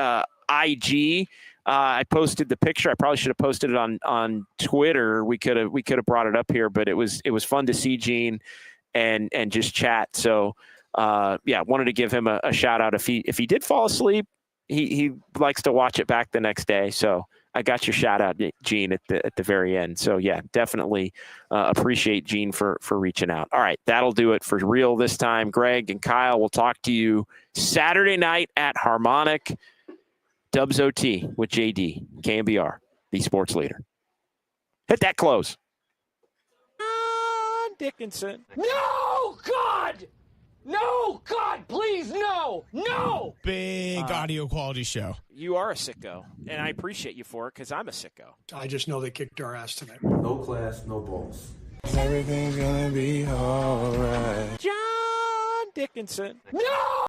IG. I posted the picture. I probably should have posted it on Twitter. We could have brought it up here, but it was fun to see Gene and just chat. So wanted to give him a shout out. If he did fall asleep, he likes to watch it back the next day. So I got your shout out, Gene, at the very end. So yeah, definitely appreciate Gene for reaching out. All right, that'll do it for real this time. Greg and Kyle, we'll talk to you Saturday night at Harmonic. Dubs OT with JD, KNBR, the sports leader. Hit that close. Dickinson. No, God! No, God, please, no! No! Big audio quality show. You are a sicko, and I appreciate you for it because I'm a sicko. I just know they kicked our ass tonight. No class, no balls. Everything's gonna be all right. John Dickinson. No!